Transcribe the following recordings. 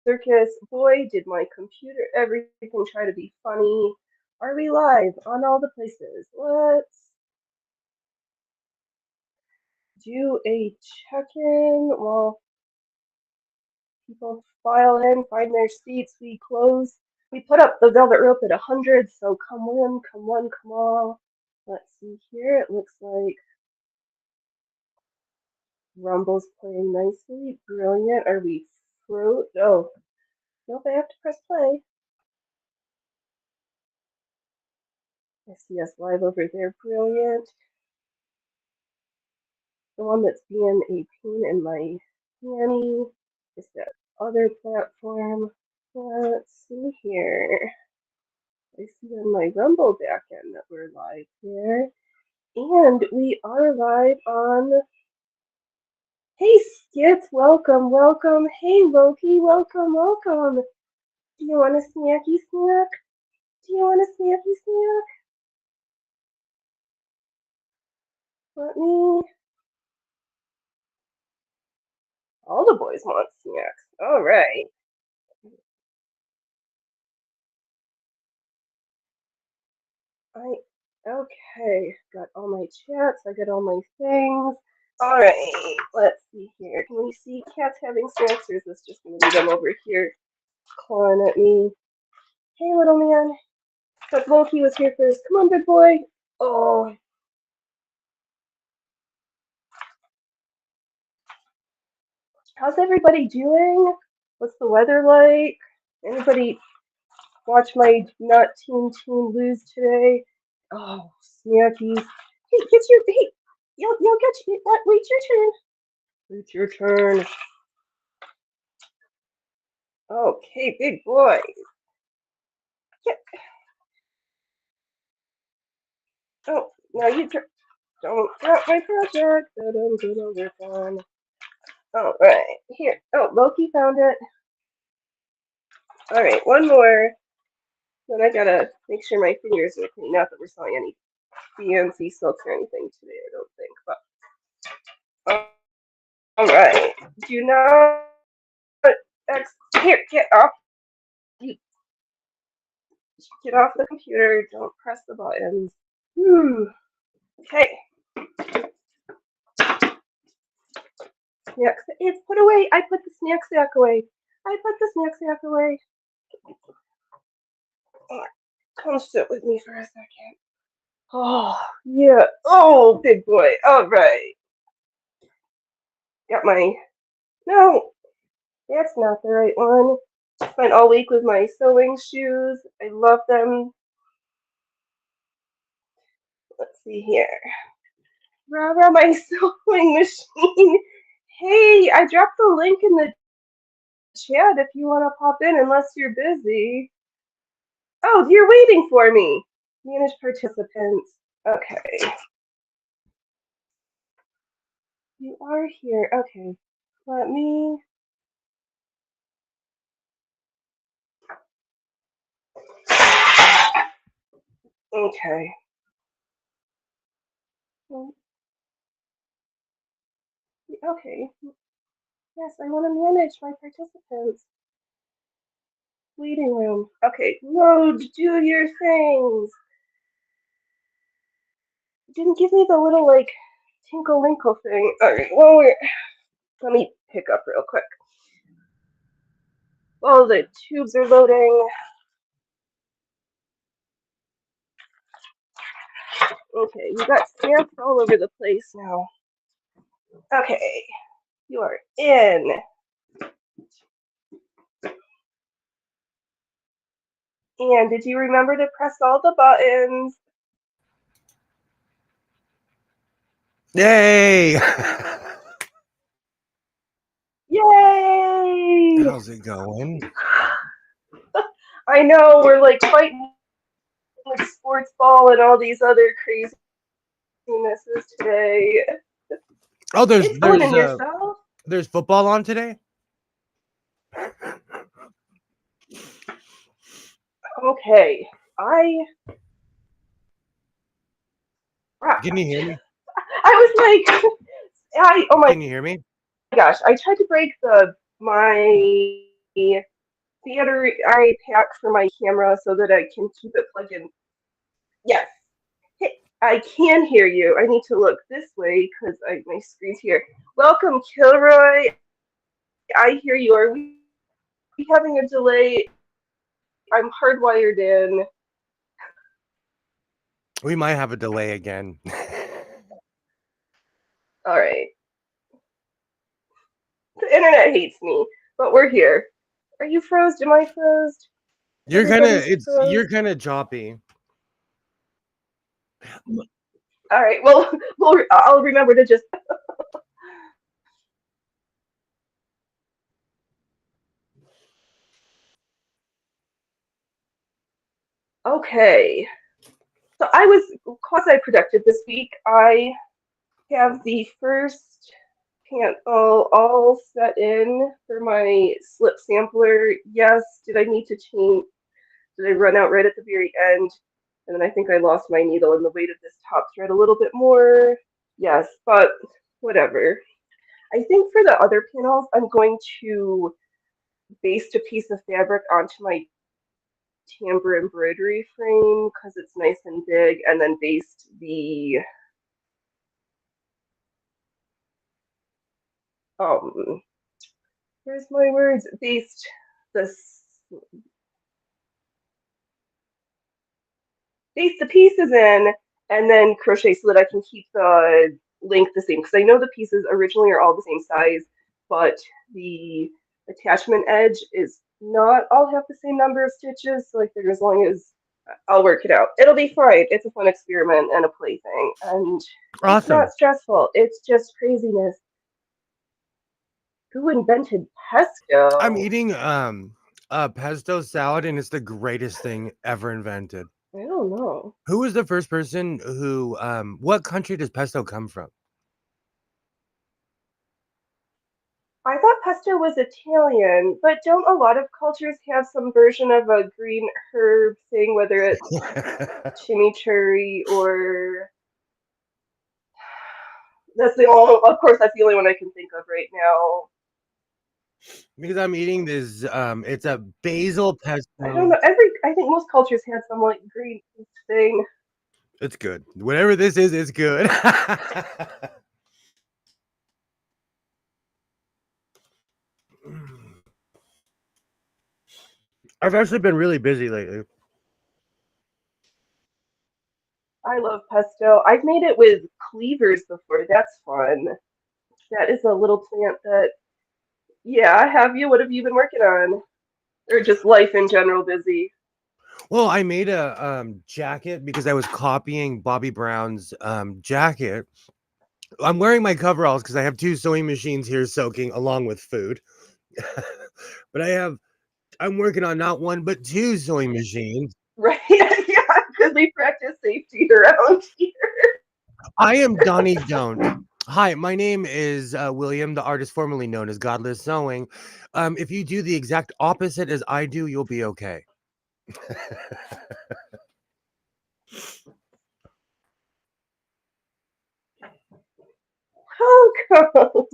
circus. Boy, did my computer everything try to be funny. Are we live on all the places? Let's do a check-in while people file in, find their seats. We put up the velvet rope at 100, so come in, come one, come all. Let's see here. It looks like Rumble's playing nicely. Brilliant. Are we through? Oh, nope, I have to press play. I see us live over there. Brilliant. The one that's being a pain in my panty is that other platform. Let's see here. I see on my Rumble backend that we're live there. And we are live on. Hey Skits, welcome, welcome. Hey Loki, welcome, welcome. Do you want a snacky snack? Do you want a snacky snack? Let me. All the boys want snacks. All right. Okay. Got all my chats. I got all my things. All right. Let's see here. Can we see cats having snacks, or is this just gonna be them over here clawing at me? Hey, little man. But Loki was here first. Come on, big boy. Oh. How's everybody doing? What's the weather like? Anybody watch my not team lose today? Oh, snackies. Hey, get your hey, you'll get you. What? Wait your turn. Wait your turn. Okay, big boy. Yeah. Oh, now you don't drop my project. We're fun. All right, here. Oh, Loki found it. All right, one more. Then I gotta make sure my fingers are clean. Not that we're selling any fancy silks or anything today, I don't think. But all right, do not here. Get off. You get off the computer. Don't press the buttons. Okay. Snacks. It's put away. I put the snack sack away. I put the snack sack away. Come sit with me for a second. Oh, yeah. Oh, big boy. All right. Got my. No, that's not the right one. Spent all week with my sewing shoes. I love them. Let's see here. Rah, my sewing machine. Hey, I dropped the link in the chat if you want to pop in, unless you're busy. Oh, you're waiting for me. Manage participants. Okay. You are here. Okay. Let me. Okay. Okay. Yes, I want to manage my participants. Waiting room. Okay. Rhode, do your things. Didn't give me the little, like, tinkle winkle thing. Alright, well, let me pick up real quick. While the tubes are loading. Okay, you got stamps all over the place now. Okay, you are in. And did you remember to press all the buttons? Yay! Yay! How's it going? I know, we're like fighting with sports ball and all these other crazinesses today. Oh, there's football on today? Okay, Can you hear me? I was like, oh my Can you hear me? gosh, I tried to break my battery I pack for my camera so that I can keep it plugged in. Yes. Hey, I can hear you. I need to look this way because my screen's here. Welcome, Kilroy. I hear you. Are we having a delay? I'm hardwired in. We might have a delay again. All right. The internet hates me, but we're here. Are you froze? Am I froze? You're kind of choppy. All right. Well, I'll remember to just. Okay. So I was quasi-productive this week. I have the first panel all set in for my slip sampler. Yes, did I need to change? Did I run out right at the very end? And then I think I lost my needle and the weight of this top thread a little bit more. Yes, but whatever. I think for the other panels, I'm going to baste a piece of fabric onto my timbre embroidery frame because it's nice and big, and then baste the where's my words? Baste the pieces in, and then crochet so that I can keep the length the same because I know the pieces originally are all the same size, but the attachment edge is not all have the same number of stitches. So I figure as long as I'll work it out, it'll be fine. It's a fun experiment and a plaything, and Awesome. It's not stressful. It's just craziness. Who invented pesto? I'm eating a pesto salad, and it's the greatest thing ever invented. I don't know. Who was the first person who? What country does pesto come from? I thought pesto was Italian, but don't a lot of cultures have some version of a green herb thing, whether it's chimichurri or of course, that's the only one I can think of right now. Because I'm eating this, it's a basil pesto. I don't know. I think most cultures have some like green thing. It's good. Whatever this is, it's good. I've actually been really busy lately. I love pesto. I've made it with cleavers before. That's fun. That is a little plant that, yeah, have you? What have you been working on? Or just life in general busy? Well, I made a jacket because I was copying Bobby Brown's jacket. I'm wearing my coveralls because I have 2 sewing machines here soaking along with food. But I'm working on not 1 but 2 sewing machines. Right, yeah, because we practice safety around here. I am Donnie Don't. Hi, my name is William, the artist formerly known as Godless Sewing. If you do the exact opposite as I do, you'll be okay. Welcome.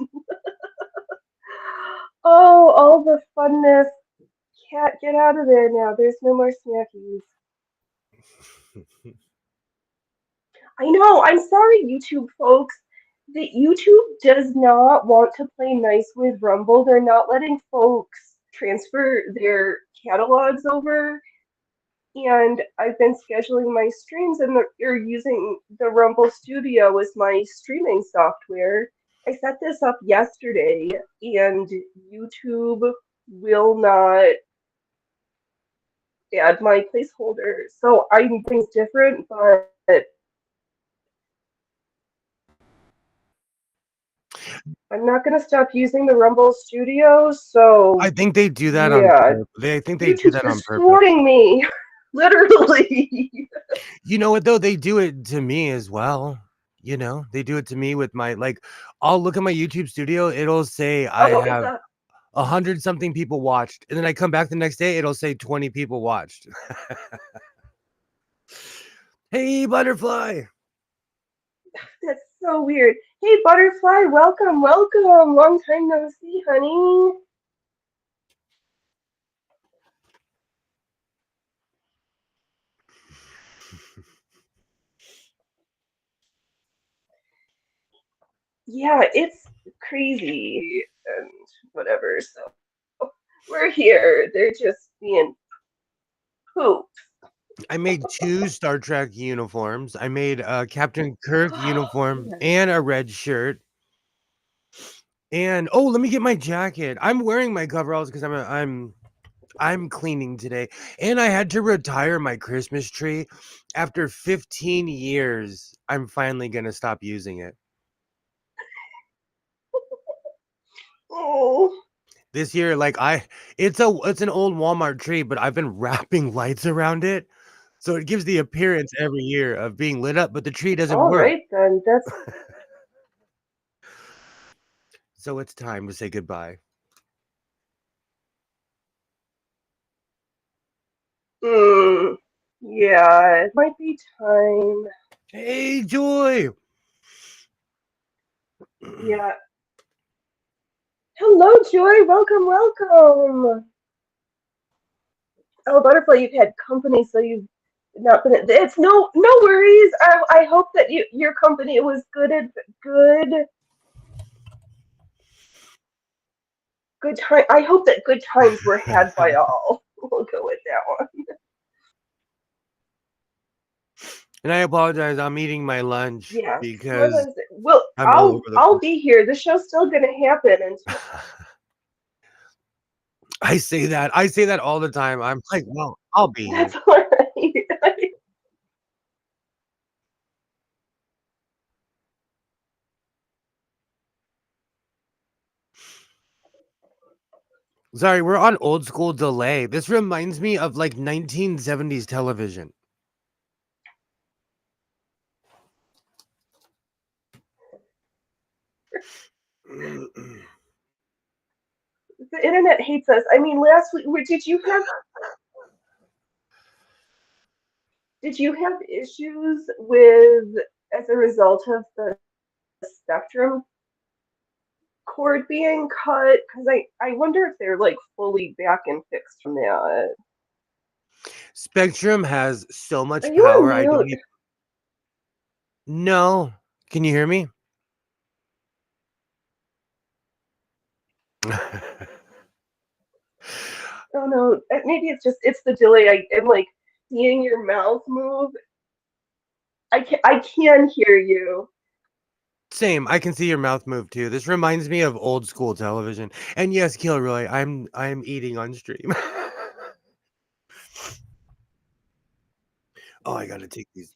Oh, all the funness. Cat, get out of there now. There's no more snackies. I know. I'm sorry, YouTube folks. The YouTube does not want to play nice with Rumble. They're not letting folks transfer their catalogs over. And I've been scheduling my streams and they're using the Rumble Studio as my streaming software. I set this up yesterday and YouTube will not add my placeholder. So I'm doing different, but I'm not going to stop using the Rumble Studio. So I think they do that yeah, on purpose. I think they do YouTube's that on purpose. distorting me, literally. You know what though? They do it to me as well. You know, they do it to me with my I'll look at my YouTube studio. It'll say I have 100 something people watched, and then I come back the next day. It'll say 20 people watched. Hey, butterfly. That's so weird. Hey, butterfly, welcome, welcome. Long time no see, honey. yeah, it's crazy and whatever. So we're here. They're just being poop. I made 2 Star Trek uniforms. I made a Captain Kirk uniform Yeah. and a red shirt. And oh, let me get my jacket. I'm wearing my coveralls because I'm cleaning today, and I had to retire my Christmas tree after 15 years. I'm finally gonna stop using it Oh, this year. Like it's an old Walmart tree, but I've been wrapping lights around it, so it gives the appearance every year of being lit up, but the tree doesn't all work. right then. That's So it's time to say goodbye. mm, yeah. It might be time. Hey, Joy. Yeah. Hello, Joy. Welcome, welcome. Oh, Butterfly, you've had company, so you've not been. It's no worries. I hope that your company was good good time. I hope that good times were had by all. We'll go with that one. And I apologize. I'm eating my lunch Yes. because Well, I'm all over I'll the I'll place. be here. The show's still gonna happen until. I say that. I say that all the time. I'm like, well, I'll be here. That's all right. Sorry, we're on old school delay. This reminds me of like 1970s television. The internet hates us. I mean, last week, did you have issues with as a result of the Spectrum cord being cut? Because I wonder if they're like fully back and fixed from that. Spectrum has so Are much you on power. I don't mute? even know. Can you hear me? Oh no, maybe it's the delay. I'm like seeing your mouth move. I can hear you. Same. I can see your mouth move too. This reminds me of old school television. And yes, Kilroy, I'm eating on stream. Oh, I gotta take these.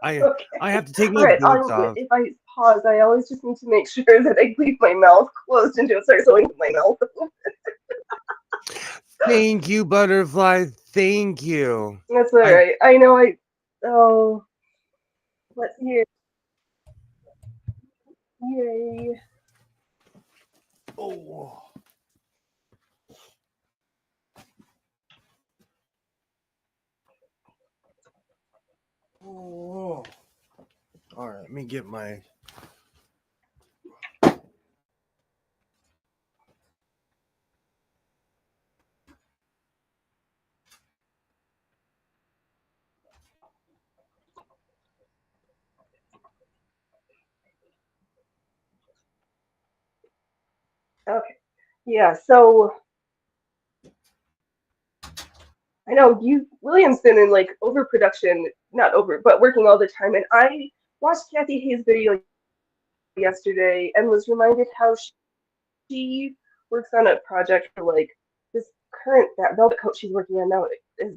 I Okay. I have to take All my right. boots off. If I pause, I always just need to make sure that I leave my mouth closed and don't start slowing my mouth. Thank you, butterfly. Thank you. That's all I right. I know. Oh, let's hear. Yay. oh. Oh. All right, let me get my. Okay. Yeah. So I know William's been in like overproduction, not over, but working all the time. And I watched Kathy Hayes' video yesterday and was reminded how she works on a project for like this current that velvet coat she's working on now has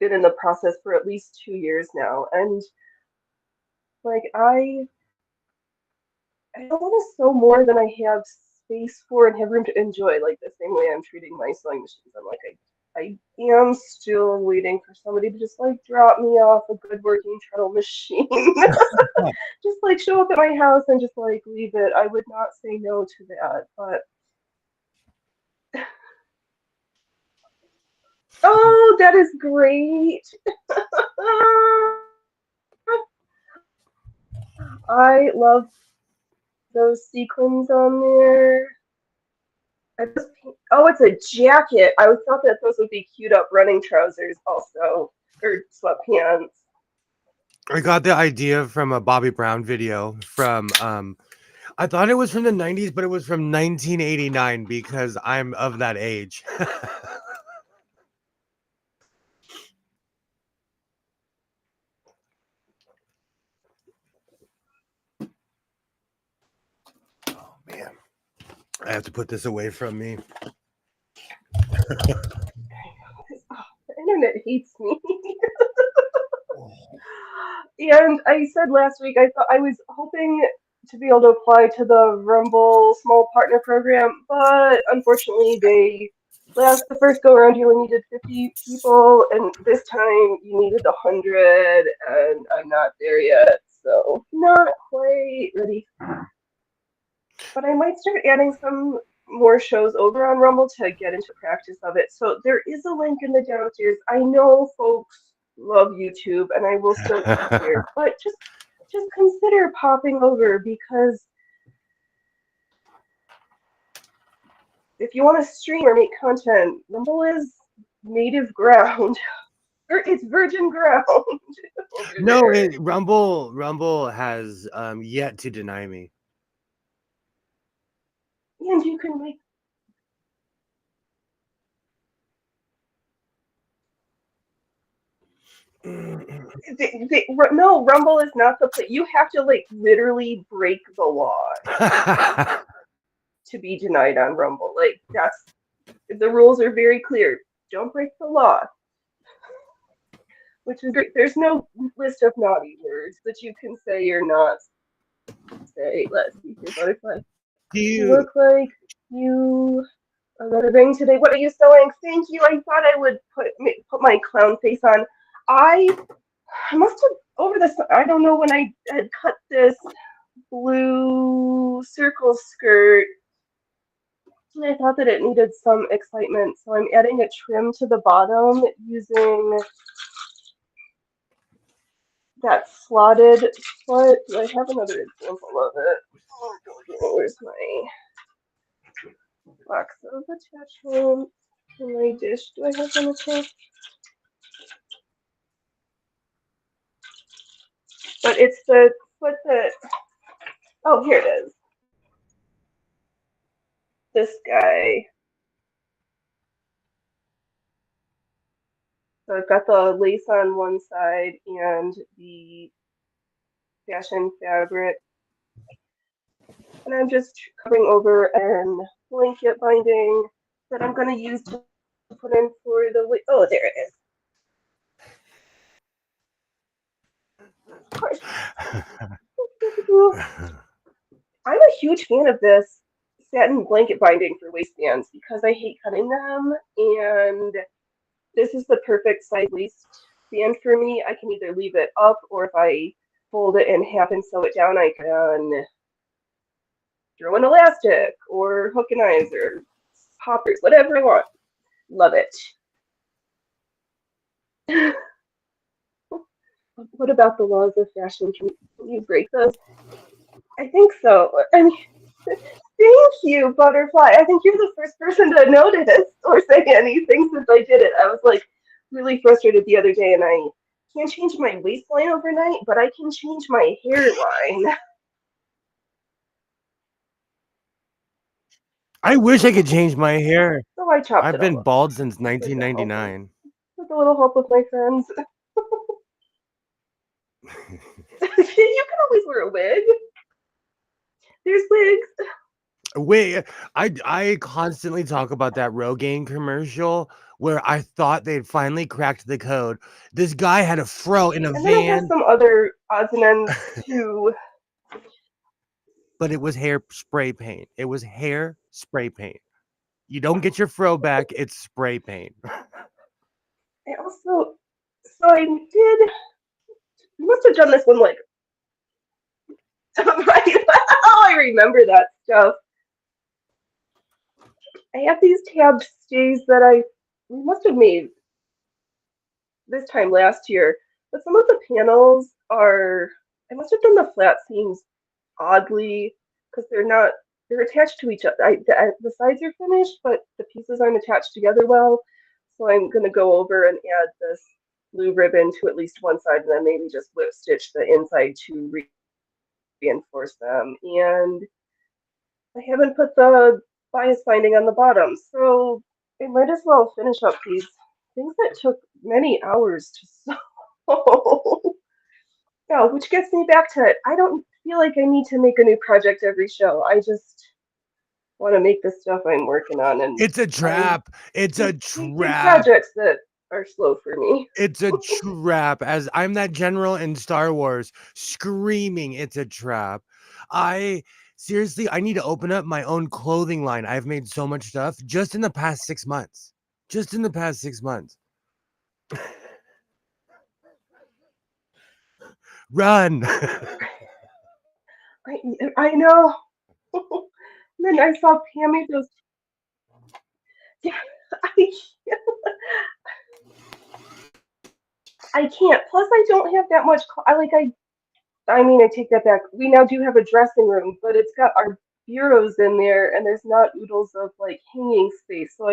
been in the process for at least 2 years now. And like I don't want to sew more than I have space for and have room to enjoy, like the same way I'm treating my sewing machines. I'm like, I am still waiting for somebody to just like drop me off a good working treadle machine. Just like show up at my house and just like leave it. I would not say no to that. But oh, that is great. I love those sequins on there. Oh, it's a jacket. I thought that those would be cute up running trousers also, or sweatpants. I got the idea from a Bobby Brown video from I thought it was from the 90s, but it was from 1989 because I'm of that age. Oh man, I have to put this away from me. The internet hates me. And I said last week I thought I was hoping to be able to apply to the Rumble Small Partner Program, but unfortunately the first go around you only needed 50 people, and this time you needed 100, and I'm not there yet, so not quite ready. But I might start adding some more shows over on Rumble to get into practice of it. So there is a link in the downstairs. I know folks love YouTube, and I will still be here, but just consider popping over, because if you want to stream or make content, Rumble is native ground. Or it's virgin ground. No, Rumble has yet to deny me. And you can make no, Rumble is not the place. You have to like literally break the law to be denied on Rumble. Like the rules are very clear. Don't break the law. Which is great. There's no list of naughty words that you can say you're not say. Let's see here, butterfly. You look like you are lettering today. What are you sewing? Thank you. I thought I would put my clown face on. I must have over this. I don't know when I had cut this blue circle skirt. And I thought that it needed some excitement, so I'm adding a trim to the bottom using that slotted foot. Do I have another example of it? Oh, where's my box of attachments in my dish? Do I have one attached? But it's the foot that. Oh, here it is. This guy. So I've got the lace on one side and the fashion fabric. And I'm just covering over an blanket binding that I'm going to use to put in for the. Oh, there it is. Of course. I'm a huge fan of this satin blanket binding for waistbands because I hate cutting them, and this is the perfect size waistband for me. I can either leave it up, or if I fold it in half and sew it down, I can throw an elastic or hook and eyes or poppers, whatever I want. Love it. What about the laws of fashion? Can you break those? I think so. I mean, thank you, Butterfly. I think you're the first person to notice or say anything since I did it. I was like really frustrated the other day, and I can't change my waistline overnight, but I can change my hairline. I wish I could change my hair. So I chopped I've it all been up bald since 1999. with a little help of my friends. You can always wear a wig. There's wigs. Wait, I constantly talk about that Rogaine commercial where I thought they'd finally cracked the code. This guy had a fro in a And then I have van, some other odds and ends too. but it was hair spray paint. It was hair spray paint. You don't get your fro back, it's spray paint. I also, so I did, you must have done this one like, right? Oh, I remember that stuff. I have these tab stays that we must have made this time last year, but some of the panels I must have done the flat seams oddly because they're attached to each other. The sides are finished, but the pieces aren't attached together well. So I'm going to go over and add this blue ribbon to at least one side, and then maybe just whip stitch the inside to reinforce them. And I haven't put the bias binding on the bottom, so I might as well finish up these things that took many hours to sew. Yeah, which gets me back to it. I don't feel like I need to make a new project every show. I just want to make the stuff I'm working on, and It's a I trap. It's a hate big trap. projects that are slow for me. It's a trap. As I'm that general in Star Wars screaming, it's a trap. I seriously, I need to open up my own clothing line. I've made so much stuff just in the past 6 months. Just in the past 6 months. Run. I know. Then I saw Pammy those. Yeah, I I can't. Plus, I don't have that much. I like I mean, I take that back. We now do have a dressing room, but it's got our bureaus in there, and there's not oodles of like hanging space. So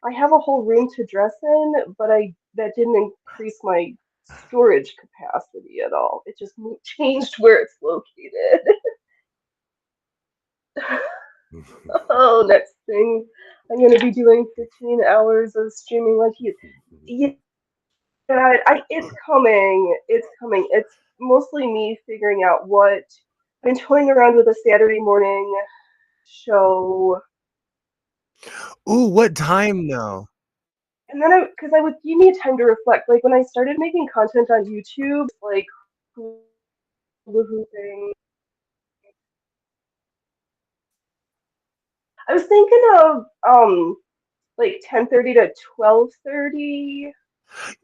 I have a whole room to dress in, but I that didn't increase my storage capacity at all. It just changed where it's located. Oh, next thing, I'm gonna be doing 15 hours of streaming like you. Yeah, it's coming. It's coming. It's mostly me figuring out what I've been toying around with a Saturday morning show, Ooh, what time though? and then because I would you need time to reflect. Like when I started making content on YouTube, like hula hooping, I was thinking of like 10:30 to 12:30.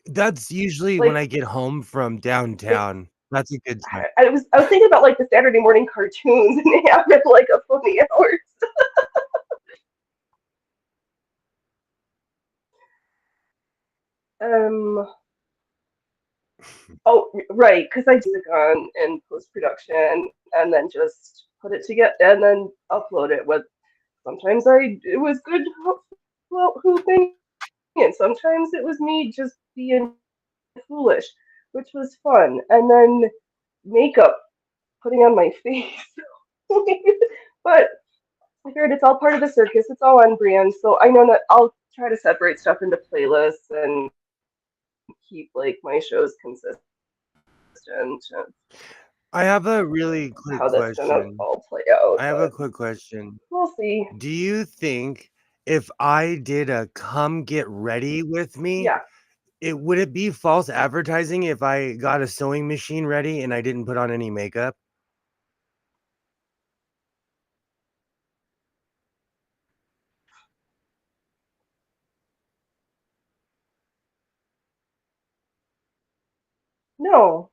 That's usually when Like I get home from like downtown. That's a good time. I was thinking about like the Saturday morning cartoons and they have it like a funny hours. Um. Oh, right, because I do it on in post production and then just put it together and then upload it. With sometimes it was good hooping, and sometimes it was me just being foolish, which was fun. And then makeup, putting on my face. But I figured it's all part of the circus. It's all on brand, so I know that I'll try to separate stuff into playlists and keep like my shows consistent. And I have a really quick how that's gonna question. all play out, I have a but quick question. we'll see. Do you think if I did a come get ready with me, Yeah, would it be false advertising if I got a sewing machine ready and I didn't put on any makeup? no,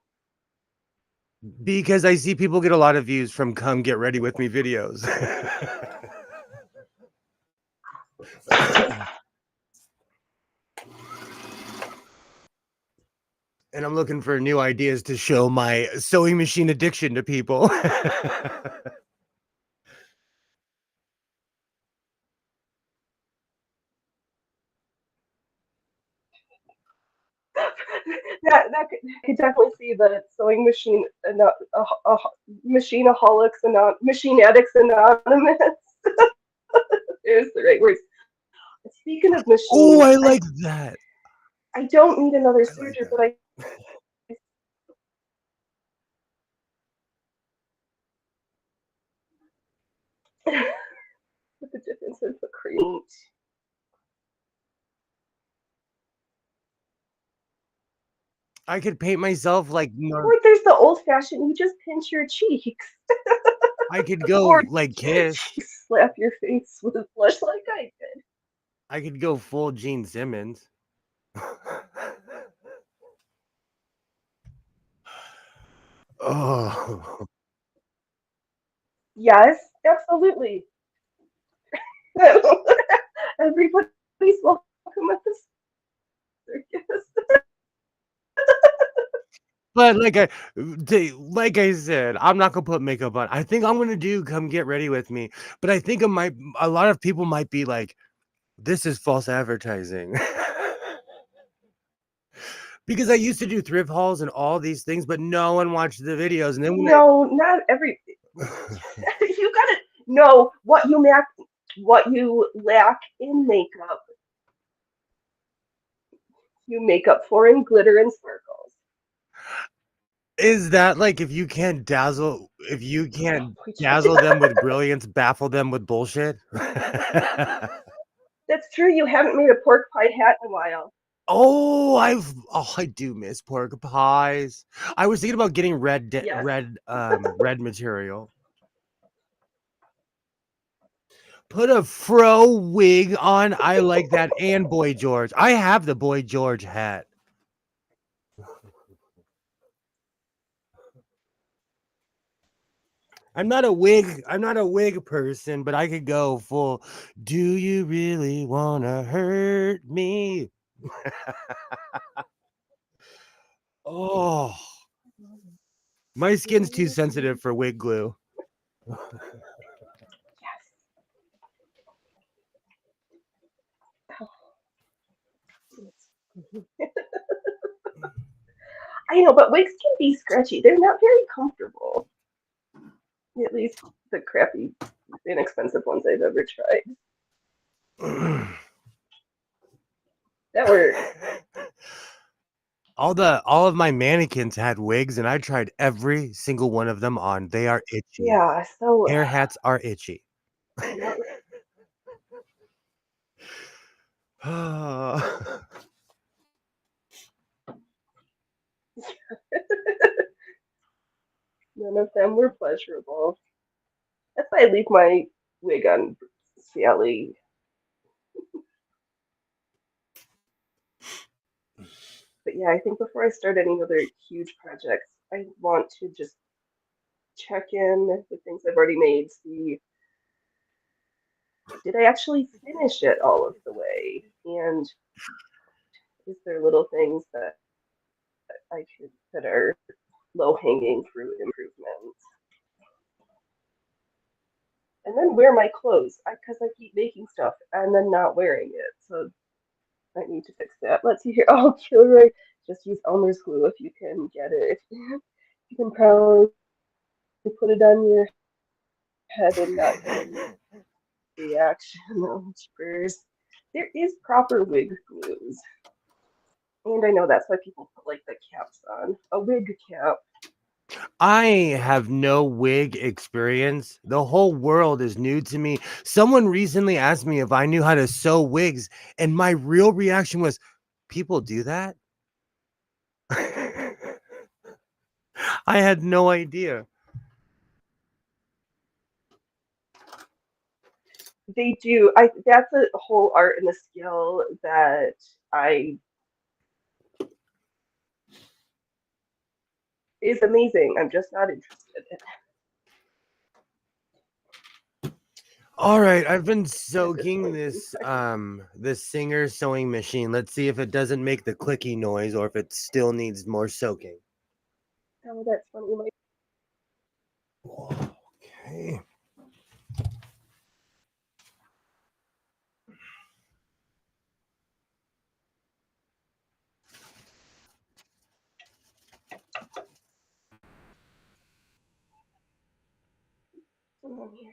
Because I see people get a lot of views from come get ready with me videos. And I'm looking for new ideas to show my sewing machine addiction to people. that could definitely see the sewing machine, machineaholics, machine addicts anonymous. Is the right words. Speaking of Oh, machines, I like that. I don't need another I like serger, that. but I what the difference is the cream. I could paint myself like Like there's the old fashioned, you just pinch your cheeks, I could go or like Kiss. slap your face with a blush like I did. I could go full Gene Simmons. Oh. Yes, absolutely. Everybody's welcome at the circus. But like I said, I'm not gonna put makeup on. I think I'm gonna do come get ready with me. But I think a lot of people might be like, this is false advertising. Because I used to do thrift hauls and all these things, but no one watched the videos. And then when No, not every. I You got to. No, what you lack in makeup, you make up for in glitter and sparkles. Is that like if you can't dazzle them with brilliance, baffle them with bullshit? That's true. You haven't made a pork pie hat in a while. I do miss pork pies. I was thinking about getting Yes. red material. Put a fro wig on. I like that. And Boy George. I have the Boy George hat. I'm not a wig person, but I could go full. Do you really wanna hurt me? Oh, my skin's too sensitive for wig glue. Yes. I know, but wigs can be scratchy. They're not very comfortable. At least the crappy, inexpensive ones I've ever tried. That works. All of my mannequins had wigs, and I tried every single one of them on. They are itchy. Yeah, so Hair hats are itchy. not none of them were pleasurable. That's why I leave my wig on Sally. But yeah, I think before I start any other huge projects, I want to just check in with things I've already made, see did I actually finish it all of the way? And is there little things that I could that are low hanging fruit improvements? And then wear my clothes because I keep making stuff and then not wearing it. So I need to fix that. Let's see here. Oh, Kilroy, just use Elmer's glue if you can get it. You can probably put it on your head and not get any reaction. Oh, jeepers. There is proper wig glues. And I know that's why people put like the caps on. A wig cap. I have no wig experience. The whole world is new to me. Someone recently asked me if I knew how to sew wigs, and my real reaction was, people do that? I had no idea. They do. I That's a whole art and a skill that I is amazing. I'm just not interested in All right, I've been at this soaking point in this Singer sewing machine. Let's see if it doesn't make the clicky noise or if it still needs more soaking. time. Oh, that's funny. Like, Okay. oh, here.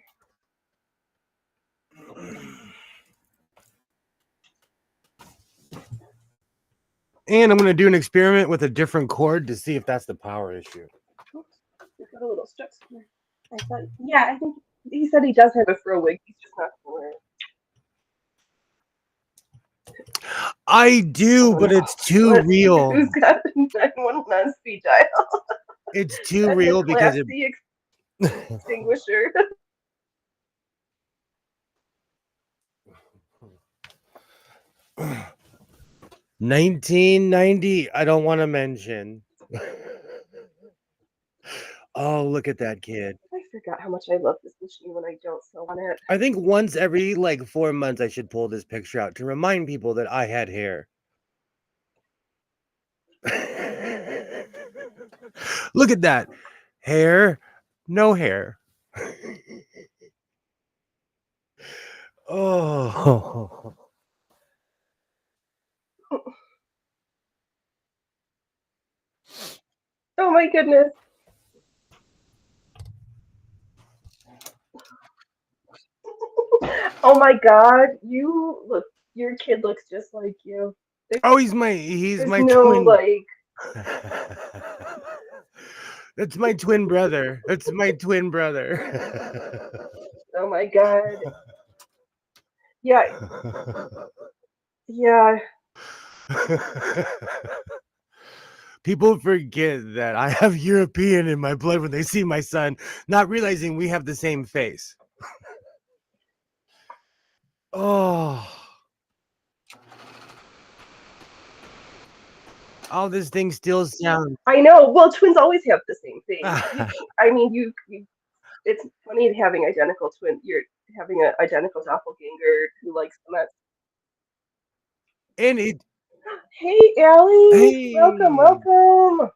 And I'm going to do an experiment with a different cord to see if that's the power issue. Oops, we've got a little stuck somewhere. I thought, yeah, I think he said he does have a fro wig. He's just not gonna wear it. I do, Oh but no. it's too Let's see real. who's got the 911 on speed dial. It's too That's a real because Class it C extinguisher. 1990. I don't want to mention. Oh, look at that kid. I forgot how much I love this machine when I don't sew on it. I think once every like 4 months I should pull this picture out to remind people that I had hair. Look at that. Hair, no hair. Oh. Oh my goodness. Oh my God, you look. Your kid looks just like you. Oh, he's There's my no twin. like. That's my twin brother. That's my twin brother. Oh my God. Yeah, yeah. People forget that I have European in my blood when they see my son, not realizing we have the same face. Oh, all this thing still sounds. I know. Well, twins always have the same face. I mean, you. It's funny having identical twin. You're having an identical doppelganger who likes the Mets. And it. Hey, Allie. Welcome, Hey, welcome.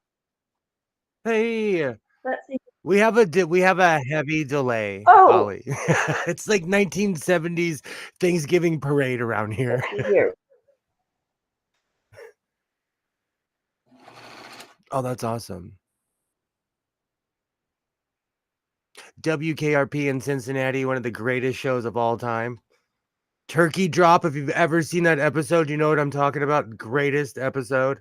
hey. Let's see. We have a heavy delay, Oh, Ollie. It's like 1970s Thanksgiving parade around here. let's see here. Oh, that's awesome. WKRP in Cincinnati, one of the greatest shows of all time. Turkey Drop, if you've ever seen that episode, you know what I'm talking about. Greatest episode.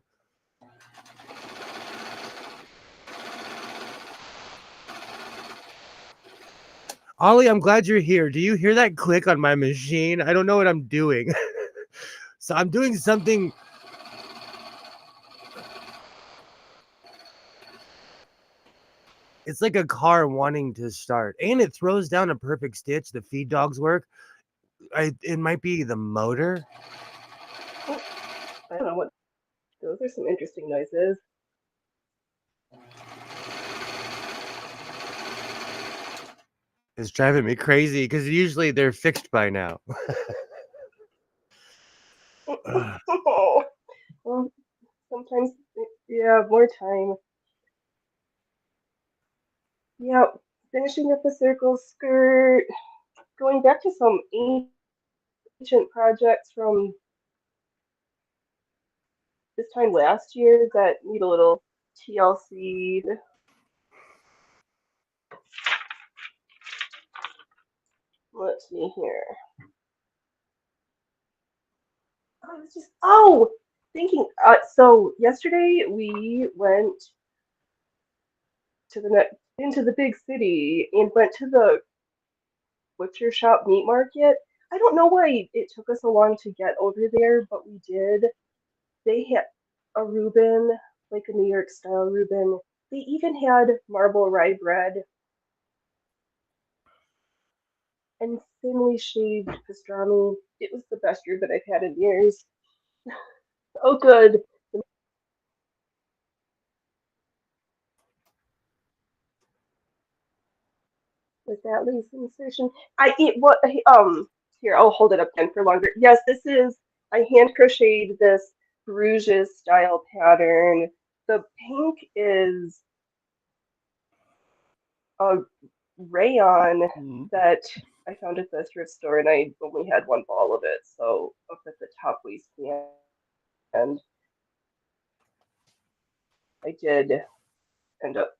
Ollie, I'm glad you're here. Do you hear that click on my machine? I don't know what I'm doing. So I'm doing something. It's like a car wanting to start, and it throws down a perfect stitch. The feed dogs work. It might be the motor. Oh, I don't know what. Those are some interesting noises. It's driving me crazy because usually they're fixed by now. Oh, well, sometimes, yeah, more time. Yeah, finishing up the circle skirt, going back to some ancient projects from this time last year that need a little TLC. Let's see here. I was just thinking. So yesterday we went to into the big city and went to the butcher shop meat market. I don't know why it took us so long to get over there, but we did. They had a Reuben, like a New York style Reuben. They even had marble rye bread and thinly shaved pastrami. It was the best Reuben I've had in years. Oh, good. Was that lace insertion? I it what here, I'll hold it up again for longer. Yes, this is I hand crocheted this Bruges style pattern. The pink is a rayon Mm. that I found at the thrift store, and I only had one ball of it, so up at the top waistband, and I did end up.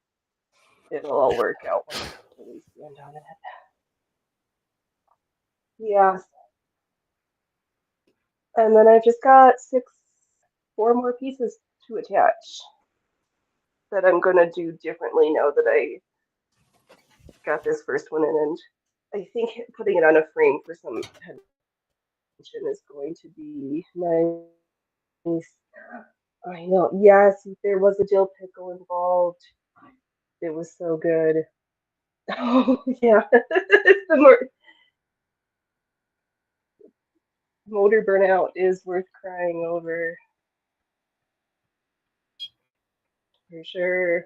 It'll all work out when I put the waistband on it. Yeah, and then I've just got four more pieces to attach that I'm gonna do differently now that I got this first one in, and I think putting it on a frame for some tension is going to be nice. I know. Yes, there was a dill pickle involved. It was so good. Oh yeah, the motor burnout is worth crying over for sure.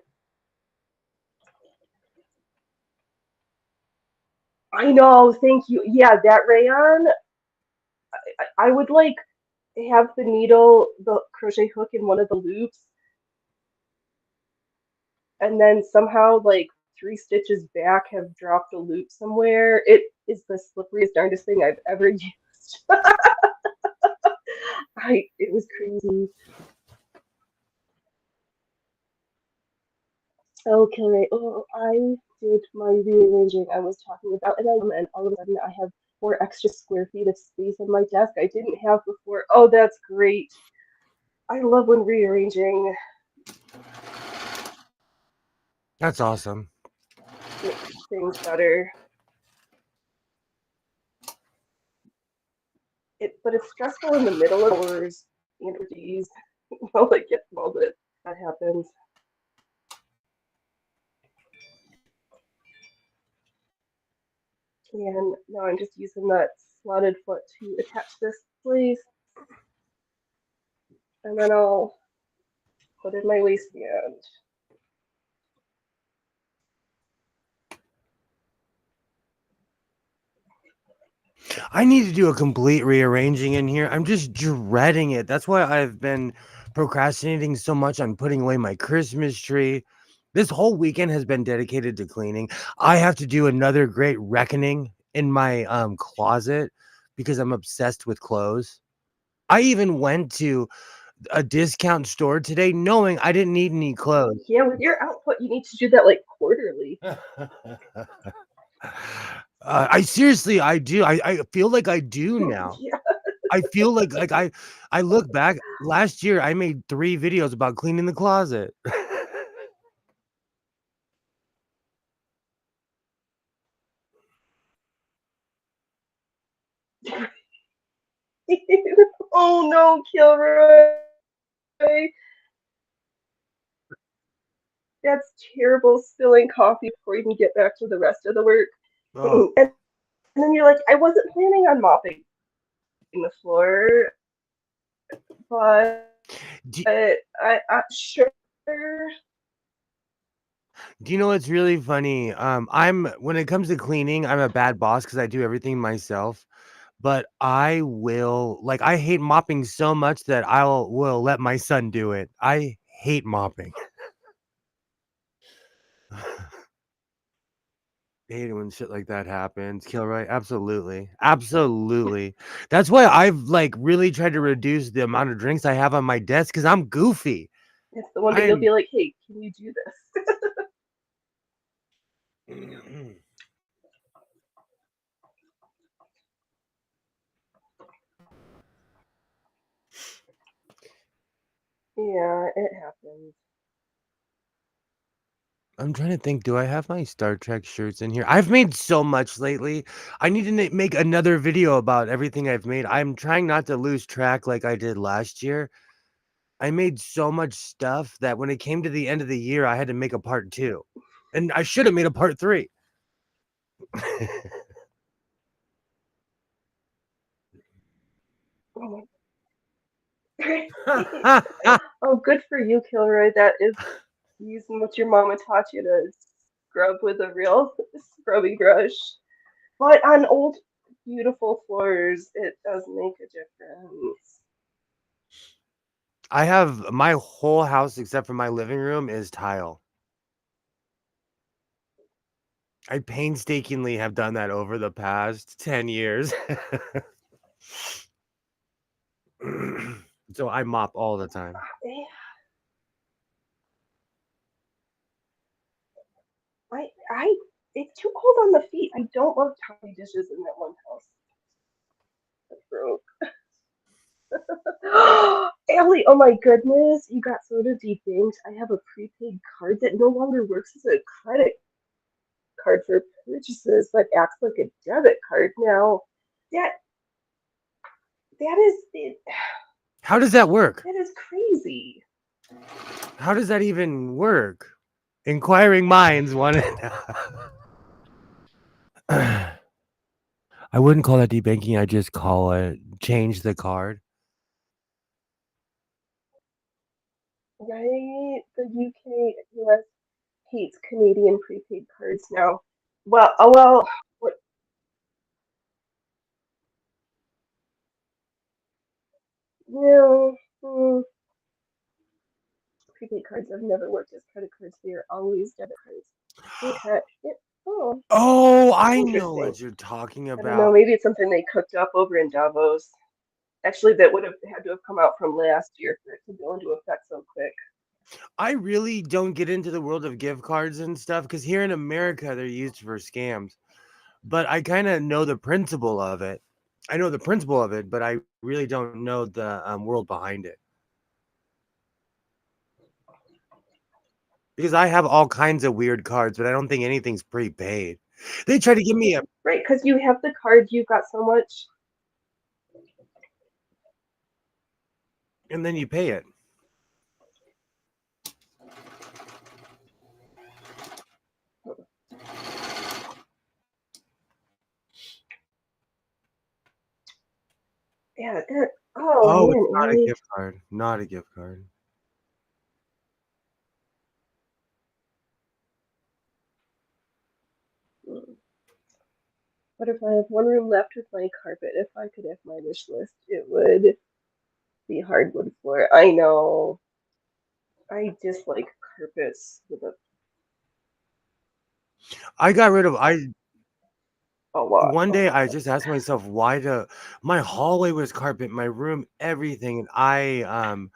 I know. Thank you. Yeah, that rayon. I would like have the needle, the crochet hook in one of the loops, and then somehow like 3 stitches back have dropped a loop somewhere. It is the slipperiest, darndest thing I've ever used. It was crazy. Okay, right. Oh, I did my rearranging I was talking about, and all of a sudden I have 4 extra square feet of space on my desk I didn't have before. Oh, that's great. I love when rearranging That's awesome. makes things better. But it's stressful in the middle of hours and days while it gets molded. That happens. And now I'm just using that slotted foot to attach this place, and then I'll put in my waistband. I need to do a complete rearranging in here. I'm just dreading it. That's why I've been procrastinating so much on putting away my Christmas tree. This whole weekend has been dedicated to cleaning. I have to do another great reckoning in my closet because I'm obsessed with clothes. I even went to a discount store today knowing I didn't need any clothes. Yeah, with your output, you need to do that like quarterly. I seriously, I do. I feel like I do now. Yeah. I feel like I look back last year. I made 3 videos about cleaning the closet. Oh no, Kilroy. That's terrible spilling coffee before you can get back to the rest of the work. Oh, And then you're like, I wasn't planning on mopping the floor, but do, I'm sure. do you know what's really funny? I'm when it comes to cleaning, I'm a bad boss because I do everything myself. But I will like I hate mopping so much that will let my son do it. I hate mopping. Hate it when shit like that happens. Kilroy, absolutely, absolutely. That's why I've like really tried to reduce the amount of drinks I have on my desk because I'm goofy. It's the one that you'll I'm be like, hey, can you do this? Yeah, it happens. I'm trying to think. Do I have my Star Trek shirts in here? I've made so much lately. I need to make another video about everything I've made. I'm trying not to lose track like I did last year. I made so much stuff that when it came to the end of the year, I had to make a part 2. And I should have made a part 3. Oh, oh, good for you, Kilroy. That is using what your mama taught you to scrub with a real scrubbing brush. But on old, beautiful floors, it does make a difference. I have my whole house except for my living room is tile. I painstakingly have done that over the past 10 years. So I mop all the time. Eh, I, it's too cold on the feet. I don't love tiny dishes in that one house. That's broke. Allie, oh my goodness, you got sort of debanked. I have a prepaid card that no longer works as a credit card for purchases, but acts like a debit card now. That that is it, How does that work? that is crazy. How does that even work? Inquiring minds want to. I wouldn't call that debanking. I just call it change the card. Right? The UK US hates Canadian prepaid cards now. Well, what, no, prepaid cards have never worked as credit cards. They are always debit cards. Okay. Oh, Oh, I know interesting. what you're talking I don't know. about. Maybe it's something they cooked up over in Davos. Actually, that would have had to have come out from last year for it to go into effect so quick. I really don't get into the world of gift cards and stuff because here in America they're used for scams. but I kind of know the principle of it. I know the principle of it, but I really don't know the world behind it. Because I have all kinds of weird cards, but I don't think anything's prepaid. They try to give me a, Right, because you have the card, you've got so much. and then you pay it. Yeah, that. Oh Oh, it's man, not a Allie. gift card. Not a gift card. But if I have one room left with my carpet, if I could have my wish list, it would be hardwood floor. I know. I dislike carpets with I got rid of a lot. one day I just asked myself why my hallway was carpet, my room, everything, and I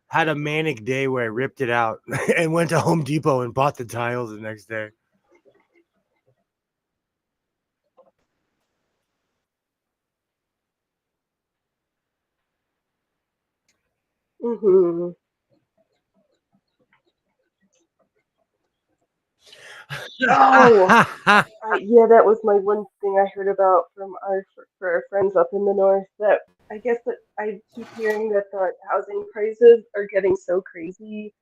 had a manic day where I ripped it out and went to Home Depot and bought the tiles the next day. Mm-hmm. Oh, yeah, that was my one thing I heard about from for our friends up in the north. That I guess that I keep hearing that the housing prices are getting so crazy.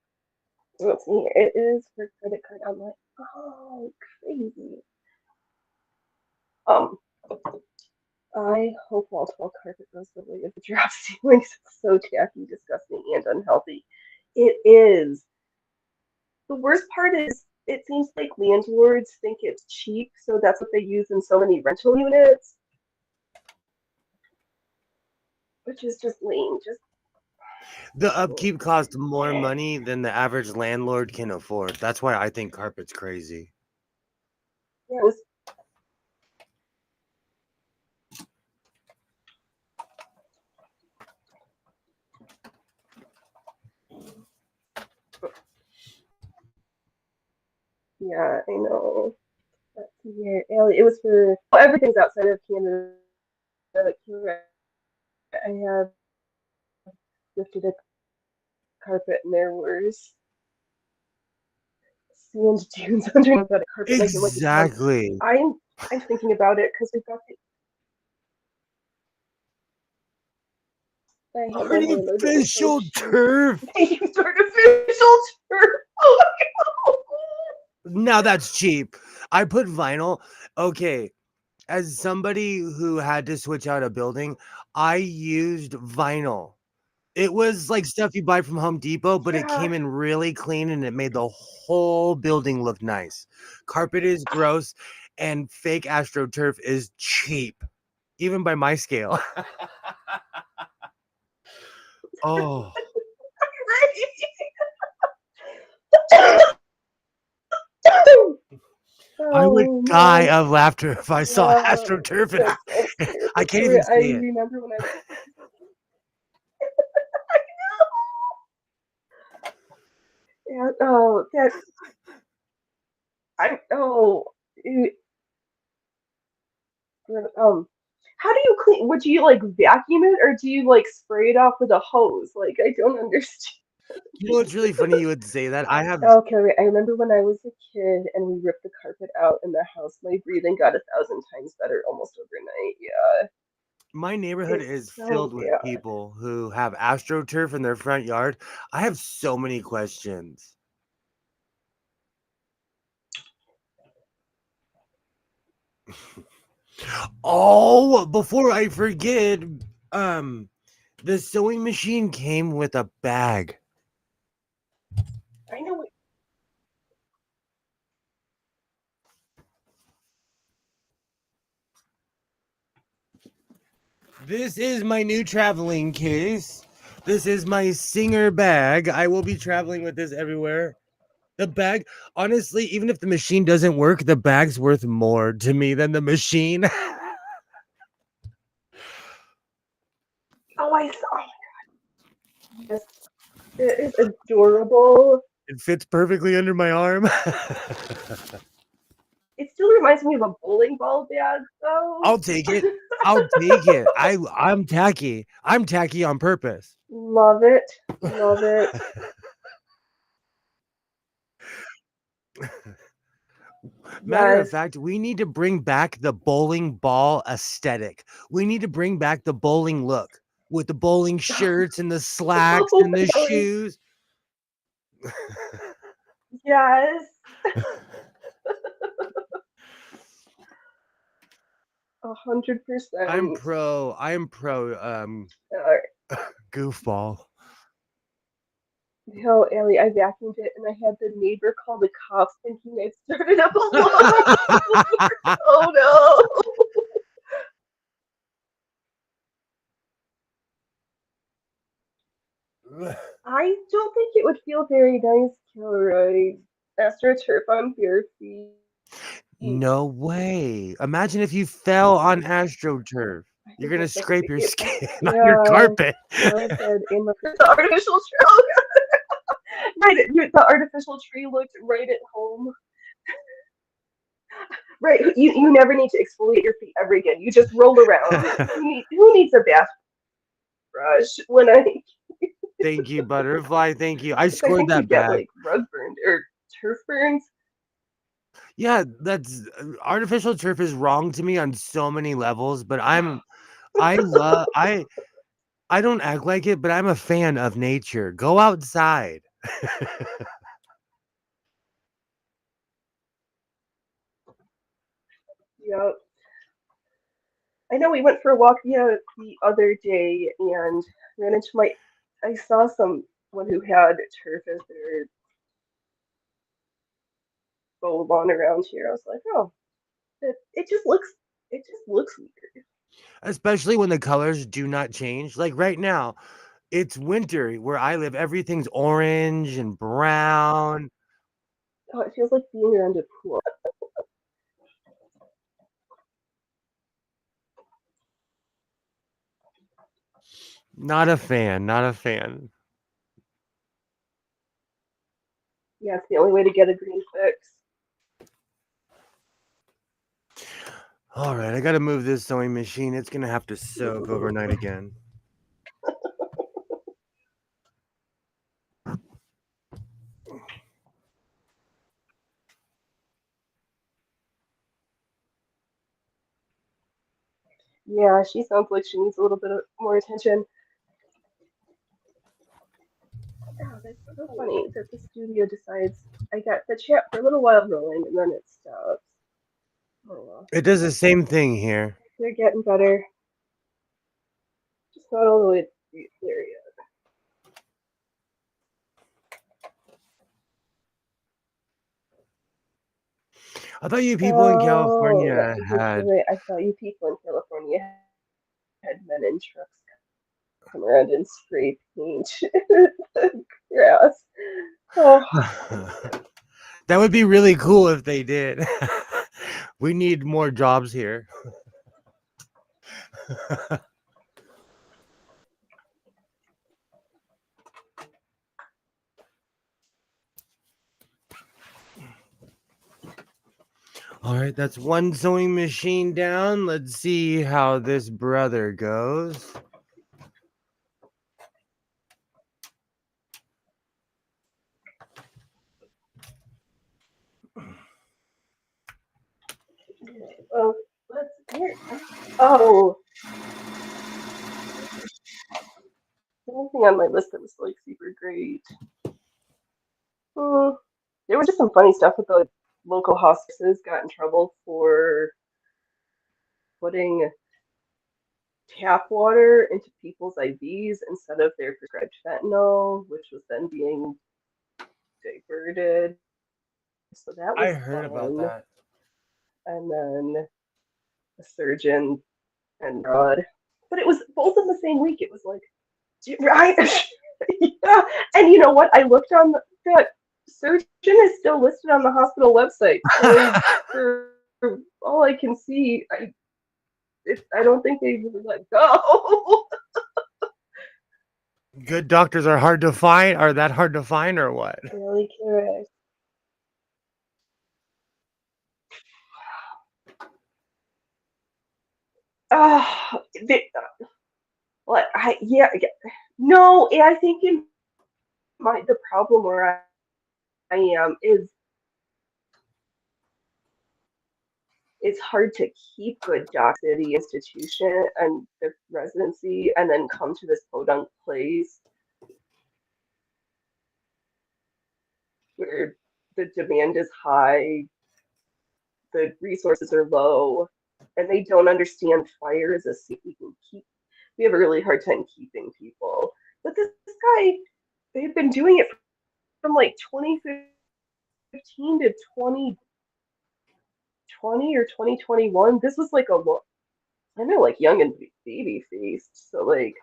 Let's see, it is for credit card. I'm like, oh, crazy. Um, I hope wall to wall carpet goes the way of the drop ceilings. It's so tacky, disgusting, and unhealthy. It is. The worst part is it seems like landlords think it's cheap, so that's what they use in so many rental units, which is just lame. Just The upkeep costs more money than the average landlord can afford. That's why I think carpet's crazy. yeah, it was, yeah, I know. Let's see here. It was for everything's outside of Canada. I have lifted a carpet and there was sand dunes underneath that carpet, like a ton. Exactly. I'm thinking about it because we've got the. I had my landlord that was so Artificial cheap. turf. They used artificial turf. Oh my god. Now that's cheap. I put vinyl. Okay, as somebody who had to switch out a building, I used vinyl. It was like stuff you buy from Home Depot, but it Yeah. came in really clean and it made the whole building look nice. Carpet is gross and fake AstroTurf is cheap, even by my scale. Oh, I would Oh die man. of laughter if I saw Yeah. AstroTurf and That sounds I terrible. can't even I say it. remember when I was. Yeah, oh, that. I. Oh. How do you clean? Would you like vacuum it or do you like spray it off with a hose? Like, I don't understand. You know, it's really funny you would say that. I have Okay, wait, I remember when I was a kid and we ripped the carpet out in the house. My breathing got 1,000 times better almost overnight. Yeah, my neighborhood it's is so filled with bad. people who have AstroTurf in their front yard. I have so many questions. Oh, before I forget, um, the sewing machine came with a bag. I know. This is my new traveling case. This is my Singer bag. I will be traveling with this everywhere. The bag, honestly, even if the machine doesn't work, the bag's worth more to me than the machine. Oh, I saw. Yes, it is adorable. It fits perfectly under my arm. It's still reminds me of a bowling ball bat, though. I'll take it. I'll take it. I'm tacky. I'm tacky on purpose. Love it. Love it. Matter of Yes. fact, we need to bring back the bowling ball aesthetic. We need to bring back the bowling look with the bowling shirts and the slacks and the Totally. shoes. Yes. 100%. I'm pro goofball. Hell, Ellie, I vacuumed it and I had the neighbor call the cops thinking I started up a lawn. Oh no. I don't think it would feel very nice, Kilroy. AstroTurf on bare feet. No way. Imagine if you fell on AstroTurf. I You're think gonna it's like scrape your skin on your yeah, carpet. like that in the artificial trail. Right, the artificial tree looked right at home. Right, you never need to exfoliate your feet ever again. You just roll around. Who needs a bath brush when Thank you, Butterfly. Thank you. I I scored think you that get back. like rug burned or turf burns. Yeah, that's artificial turf is wrong to me on so many levels, but I love I don't act like it, but I'm a fan of nature. Go outside. Yeah, I know we went for a walk the other day and ran into my. I saw someone who had turf as their bow lawn around here. I was like, oh, it just looks weird. Especially when the colors do not change. Like right now, it's winter where I live. Everything's orange and brown. Oh, it feels like being around a pool. Not a fan. Not a fan. Yeah, it's the only way to get a green fix. All right, I got to move this sewing machine. It's going to have to soak overnight again. Yeah, she sounds like she needs a little bit of more attention. Oh, that's so funny that the studio decides I got the chat for a little while rolling and then it stops. Oh well, It does the same thing here. they're getting better. Just not all the way there yet. I thought you people in Oh, California had. wait, I thought you people in California had men in trucks come around and spray paint the grass. Oh, That would be really cool if they did. We need more jobs here. All right, that's one sewing machine down. Let's see how this brother goes. oh, let's here. Oh, the only thing on my list that was like super great. Hmm. There was just some funny stuff with the local hospices got in trouble for putting tap water into people's IVs instead of their prescribed fentanyl, which was then being diverted. So that I was heard about fun. that. And then a surgeon and Rhode. But it was both in the same week. It was like, right? Yeah. And you know what? I looked on that surgeon is still listed on the hospital website. So for all I can see, I don't think they really let go. Good doctors are hard to find. Are that hard to find or what? Really curious. Oh, well, no, I think the problem where I am is it's hard to keep good docs at the institution and the residency and then come to this podunk place where the demand is high, the resources are low, and they don't understand fire is a we can keep. We have a really hard time keeping people. But this guy, they've been doing it from like 2015 to 2020 or 2021. This was like I know, like young and baby faced. So like,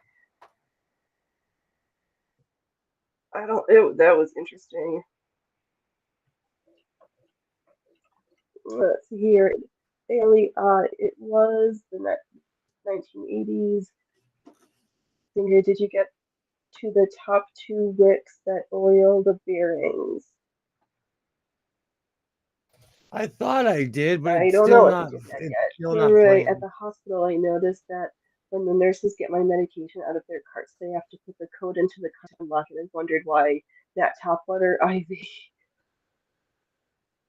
I don't. That was interesting. Let's see here. Bailey, it was the 1980s. Singer, did you get to the top two wicks that oil the bearings? I thought I did, but I it's don't know still if you not. did that It's yet. still not Right, at playing. the hospital, I noticed that when the nurses get my medication out of their carts, they have to put the code into the cart and lock it. I wondered why that top letter IV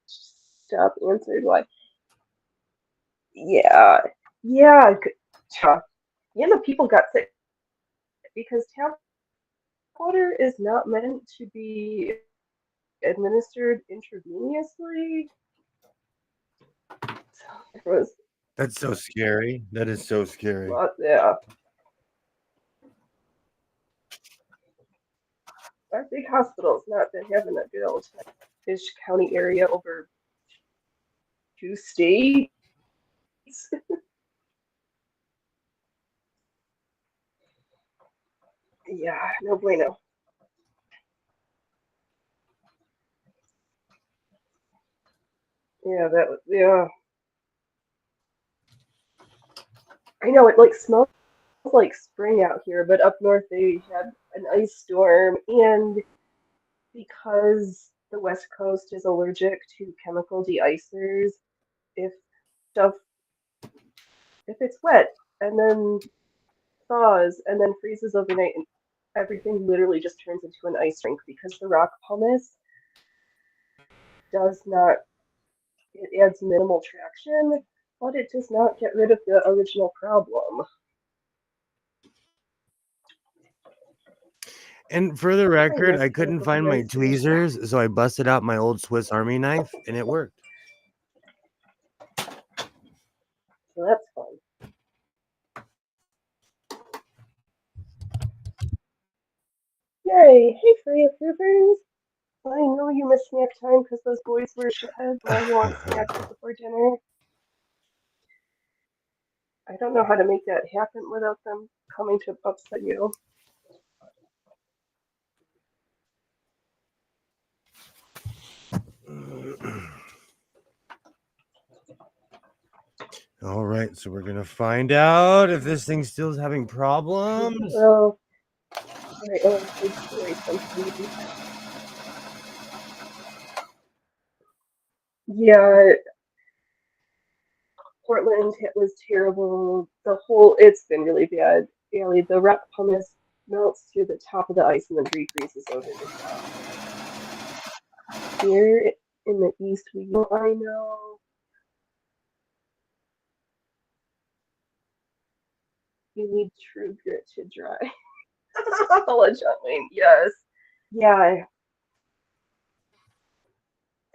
stop answered why. Yeah, yeah, yeah. The people got sick because tap water is not meant to be administered intravenously. So there was That's so scary. That is so scary. yeah. Our big hospital's not been having a good old time. Fish County area over 2 states. Yeah, no bueno. Yeah, that was yeah. I know it like smells like spring out here, but up north they had an ice storm, and because the West Coast is allergic to chemical deicers, if stuff if it's wet and then thaws and then freezes overnight, and everything literally just turns into an ice rink because the rock pumice does not it adds minimal traction, but it does not get rid of the original problem. And for the I record, miss I couldn't chemical find my deicers. tweezers, so I busted out my old Swiss Army knife, and it worked. So that's fun. Yay! Hey, Freya Fruivers! I know you missed snack time because those boys were shitheads. Now you want snacks before dinner. I don't know how to make that happen without them coming to upset you. All right, so we're gonna find out if this thing still is having problems. Well, alright, oh, big story, something. Yeah, Portland was terrible. It's been really bad. Really, the rock pumice melts to the top of the ice and then refreezes over the top. Here in the east, I know you need true grit to dry. Apologizing, yes. Yeah.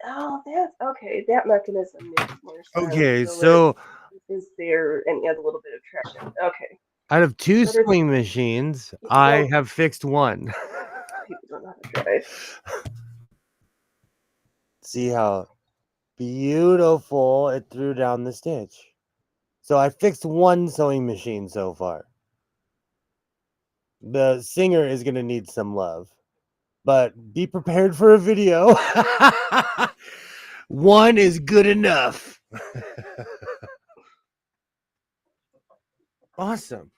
Oh, that's okay. That mechanism makes more sense. Okay, So it so is there and add a little bit of traction. Okay. out of two Better sewing machines, people I don't have fixed one. people don't know how to drive. See how beautiful it threw down the stitch. So I fixed one sewing machine so far. The singer is gonna need some love, but be prepared for a video. One is good enough. Awesome.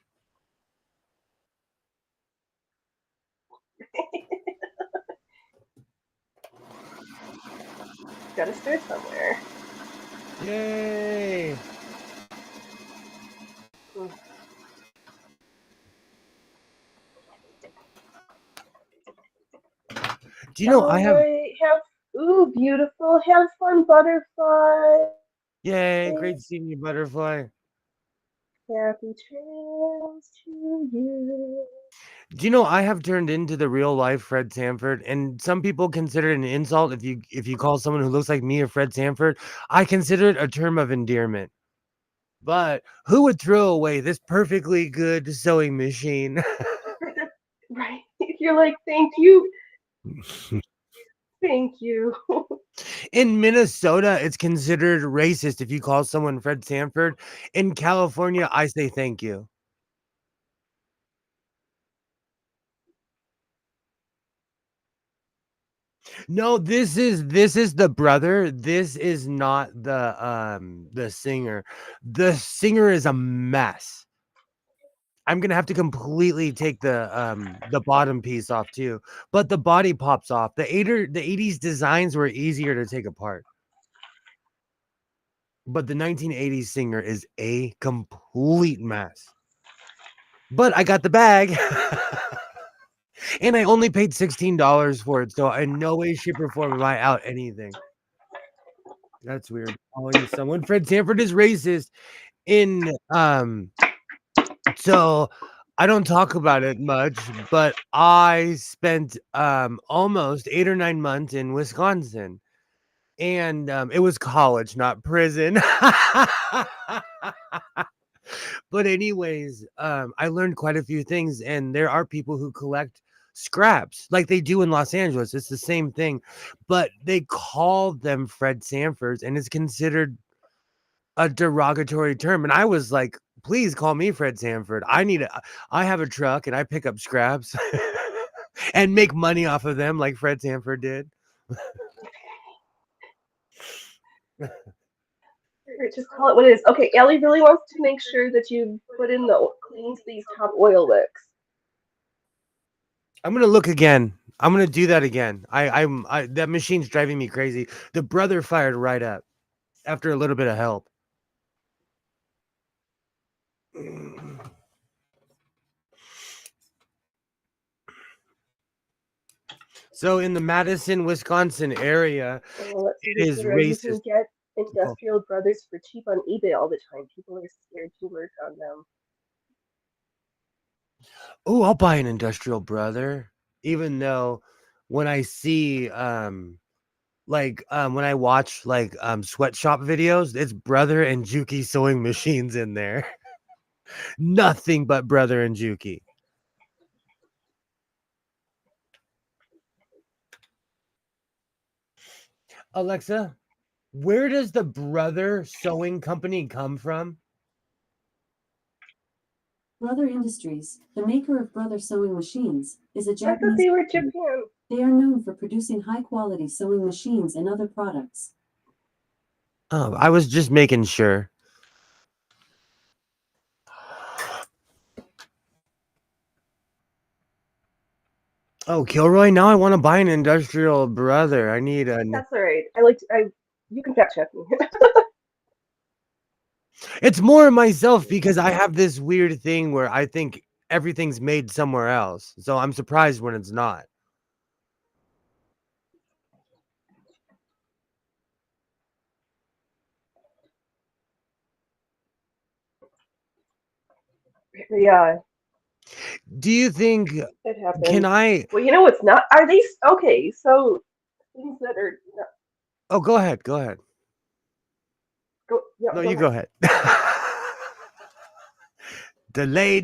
Gotta start somewhere. Yay. Do you know I All have? right. Ooh, beautiful. Have fun, butterfly. Yay! Great seeing you, butterfly. Happy trails to you. Do you know I have turned into the real life Fred Sanford, and some people consider it an insult if you call someone who looks like me a Fred Sanford. I consider it a term of endearment. But who would throw away this perfectly good sewing machine? Right. You're like, thank you. Thank you. In Minnesota, it's considered racist if you call someone Fred Sanford. In California, I say thank you. No, this is the brother. This is not the singer. The singer is a mess. I'm gonna have to completely take the bottom piece off too, but the body pops off. The 80s designs were easier to take apart. But the 1980s singer is a complete mess. But I got the bag. And I only paid $16 for it, so in no way, shape, or form am I out anything. That's weird. Calling someone Fred Sanford is racist in so I don't talk about it much, but I spent almost 8 or 9 months in Wisconsin. And it was college, not prison. But anyways, I learned quite a few things, and there are people who collect scraps like they do in Los Angeles. It's the same thing, but they call them Fred Sanfords, and it's considered a derogatory term. And I was like, please call me Fred Sanford. I have a truck and I pick up scraps and make money off of them like Fred Sanford did. Just call it what it is. Okay, Allie really wants to make sure that you put in the cleans these top oil licks. I'm gonna look again. I'm gonna do that again. That machine's driving me crazy. The brother fired right up after a little bit of help. So in the Madison, Wisconsin area, Well, let's see it is here. You racist. can get Oh, industrial brothers for cheap on eBay all the time. People are scared to work on them. oh, I'll buy an industrial brother. Even though when I see when I watch sweatshop videos, it's brother and Juki sewing machines in there. Nothing but brother and Juki. Alexa, where does the brother sewing company come from? Brother Industries, the maker of Brother sewing machines, is a I thought Japanese they were company. Japan. They are known for producing high-quality sewing machines and other products. Oh, I was just making sure. Oh, Kilroy, now I want to buy an industrial brother. I need a. That's all right. I like to, I. You can fact check me. It's more myself because I have this weird thing where I think everything's made somewhere else. So I'm surprised when it's not. Yeah, Do you think it can happens. I Well, you know what's not? Are these okay? So things that are not, Oh, go ahead. Go ahead. go. Yeah, No, go you ahead. go ahead. Delay.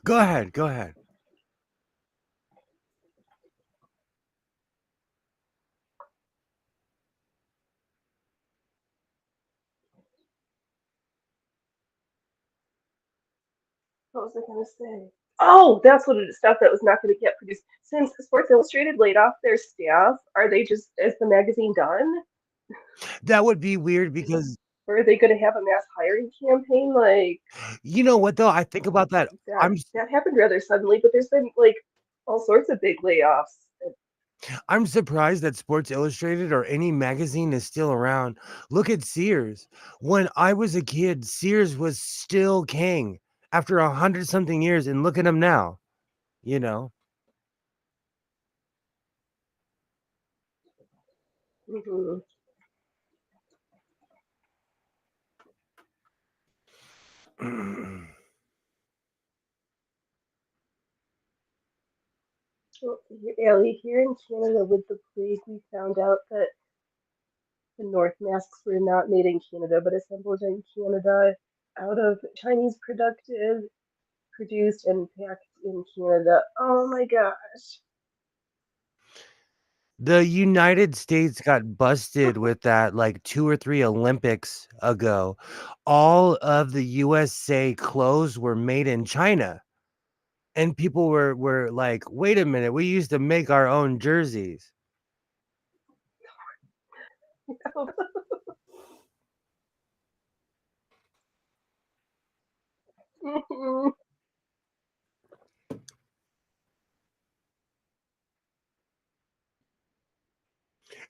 Go ahead. Go ahead. What was I gonna say? Oh, that's what it is. Stuff that was not going to get produced. Since Sports Illustrated laid off their staff, are they just is the magazine done? That would be weird because Or are they going to have a mass hiring campaign? Like you know what though? I think about that. that that happened rather suddenly, but there's been like all sorts of big layoffs. I'm surprised that Sports Illustrated or any magazine is still around. Look at Sears. When I was a kid, Sears was still king after 100 something years, and look at them now. You know. Mhm. Well, Ellie, here in Canada with the plague, we found out that the North masks were not made in Canada, but assembled in Canada out of Chinese produced and packed in Canada. Oh my gosh. The United States got busted with that like 2 or 3 Olympics ago. All of the USA clothes were made in China. And people were like, "Wait a minute, we used to make our own jerseys."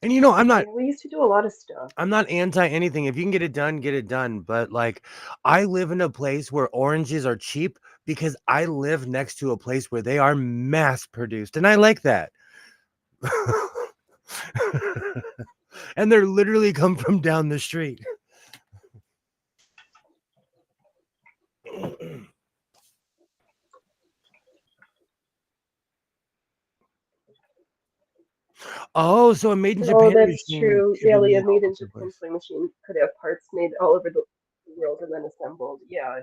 And you know, Yeah, we used to do a lot of stuff. I'm not anti anything. If you can get it done, get it done. But like, I live in a place where oranges are cheap because I live next to a place where they are mass produced, and I like that. And they're literally come from down the street. Oh, so a made in Oh, Japan that's machine true. should be Really, made a all made in over the Japan place. sewing machine could have parts made all over the world and then assembled. Yeah.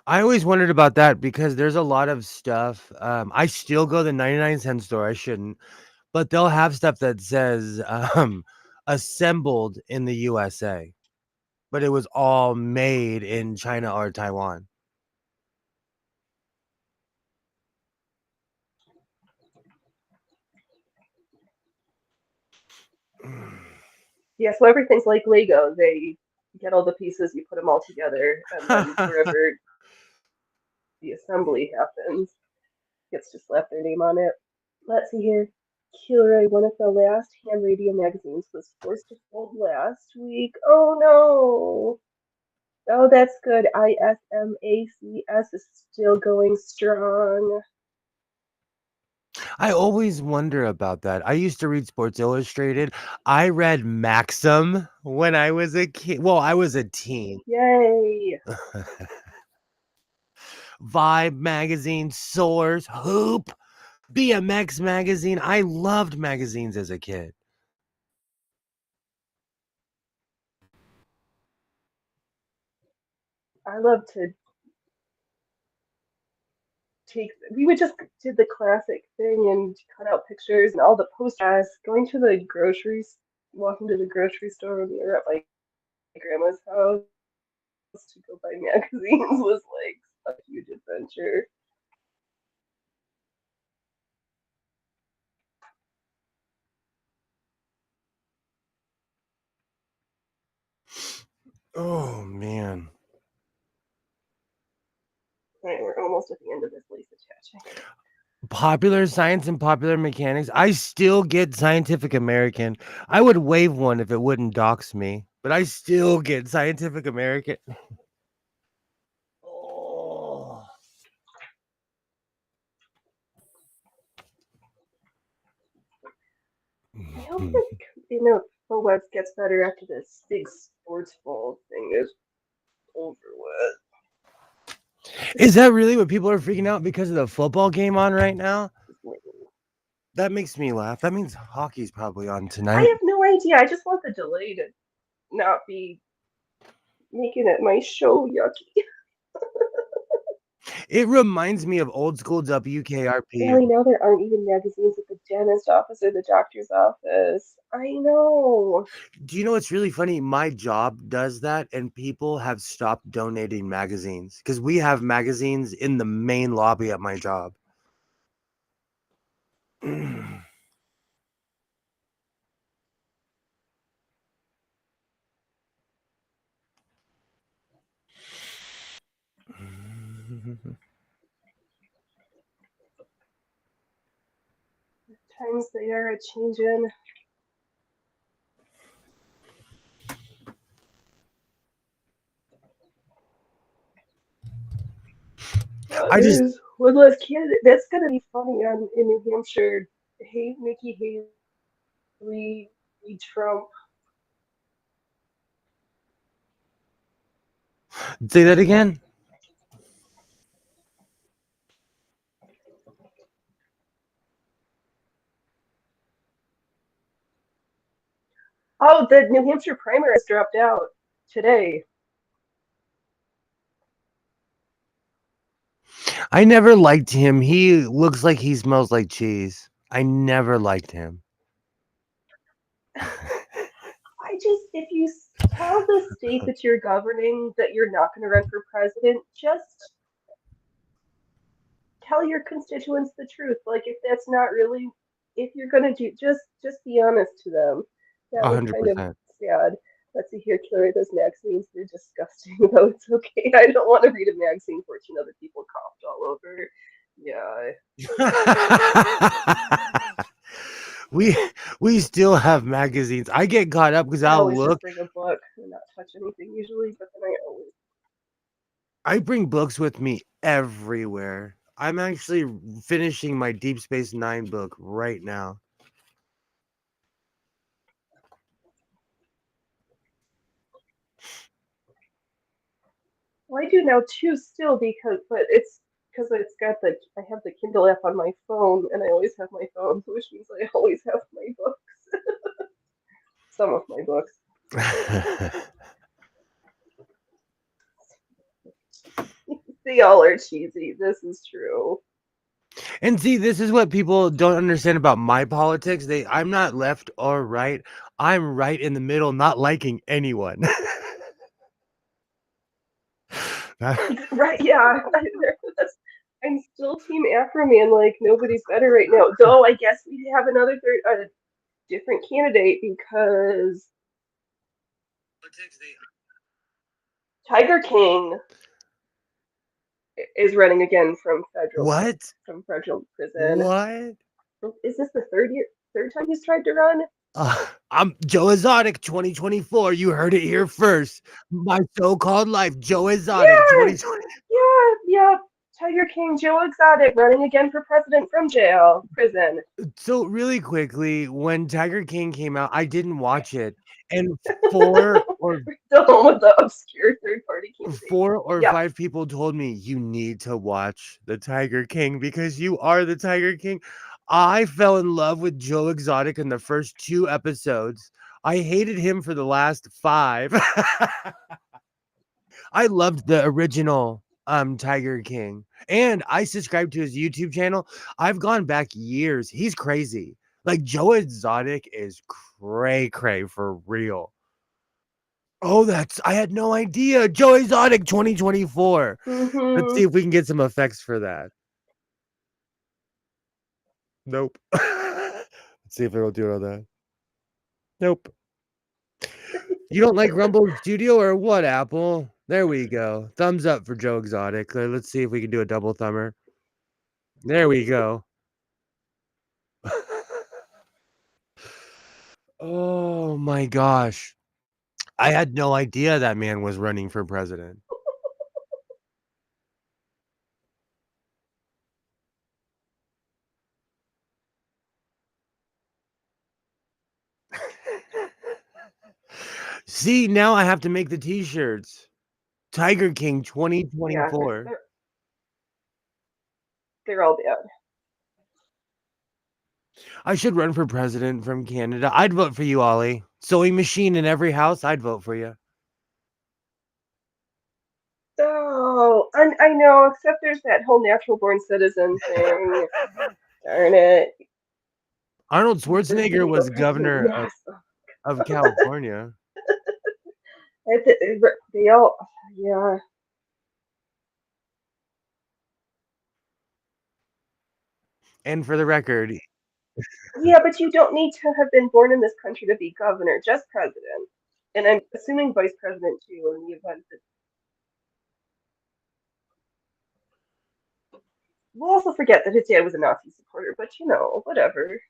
I always wondered about that because there's a lot of stuff. I still go to the 99-cent store. I shouldn't, but they'll have stuff that says assembled in the USA, but it was all made in China or Taiwan. Yeah, so everything's like Lego. They get all the pieces, you put them all together, and then wherever the assembly happens, gets to slap their name on it. Let's see here. Kilroy, one of the last ham radio magazines, was forced to fold last week. Oh no! Oh, that's good. ISMACS is still going strong. I always wonder about that. I used to read Sports Illustrated. I read Maxim when I was a kid. Well, I was a teen. Yay! Vibe magazine, Source, Hoop, BMX magazine. I loved magazines as a kid. I love to we would just did the classic thing and cut out pictures and all the posters. Going to the groceries, walking to the grocery store when we were at my grandma's house to go buy magazines was like a huge adventure. Oh man. All right, we're almost at the end of this lace attaching. Popular Science and Popular Mechanics. I still get Scientific American. I would waive one if it wouldn't dox me, but I still get Scientific American. Oh. I hope that full webs gets better after this big sports ball thing is over with. Is that really what people are freaking out because of the football game on right now? Like, That makes me laugh. That means hockey's probably on I tonight. have no idea. I just want the delay to not be making it my show yucky. It reminds me of old school WKRP. Ellie, now there aren't even magazines at the dentist office or the doctor's office. I know. Do you know what's really funny? My job does that, and people have stopped donating magazines because we have magazines in the main lobby at my job. Times they are a changing. I just There's one less candidate. That's gonna be funny on in New Hampshire. Hey, Nikki Haley, Trump. say that again. Oh, the New Hampshire primaries dropped out today. I never liked him. He looks like he smells like cheese. I never liked him. I just, if you tell the state that you're governing that you're not going to run for president, just tell your constituents the truth. Like, if that's not really, if you're going to do, just be honest to them. That was kind of 100%. sad. Let's see here, Killer. Those magazines, they're disgusting, though. It's okay. I don't want to read a magazine 14 other people coughed all over. Yeah. we still have magazines. I get caught up because I I'll always look. just bring a book and not touch anything usually, but then I always. I bring books with me everywhere. I'm actually finishing my Deep Space Nine book right now. Well, I do now too, still but it's because it's got I have the Kindle app on my phone, and I always have my phone, which means I always have my books. Some of my books. They all are cheesy. This is true. And see, this is what people don't understand about my politics. I'm not left or right. I'm right in the middle, not liking anyone. Right? Yeah. I'm still Team Afroman. Like nobody's better right now. Though I guess we have another different candidate because Tiger King is running again from What? federal prison. What? Is this the third time he's tried to run? I'm Joe Exotic 2024. You heard it here first. My so-called life, Joe Exotic 2020. Yeah. Tiger King, Joe Exotic, running again for president from prison. So really quickly, when Tiger King came out, I didn't watch it, and four or The home of the obscure third-party candidate. 4 or Yeah. 5 people told me you need to watch the Tiger King because you are the Tiger King. I fell in love with Joe Exotic in the first 2 episodes. I hated him for the last 5. I loved the original Tiger King, and I subscribed to his YouTube channel. I've gone back years. He's crazy. Like Joe Exotic is cray for real. Oh, I had no idea. Joe Exotic 2024. Let's see if we can get some effects for that. Nope. Let's see if it'll do all that. Nope. You don't like Rumble Studio or what, Apple? There we go. Thumbs up for Joe Exotic. Let's see if we can do a double thumber. There we go. Oh my gosh. I had no idea that man was running for president. See, now I have to make the t-shirts. Tiger King 2024. Yeah, they're all bad. I should run for president from Canada. I'd vote for you, Ollie. Sewing machine in every house. I'd vote for you. Oh, I know, except there's that whole natural born citizen thing. Darn it. Arnold Schwarzenegger was governor Yes. of California. They all, yeah. And for the record, Yeah, but you don't need to have been born in this country to be governor, just president. And I'm assuming vice president too in the event that. we'll also forget that his dad was a Nazi supporter, but you know, whatever.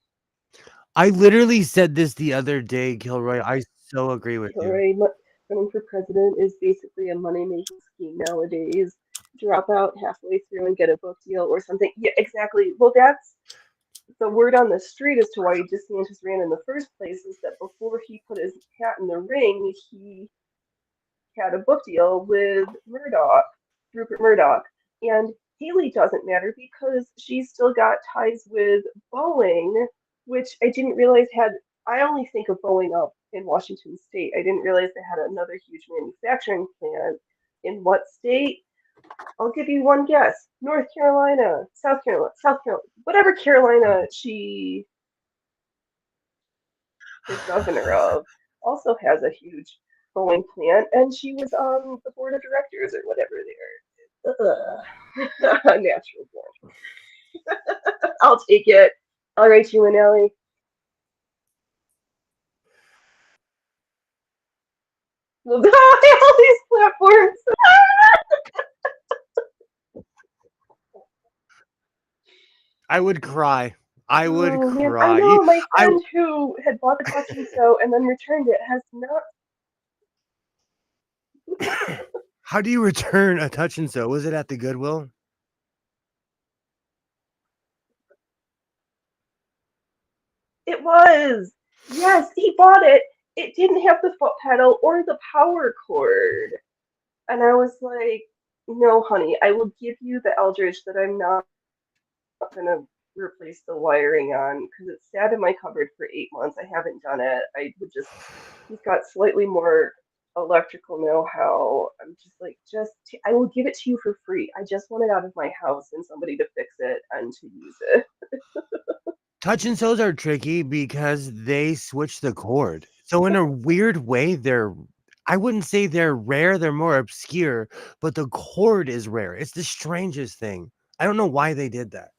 I literally said this the other day, Kilroy. I so agree with you. Hillary running for president is basically a money-making scheme nowadays. Drop out halfway through and get a book deal or something. Yeah, exactly. Well, that's the word on the street as to why DeSantis ran in the first place is that before he put his hat in the ring, he had a book deal with Murdoch, Rupert Murdoch. And Haley doesn't matter because she's still got ties with Boeing, which I didn't realize had. I only think of Boeing up in Washington State. I didn't realize they had another huge manufacturing plant. In what state? I'll give you one guess. North Carolina, South Carolina, whatever Carolina she is governor of, also has a huge Boeing plant, and she was on the board of directors or whatever there. Natural born. I'll take it. All right, you and Ellie. We'll buy all these platforms. I would cry. I would Oh man, I cry. know my I friend who had bought the Touch and Sew and then returned it has not. How do you return a touch and sew? Was it at the Goodwill? It was. Yes, he bought it. It didn't have the foot pedal or the power cord. And I was like, no, honey, I will give you the Eldridge that I'm not going to replace the wiring on because it's sat in my cupboard for 8 months. I haven't done it. I would just, he's got slightly more electrical know-how. I'm just like, I will give it to you for free. I just want it out of my house and somebody to fix it and to use it. Touch and sews are tricky because they switch the cord. So in a weird way, I wouldn't say they're rare, they're more obscure, but the cord is rare. It's the strangest thing. I don't know why they did that.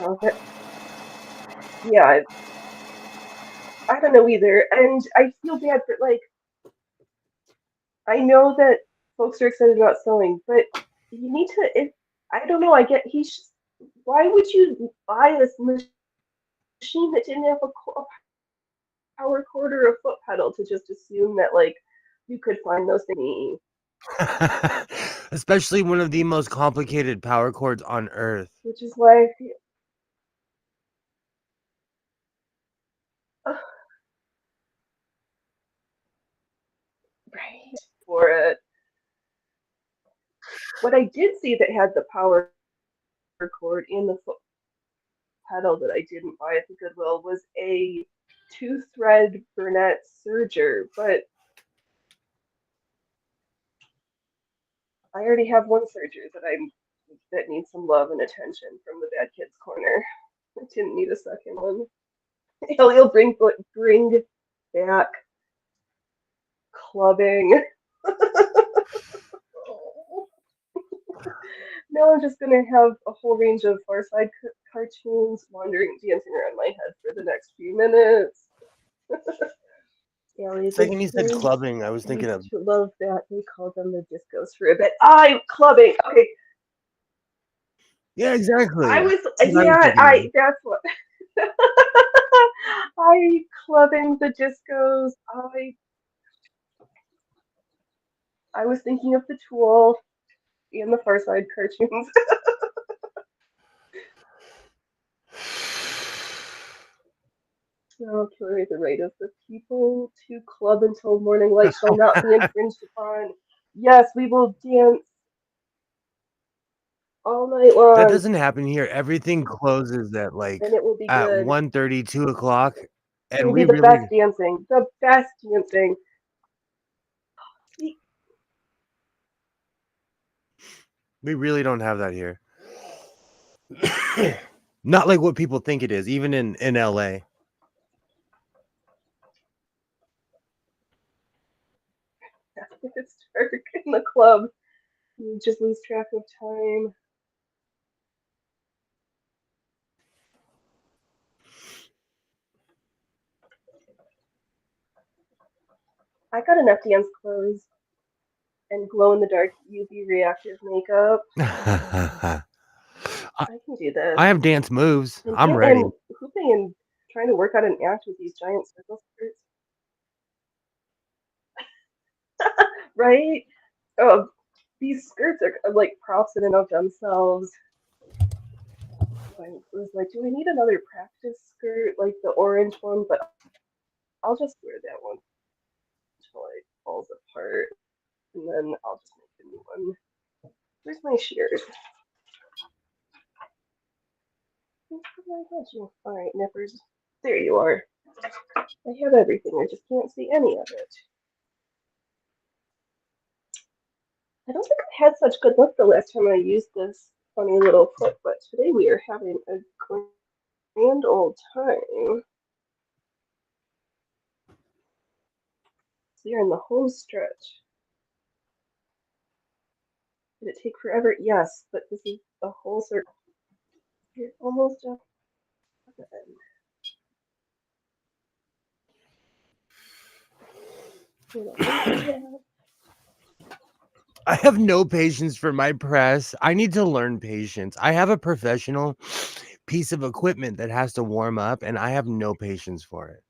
Oh, yeah, I don't know either. And I feel bad for, like, I know that folks are excited about sewing, but you need to. I don't know. I get why would you buy this machine that didn't have a power cord or a foot pedal to just assume that like you could find those things? Especially one of the most complicated power cords on earth. Which is why I feel right for it. What I did see that had the power cord and the foot pedal that I didn't buy at the Goodwill was a two-thread Burnett serger, but I already have one serger that needs some love and attention from the Bad Kids Corner. I didn't need a second one. He'll bring back clubbing. Now I'm just gonna have a whole range of Far Side cartoons dancing around my head for the next few minutes. Allie, the Second you said kids clubbing, I was thinking used of to love that. They called them the discos for a bit. Clubbing. Okay, yeah, exactly. I was That's what I was yeah. thinking of. That's what. I clubbing the discos. I was thinking of the Tool and the Far Side cartoons. So carry the right of the people to club until morning light shall not be infringed upon. Yes, we will dance all night That long, doesn't happen here. Everything closes at and it will be at good. 1:30, 2 o'clock, It's and gonna be the best dancing. The best dancing. we really don't have that here. Not like what people think it is, even in LA. If it's dark in the club, you just lose track of time. I got enough dance clothes and glow in the dark UV reactive makeup. I I can do this. I have dance moves. And I'm yeah, ready. and hooping and trying to work out an act with these giant circle skirts, right? Oh, these skirts are like props in and of themselves. I was like, do I need another practice skirt like the orange one? But I'll just wear that one until it falls apart, and then I'll just make a new one. Where's my shears? I got you. All right, nippers. There you are. I have everything. I just can't see any of it. I don't think I had such good luck the last time I used this funny little clip, but today we are having a grand old time. So you're in the home stretch. Did it take forever? Yes, but this is a whole circle. You're almost up at the end. I have no patience for my press. I need to learn patience. I have a professional piece of equipment that has to warm up, and I have no patience for it.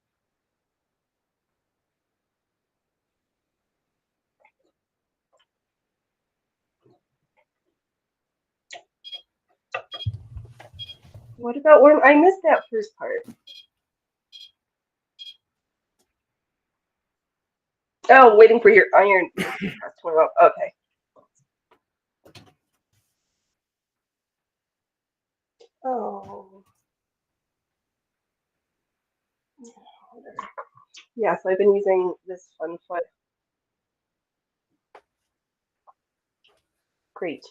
What about warm? I missed that first part. Oh, waiting for your iron press to warm up. Okay. Oh. Yes, I've been using this fun foot. Great.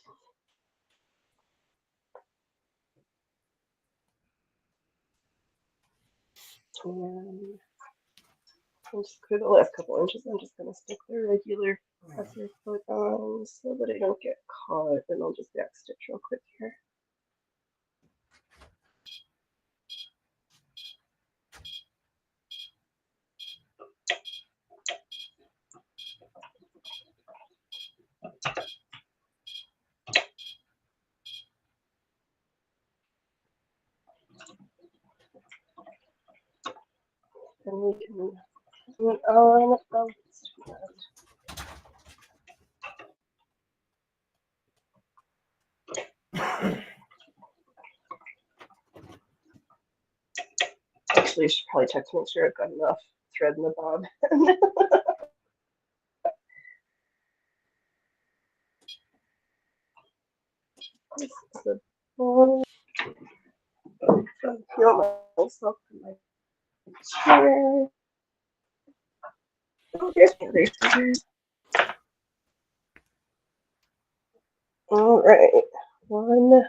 And just for the last couple inches, I'm just going to stick the regular presser foot on so that I don't get caught. And I'll just back stitch real quick here. And we can put it on. Oh, let's do that. Actually, I should probably check to make sure I've got enough thread in the bob. This is the ball. I feel myself in my chair. Oh, there's my other scissors. All right, one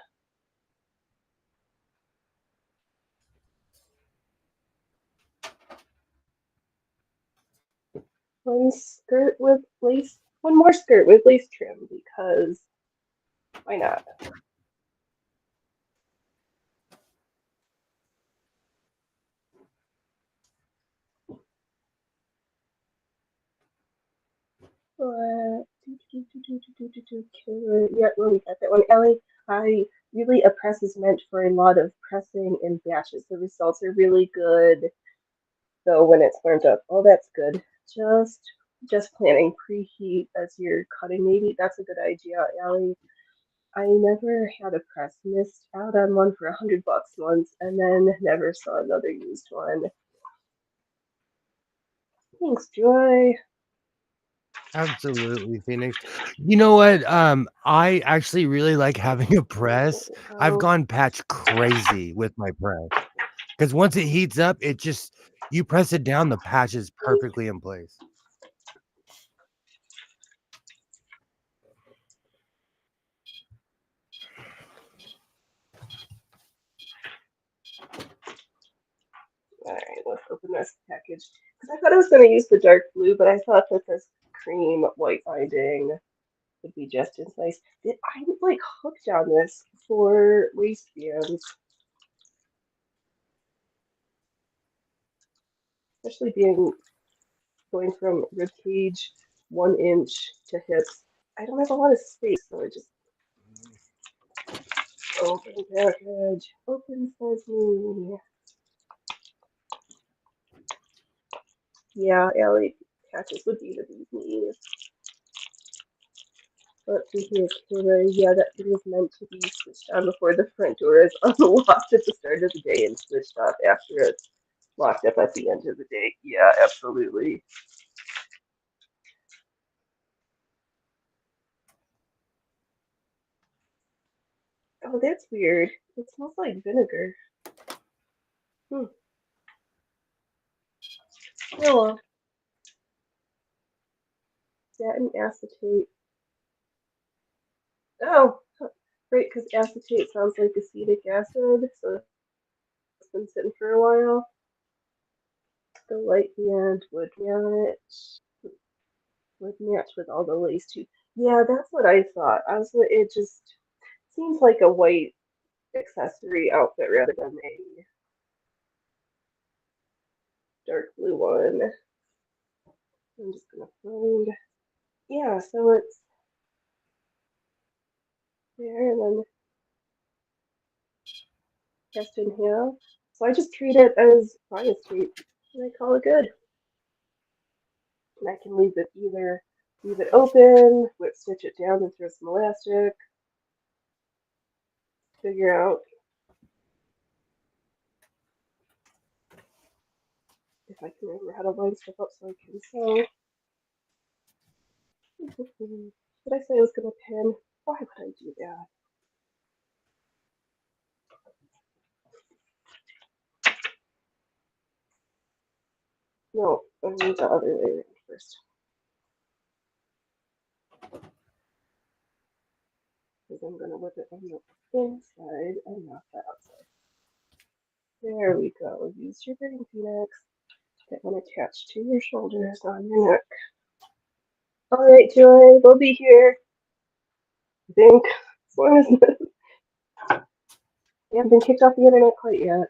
skirt with lace, one more skirt with lace trim because why not? Yeah, well, we got that one. Ellie, a press is meant for a lot of pressing in batches. The results are really good. So when it's warmed up, oh, that's good. Just planning preheat as you're cutting. Maybe that's a good idea, Ellie. I never had a press. Missed out on one for $100 once, and then never saw another used one. Thanks, Joy. Absolutely, Phoenix. You know what? I actually really like having a press. I've gone patch crazy with my press because once it heats up, it just you press it down, the patch is perfectly in place. All right, let's open this package. Because I thought I was going to use the dark blue, but I thought that this cream white binding would be just as nice. I'm like hooked on this for waistbands, especially being going from rib cage 1 inch to hips. I don't have a lot of space, so I just open package, open sesame. Yeah, Allie, patches would be the bee's knees. Let's see here, Kira. Yeah, that thing is meant to be switched on before the front door is unlocked at the start of the day and switched off after it's locked up at the end of the day. Yeah, absolutely. Oh, that's weird. It smells like vinegar. Hmm. Oh, well. Satin acetate. Oh, right, because acetate sounds like acetic acid, so it's been sitting for a while. The light band would match with all the lace too. Yeah, that's what I thought. I was, it just seems like a white accessory outfit rather than a dark blue one. I'm just gonna find. Yeah, so it's there and then cast in half. So I just treat it as bias tape and I call it good. And I can leave it open, whip stitch it down and throw some elastic, figure out if I can remember how to line stuff up so I can sew. Did I say I was gonna pin? Why would I do that? No, I need the other way around first. Because I'm gonna whip it on the inside and not the outside. There we go. Use your brain, Phoenix. Get one attached to your shoulders on your neck. All right, Joy, we'll be here. I think as long as we haven't been kicked off the internet quite yet.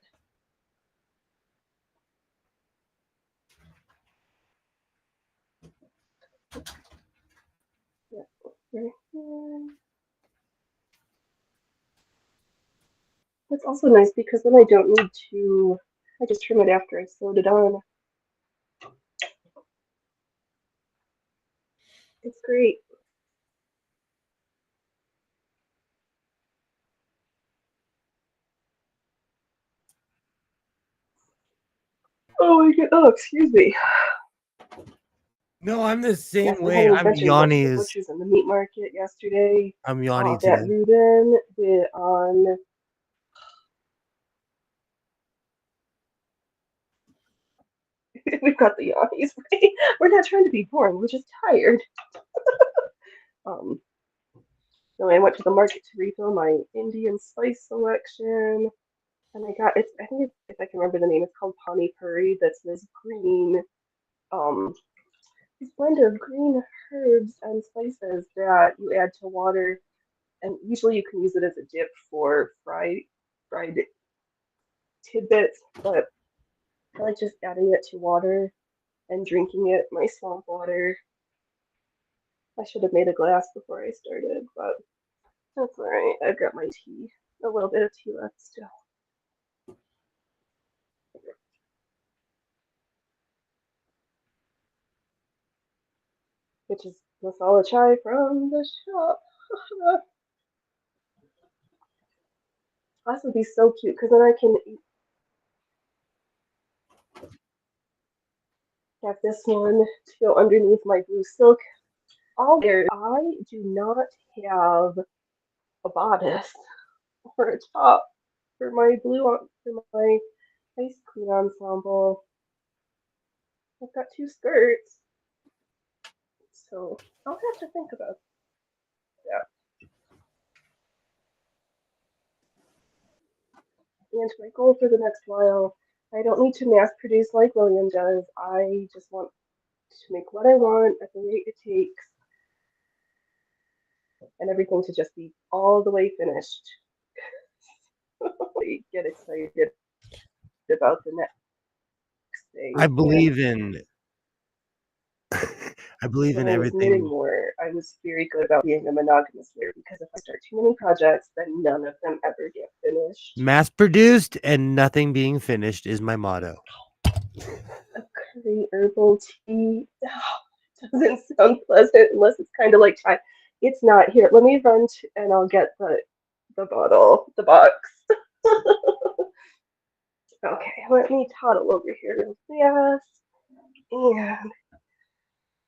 Yeah, right here. It's also nice because then I don't need to. I just trim it after I sewed it on. It's great. Oh my god! Oh, excuse me. No, I'm the same Yes, I way. hadn't I'm mentioned went to the Yanni's. butchers and the meat market yesterday. I'm Yanni That today. Reuben with on. We've got the Yannis, right? We're not trying to be boring. We're just tired. So I went to the market to refill my Indian spice selection, and I got it's. I think it's, if I can remember the name, it's called Pani Puri. That's this green, this blend of green herbs and spices that you add to water, and usually you can use it as a dip for fried tidbits, but I like just adding it to water and drinking it, my swamp water. I should have made a glass before I started, but that's alright. I've got my tea, a little bit of tea left still. Which is masala chai from the shop. This would be so cute because then I can have this one to go underneath my blue silk. All there, I do not have a bodice or a top for my for my ice queen ensemble. I've got 2 skirts, so I'll have to think about that. And my goal for the next while, I don't need to mass produce like William does. I just want to make what I want at the rate it takes, and everything to just be all the way finished. I get excited about the next thing. I believe in I believe in when I was knitting everything. more, I was very good about being a monogamous knitter because if I start too many projects, then none of them ever get finished. Mass produced and nothing being finished is my motto. A curry herbal tea doesn't sound pleasant unless it's kind of like chai. It's not. Here, let me run and I'll get the bottle, the box. Okay, let me toddle over here real fast. And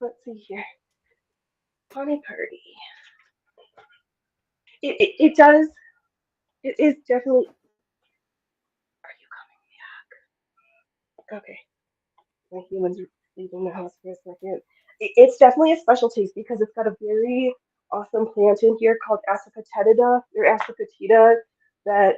let's see here. Honey party. It does. It is definitely. Are you coming? Okay. My humans are leaving the house for a second. It's definitely a special taste because it's got a very awesome plant in here called asafoetida or asafoetida that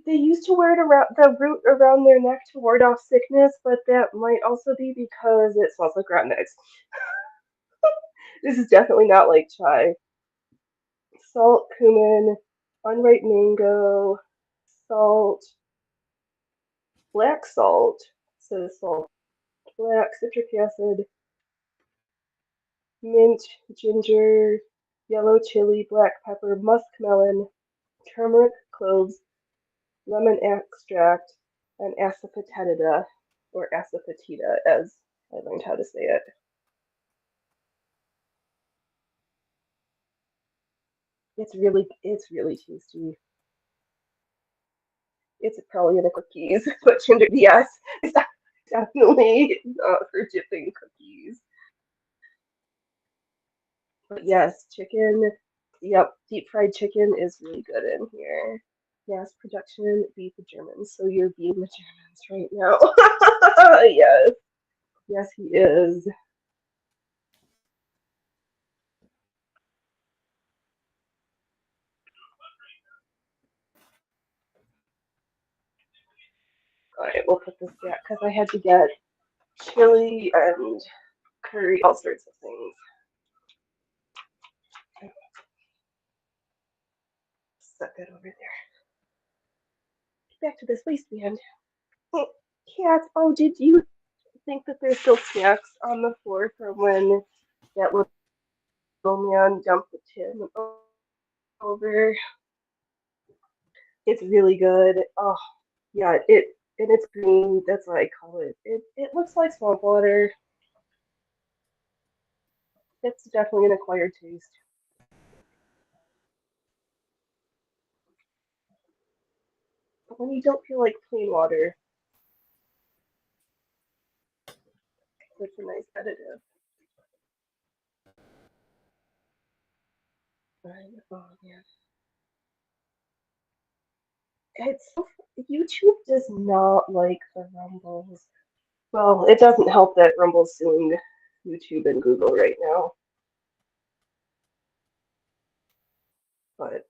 they used to wear it around the root around their neck to ward off sickness, but that might also be because it smells like rotten eggs. This is definitely not like chai. Salt, cumin, unripe mango, salt, black salt, so salt, black, citric acid, mint, ginger, yellow chili, black pepper, muskmelon, turmeric, cloves, lemon extract, and asafoetida, or asafoetida, as I learned how to say it. It's really tasty. It's probably in the cookies, but ginger, yes, it's definitely not for dipping cookies. But yes, chicken, yep, deep fried chicken is really good in here. Yes, production, beef the Germans. So you're being the Germans right now. Yes, yes, he is. All right, we'll put this back because I had to get chili and curry, all sorts of things. Set that over there. Back to this waistband. Cats, oh, did you think that there's still snacks on the floor from when that little man dumped the tin over? It's really good. Oh, yeah, and it's green. That's what I call it. It looks like swamp water. It's definitely an acquired taste. But when you don't feel like plain water, it's a nice additive. Oh man, it's YouTube does not like the rumbles. Well, it doesn't help that Rumble's suing YouTube and Google right now. But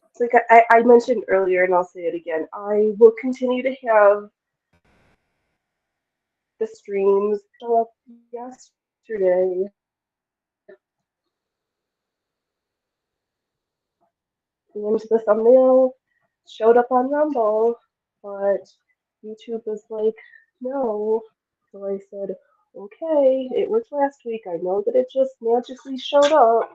it's like I mentioned earlier, and I'll say it again. I will continue to have the streams show up yesterday. And the thumbnail showed up on Rumble, but YouTube was like, no. So I said, okay, it worked last week. I know that it just magically showed up.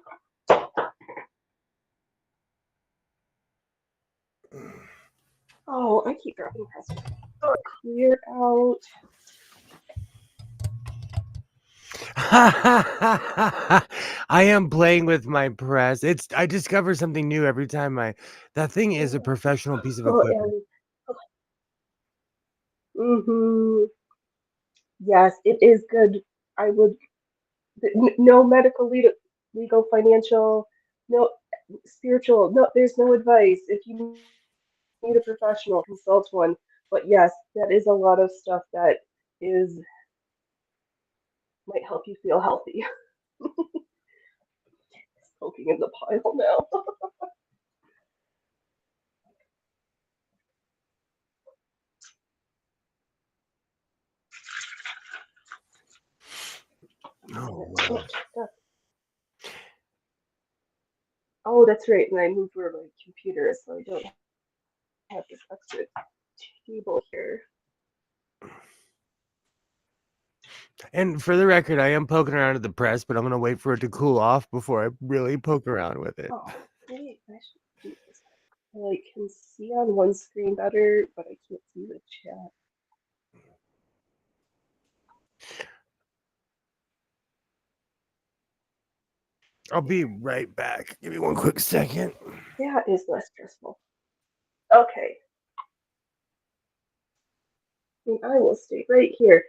Oh, I keep dropping press. Clear out. I am playing with my press. I discover something new every time that thing is a professional piece of Oh, equipment. yes, it is good. I would no medical, legal, financial, no spiritual. No, there's no advice. If you need a professional, consult one. But yes, that is a lot of stuff that is might help you feel healthy. Poking in the pile now. Oh, wow. Oh, that's right. And I moved where my computer is, so I don't have this extra table here. And for the record, I am poking around at the press, but I'm gonna wait for it to cool off before I really poke around with it. Oh, wait, I should do this. I like can see on one screen better, but I can't see the chat. I'll be right back. Give me one quick second. That is less stressful. Okay. And I will stay right here.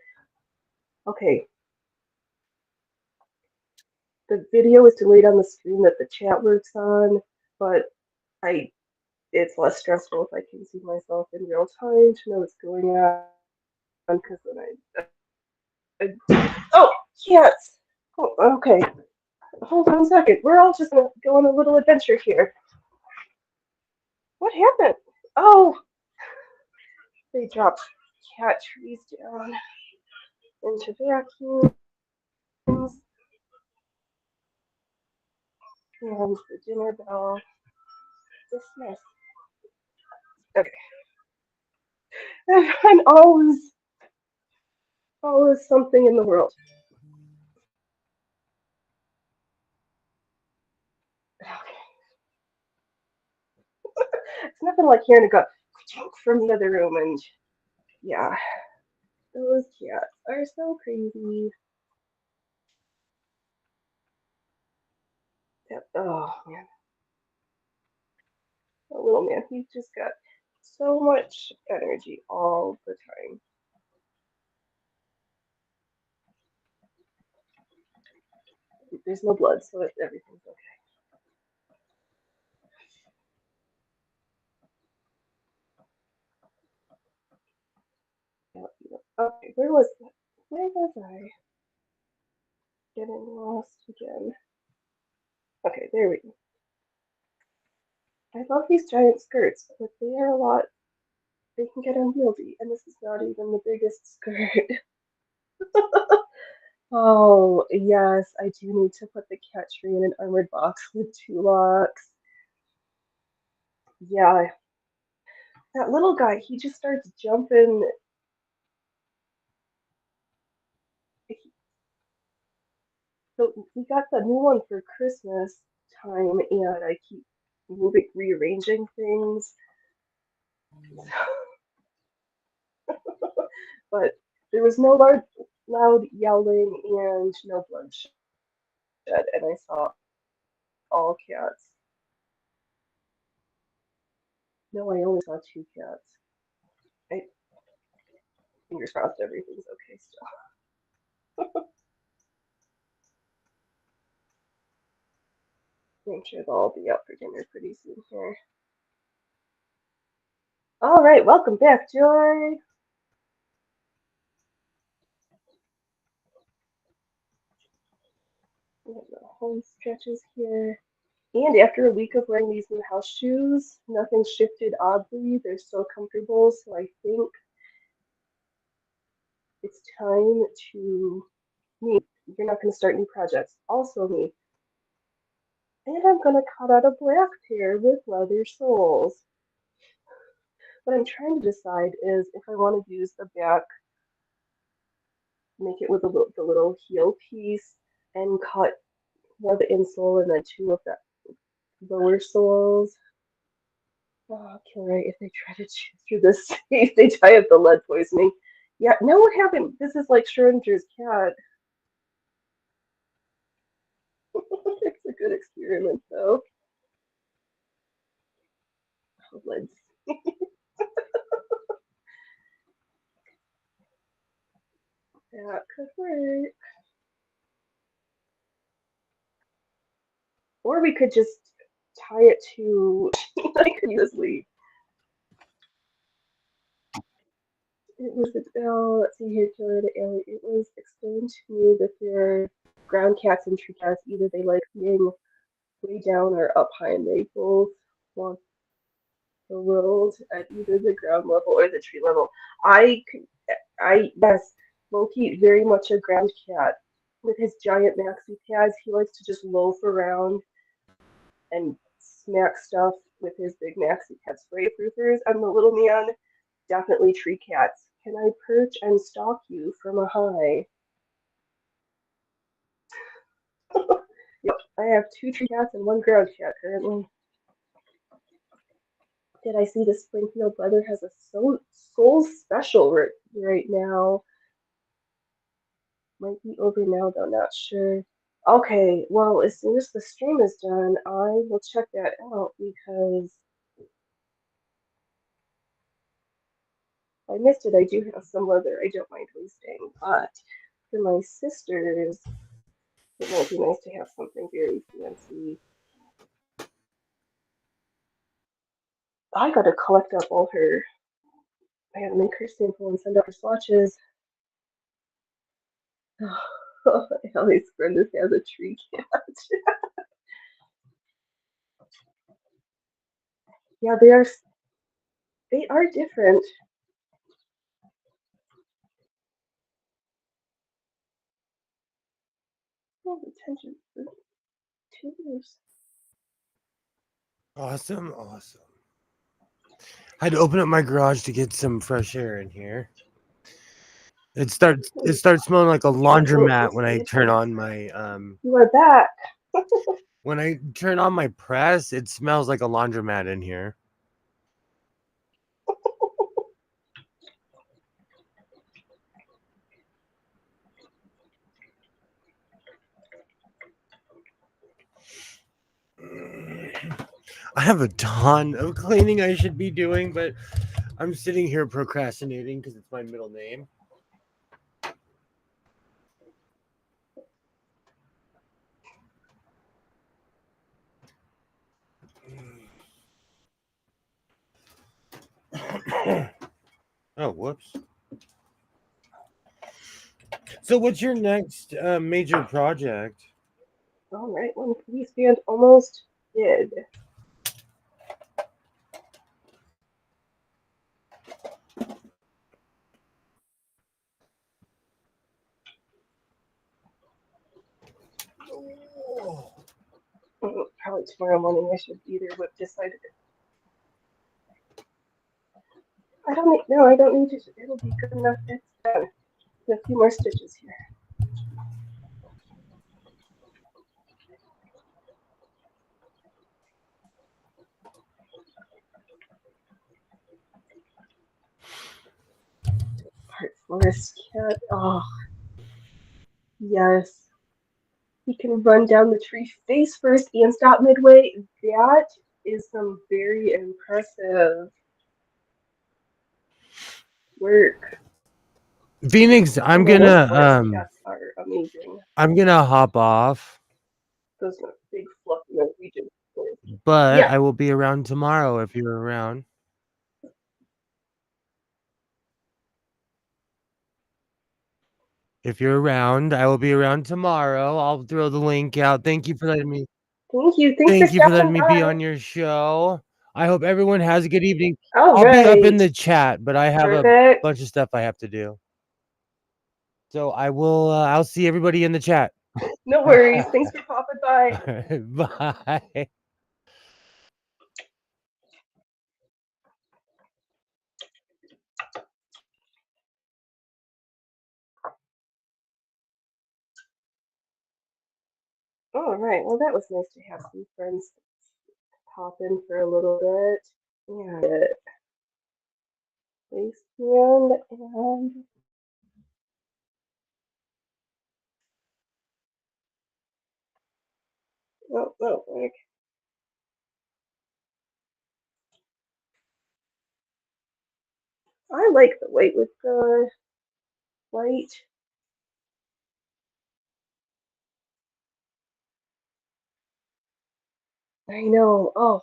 Okay. The video is delayed on the screen that the chat works on, but it's less stressful if I can see myself in real time to know what's going on. Because then oh, cats! Oh, okay. Hold on a second. We're all just gonna go on a little adventure here. What happened? Oh, they dropped cat trees down into vacuums. And the dinner bell dismissed. Okay. And always something in the world. Okay. It's nothing like hearing a gut from the other room, and yeah, those cats are so crazy. Oh man, that little man, he's just got so much energy all the time. There's no blood, so everything's okay. Okay, where was I? Getting lost again. Okay, there we go. I love these giant skirts, but they are a lot. They can get unwieldy, and this is not even the biggest skirt. Oh, yes, I do need to put the cat tree in an armored box with 2 locks. Yeah, that little guy, he just starts jumping. So we got the new one for Christmas time, and I keep rearranging things. But there was no loud yelling and no bloodshed, and I saw all cats. No, I only saw 2 cats. I fingers crossed everything's okay still. I'm sure they'll all be out for dinner pretty soon here. All right, welcome back, Joy. We have the home stretches here. And after a week of wearing these new house shoes, nothing shifted oddly. They're so comfortable, so I think it's time to me. You're not going to start new projects. Also me. And I'm going to cut out a black pair with leather soles. What I'm trying to decide is if I want to use the back, make it with the little heel piece, and cut one of the insole and then 2 of the lower soles. Oh, Killer, if they try to chew through this, if they die of the lead poisoning. Yeah, no, what happened? This is like Schrodinger's cat. It's a good experiment, though. Oh, lead. That could work. Or we could just tie it to like this lead. It was let's see here, Killer. It was explained to me that they're ground cats and tree cats. Either they like being way down or up high, and they both want the world at either the ground level or the tree level. Yes, Loki very much a ground cat. With his giant maxi pads, he likes to just loaf around and smack stuff with his big maxi pad spray proofers. And the little man, definitely tree cats. Can I perch and stalk you from a high? Yep, I have 2 tree cats and 1 ground cat currently. Did I see the Springfield weather has a soul special right now? Might be over now though, not sure. Okay, well, as soon as the stream is done, I will check that out because I missed it. I do have some leather I don't mind wasting, but for my sisters, it might be nice to have something very fancy. I gotta collect up all her. I gotta make her sample and send out her swatches. Ellie's friend has a tree cat. Yeah, they are different. Oh, attention. Tubers. Awesome, awesome. I had to open up my garage to get some fresh air in here. It starts smelling like a laundromat when I turn on my You are back. when I turn on my press, it smells like a laundromat in here. I have a ton of cleaning I should be doing, but I'm sitting here procrastinating because it's my middle name. Oh, whoops. So what's your next major project? All right, one police band almost did. Probably tomorrow morning I should either whip decided. I don't need, no, I don't need to. It'll be good enough. It's done. A few more stitches here. Heart Forest cat. Oh, yes. He can run down the tree face first and stop midway. That is some very impressive work. Phoenix, I'm Those forest gonna cats are amazing. I'm gonna hop off, Those are big fluffy Norwegian. but Yeah. I will be around tomorrow if you're around. If you're around, I will be around tomorrow. I'll throw the link out. Thank you for letting me Thank you. Thanks for Thank you for letting stopping me be by. on your show. I hope everyone has a good evening. All I'll be up in right. the chat, but I have a Perfect. bunch of stuff I have to do. So I will I'll see everybody in the chat. No worries. Thanks for popping by. Bye. All right. Well, that was nice to have some friends pop in for a little bit. And waistband and like I like the white with the white. I know. Oh,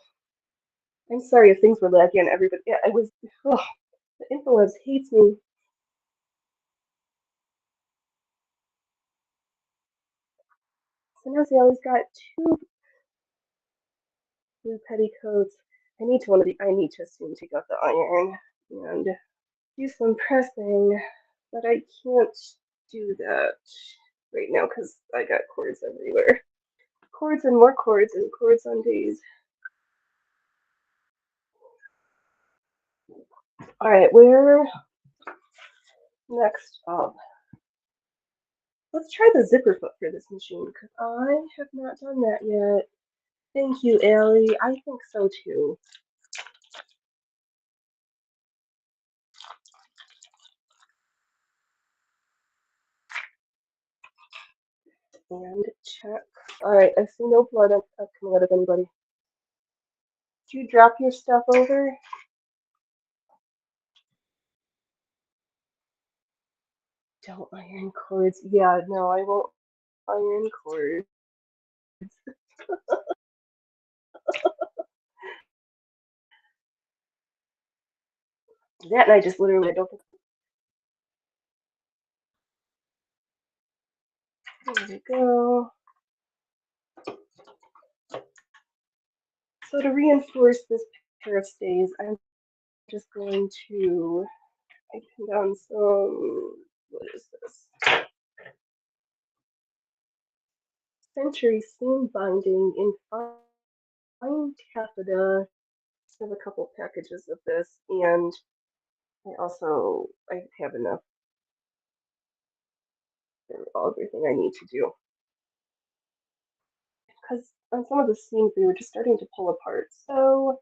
I'm sorry if things were laggy on everybody. Yeah, I was. Oh, the influence hates me. So now see, always got two blue petticoats. I need to I need to soon take out the iron and do some pressing, but I can't do that right now because I got cords everywhere. Cords and more cords and cords on days. All right, where Next up, let's try the zipper foot for this machine because I have not done that yet. Thank you, Allie. I think so too. And check. Alright, I see no blood coming out of anybody. Did you drop your stuff over? Don't iron cords. Yeah, no, I won't iron cords. That and I just literally, I don't think. There we go. So to reinforce this pair of stays, I'm just going to, I pin down some, what is this? Century seam binding in fine taffeta. I have a couple packages of this, and I have enough for everything I need to do. Because on some of the seams, they were just starting to pull apart. So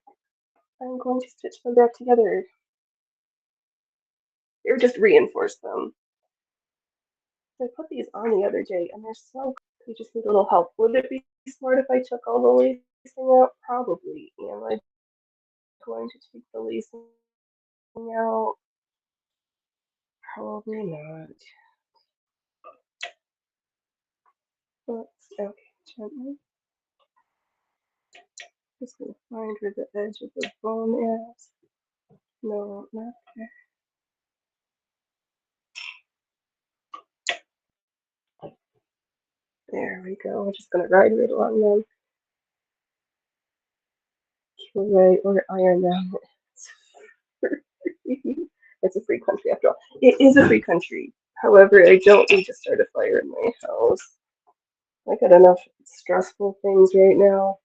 I'm going to stitch them back together. Or just reinforce them. I put these on the other day, and they're so good. They just need a little help. Would it be smart if I took all the lacing out? Probably. Am I going to take the lacing out? Probably not. Oops. Okay, gently. Just gonna find where the edge of the bone is. No, not there. There we go. I'm just gonna ride right along them. Right, or iron them. It's a free country after all. It is a free country. However, I don't need to start a fire in my house. I got enough stressful things right now.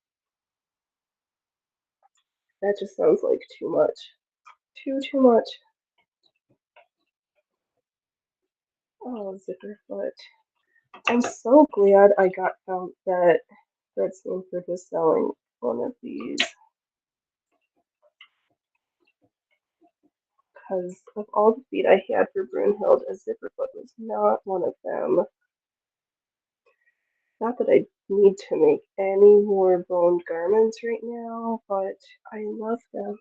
That just sounds like too much. Too much. Oh, zipper foot. I'm so glad I got found that Red Stanford was selling one of these. Because of all the feet I had for Brunhild, a zipper foot was not one of them. Not that I need to make any more boned garments right now, but I love them.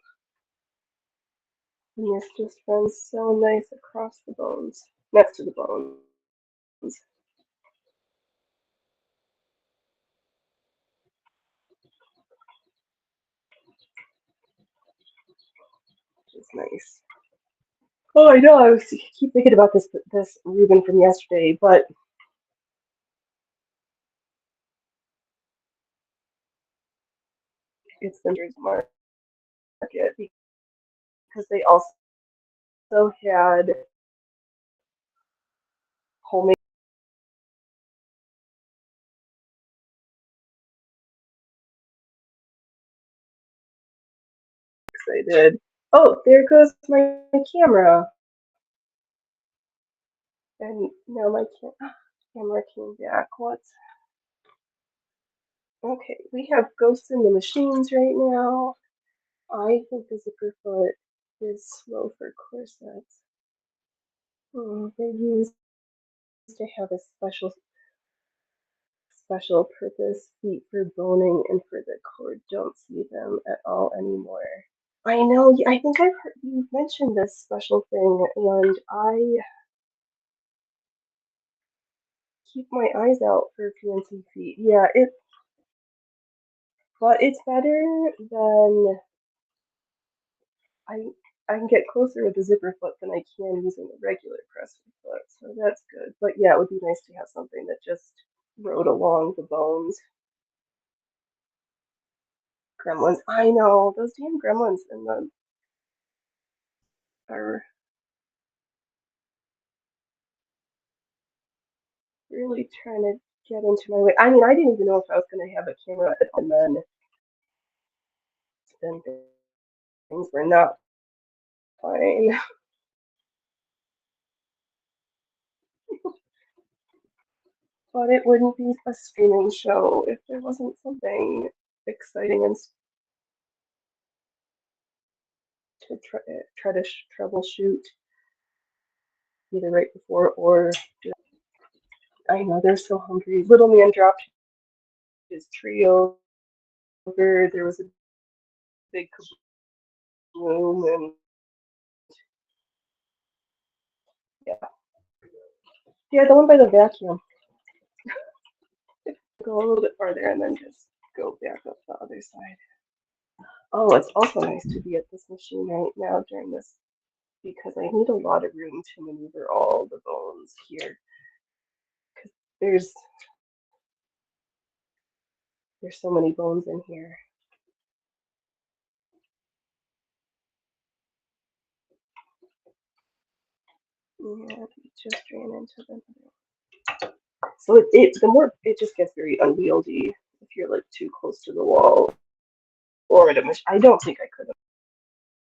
And this just runs so nice across the bones, next to the bones. Which is nice. Oh, I know. I keep thinking about this ribbon from yesterday, but it's the market because they also had homemade. Excited. Oh, there goes my camera. And now my camera came back. What's okay? We have ghosts in the machines right now. I think the zipper foot is slow for corsets. They used to have a special purpose feet for boning and for the cord. Don't see them at all anymore. I know. I think I've heard you mentioned this special thing, and I keep my eyes out for fancy feet. Yeah, but it's better than I. I can get closer with the zipper foot than I can using the regular pressed foot, so that's good. But yeah, it would be nice to have something that just rode along the bones. Gremlins. I know those damn gremlins in the are really trying to get into my way. I mean, I didn't even know if I was going to have a camera, and then things were not fine. but it wouldn't be a streaming show if there wasn't something exciting and to try to troubleshoot either right before or I know they're so hungry. Little man dropped his tree over. There was a big kaboom, and yeah, yeah, the one by the vacuum. Go a little bit farther and then just go back up the other side. Oh, it's also nice to be at this machine right now during this because I need a lot of room to maneuver all the bones here. Because there's so many bones in here. And we just ran into them. So the more it just gets very unwieldy if you're like too close to the wall or at a machine. I don't think I could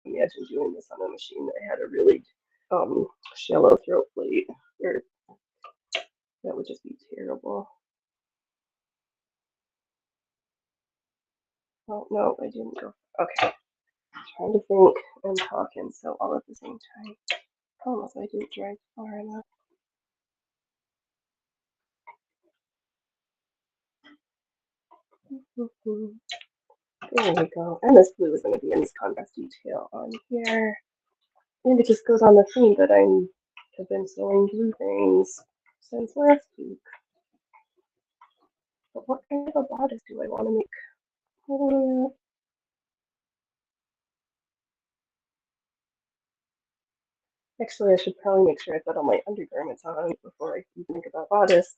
imagine doing this on a machine that had a really shallow throat plate, or that would just be terrible. Oh no, I didn't go. Okay, trying to think and talking so all at the same time. Almost I didn't drive far enough. There we go. And this blue is going to be in this contrast detail on here. And it just goes on the theme that I have been sewing blue things since last week. But what kind of a bodice do I want to make? Actually, I should probably make sure I put all my undergarments on before I even think about bodice.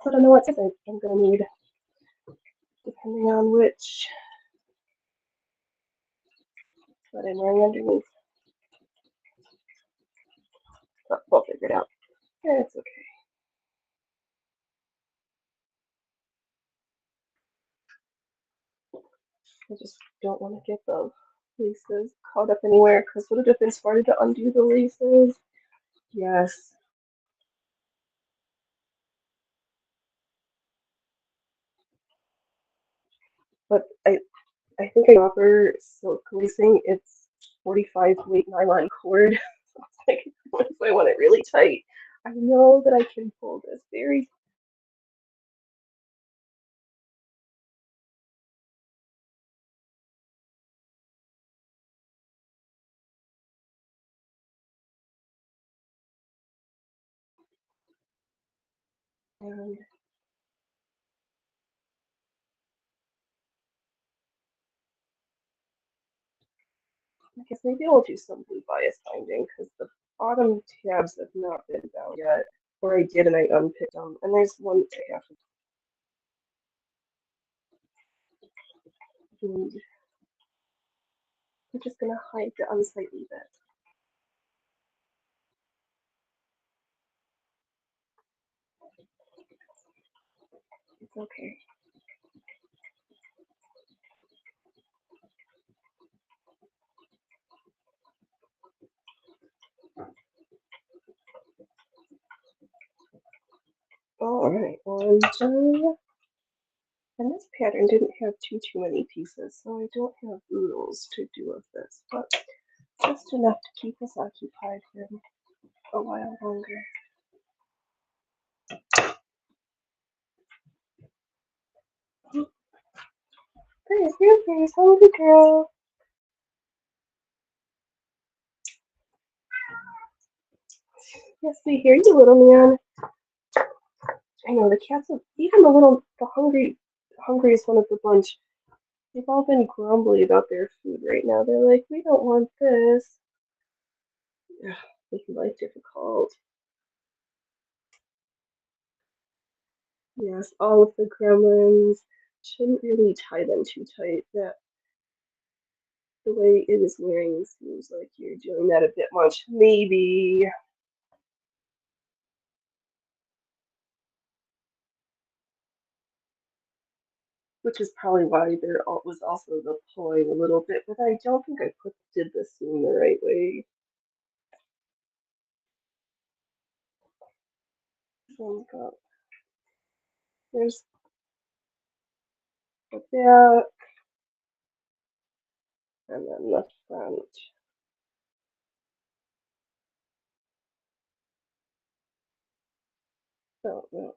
I don't know what size I'm going to need, depending on which that I'm wearing underneath. But we'll figure it out. Yeah, it's okay. I just don't want to get the laces caught up anywhere, because would it have been smarter to undo the laces? Yes. But I think I offer silk lacing. It's 45 weight nylon cord. So it's like, what if I want it really tight? I know that I can pull this very and I guess maybe I'll do some blue bias binding because the bottom tabs have not been bound yet. Or I did and I unpicked them. And there's one I have to do. I'm just gonna hide the unsightly bit. It's okay. Alright, one done. And this pattern didn't have too many pieces, so I don't have oodles to do with this, but just enough to keep us occupied for a while longer. There's hungry girl. Yes, we hear you, little man. I know the cats have, even the hungriest one of the bunch, they've all been grumbly about their food right now. They're like, we don't want this. Ugh, making life difficult. Yes, all of the gremlins. Shouldn't really tie them too tight. That the way it is wearing seems like you're doing that a bit much. Maybe. Which is probably why there was also the pulling a little bit, but I don't think I did the seam the right way. Oh my god. There's the back, and then the front. So, no.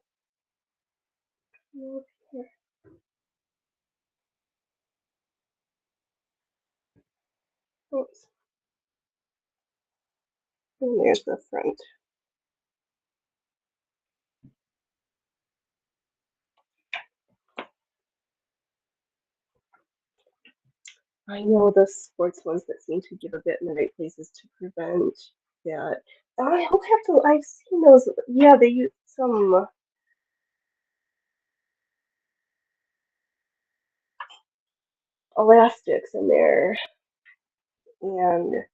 Here. Oops. And there's the front. I know the sports ones that seem to give a bit in the right places to prevent that. I don't have to. I've seen those. Yeah, they use some elastics in there, and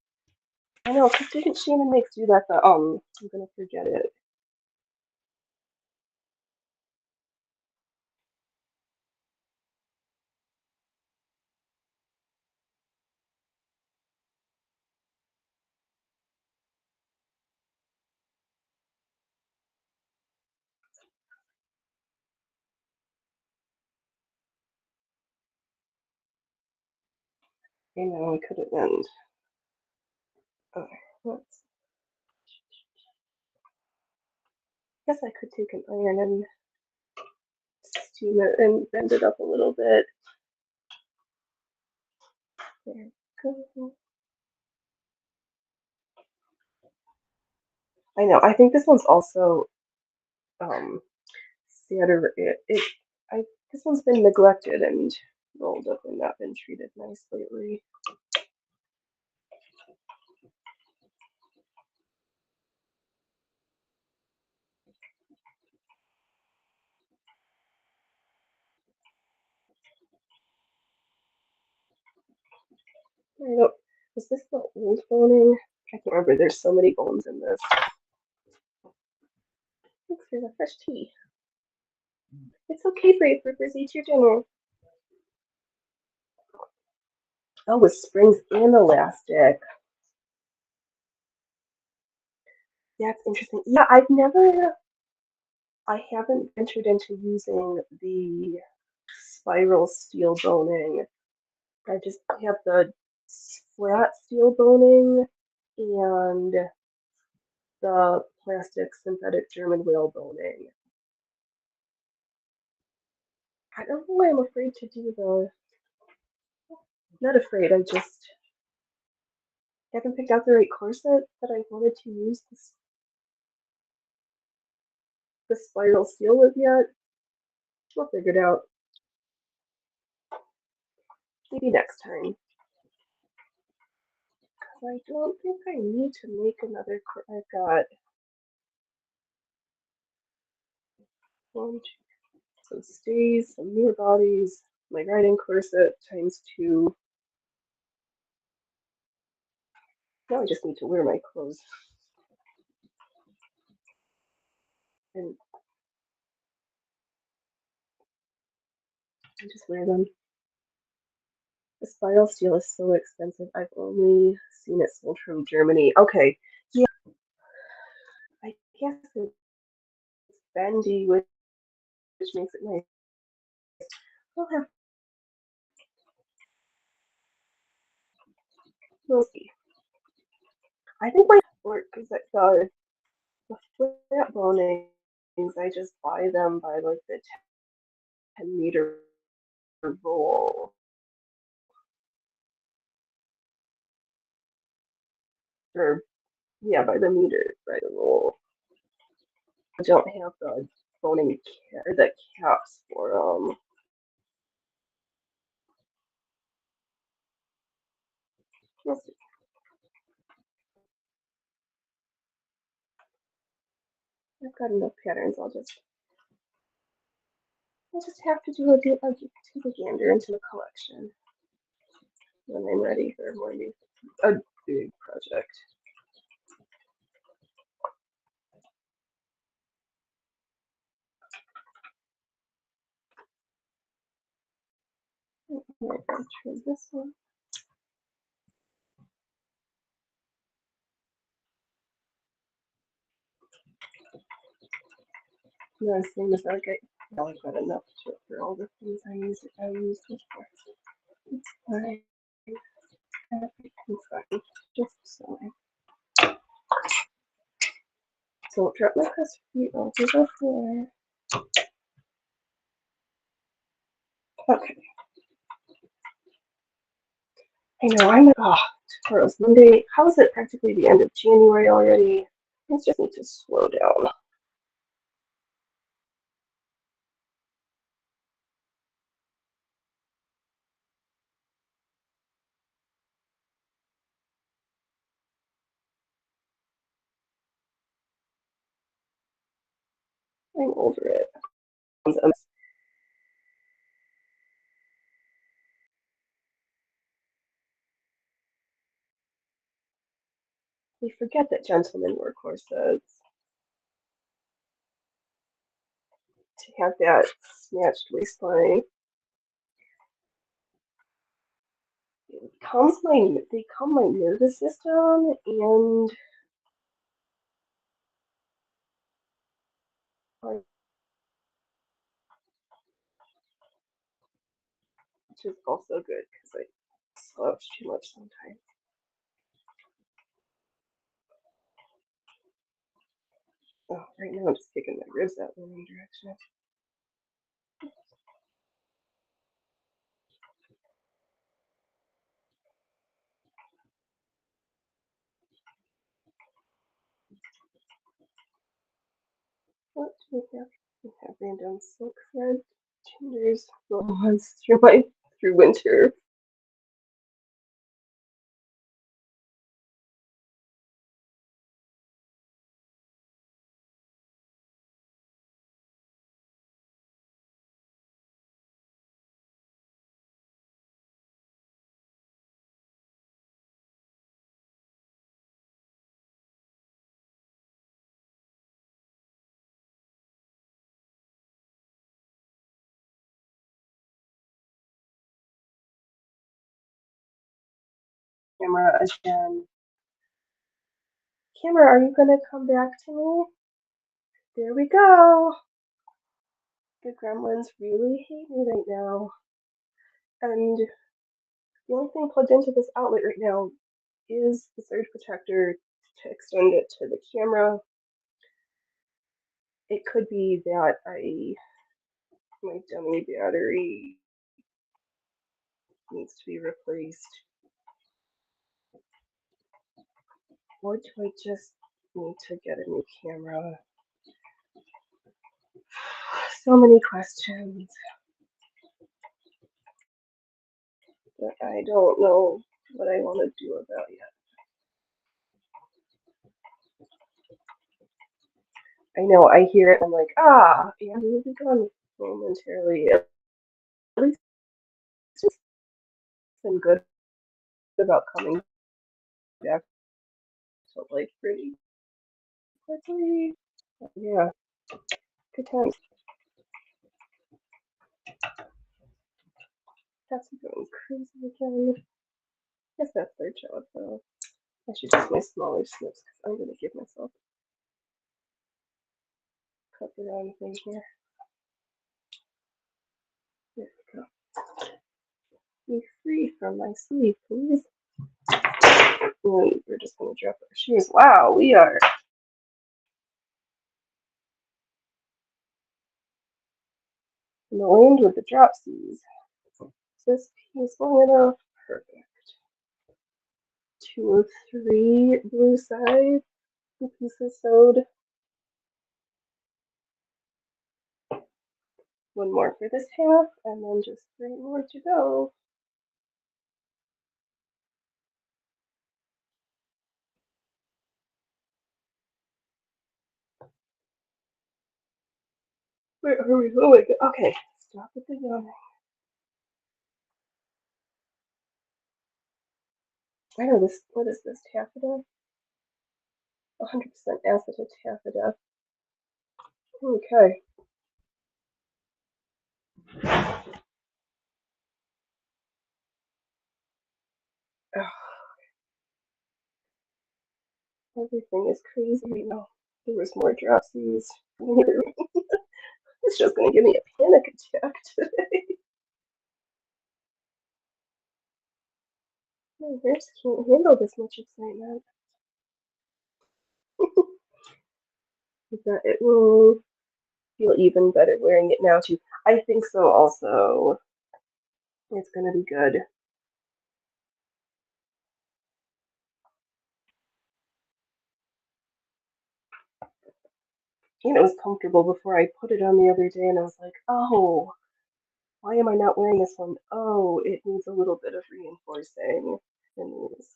I know. Cause didn't Shannon Mix do that? I'm gonna forget it. I know I couldn't end. Okay, let's. Guess I could take an iron and steam it and bend it up a little bit. There we go. I know. I think this one's also sadder. This one's been neglected and rolled up and not been treated nice lately. I don't. Is this the old boning? I can't remember. There's so many bones in this. Thanks for the fresh tea. It's okay, Brave Rippers. Eat your dinner. Oh, with springs and elastic. That's interesting. Yeah, I haven't ventured into using the spiral steel boning. I just have the flat steel boning and the plastic synthetic German whale boning. I don't know why I'm afraid to do not afraid, I just haven't picked out the right corset that I wanted to use the spiral steel with yet. We'll figure it out. Maybe next time. I don't think I need to make another. I've got some stays, some near bodies, my riding corset times 2. Now I just need to wear my clothes and just wear them. The spiral steel is so expensive. I've only seen it sold from Germany. Okay, yeah, I guess it's bendy, which makes it nice. We'll have, we'll see. I think my work is that the flat bonings, I just buy them by like the 10-meter roll. Or, yeah, by the meter, by the roll. I don't have the boning or the caps for we'll see. I've got enough patterns. I'll just have to do take a gander into the collection when I'm ready for a big project. I'll try this one. No, same as okay. Now I've got enough for all the things I used before. It's fine. Everything's fine. Just so don't drop my custody onto the floor. Okay. I know tomorrow's Monday. How is it practically the end of January already? I just need to slow down. I'm over it. We forget that gentlemen wear corsets. To have that snatched waistline. It they calm my nervous system, and which is also good because I slouch too much sometimes. Oh, right now I'm just kicking my ribs out in the wrong direction. What do we have? We have random silk thread, tenders, little ones through winter. Camera again. Camera, are you gonna come back to me? There we go. The gremlins really hate me right now. And the only thing plugged into this outlet right now is the surge protector to extend it to the camera. It could be that my dummy battery needs to be replaced. Or do I just need to get a new camera? So many questions that I don't know what I want to do about yet. I know I hear it, I'm like, Andy will be gone momentarily. At least it's been good about coming back to like pretty quickly. Yeah, good times. That's going crazy again. I guess that's their job though. I should use my smaller snips because I'm gonna give myself a cut around thing here. There we go. Be free from my sleeve, please. And we're just gonna drop our shoes. Wow, we are in the land with the dropsies. Is this piece long enough? Perfect. 203 blue side, 2 pieces sewed. One more for this half, and then just 3 more to go. Where are we? Oh my god. Okay, stop at the yawning. I know this. What is this? Taffeta? 100% acetate taffeta. Okay. Everything is crazy right now. There was more dropsies. it's just going to give me a panic attack today. My nerves can't handle this much excitement. But it will feel even better wearing it now too. I think so also. It's going to be good. And it was comfortable before I put it on the other day, and I was like, oh, why am I not wearing this one? Oh, it needs a little bit of reinforcing in these,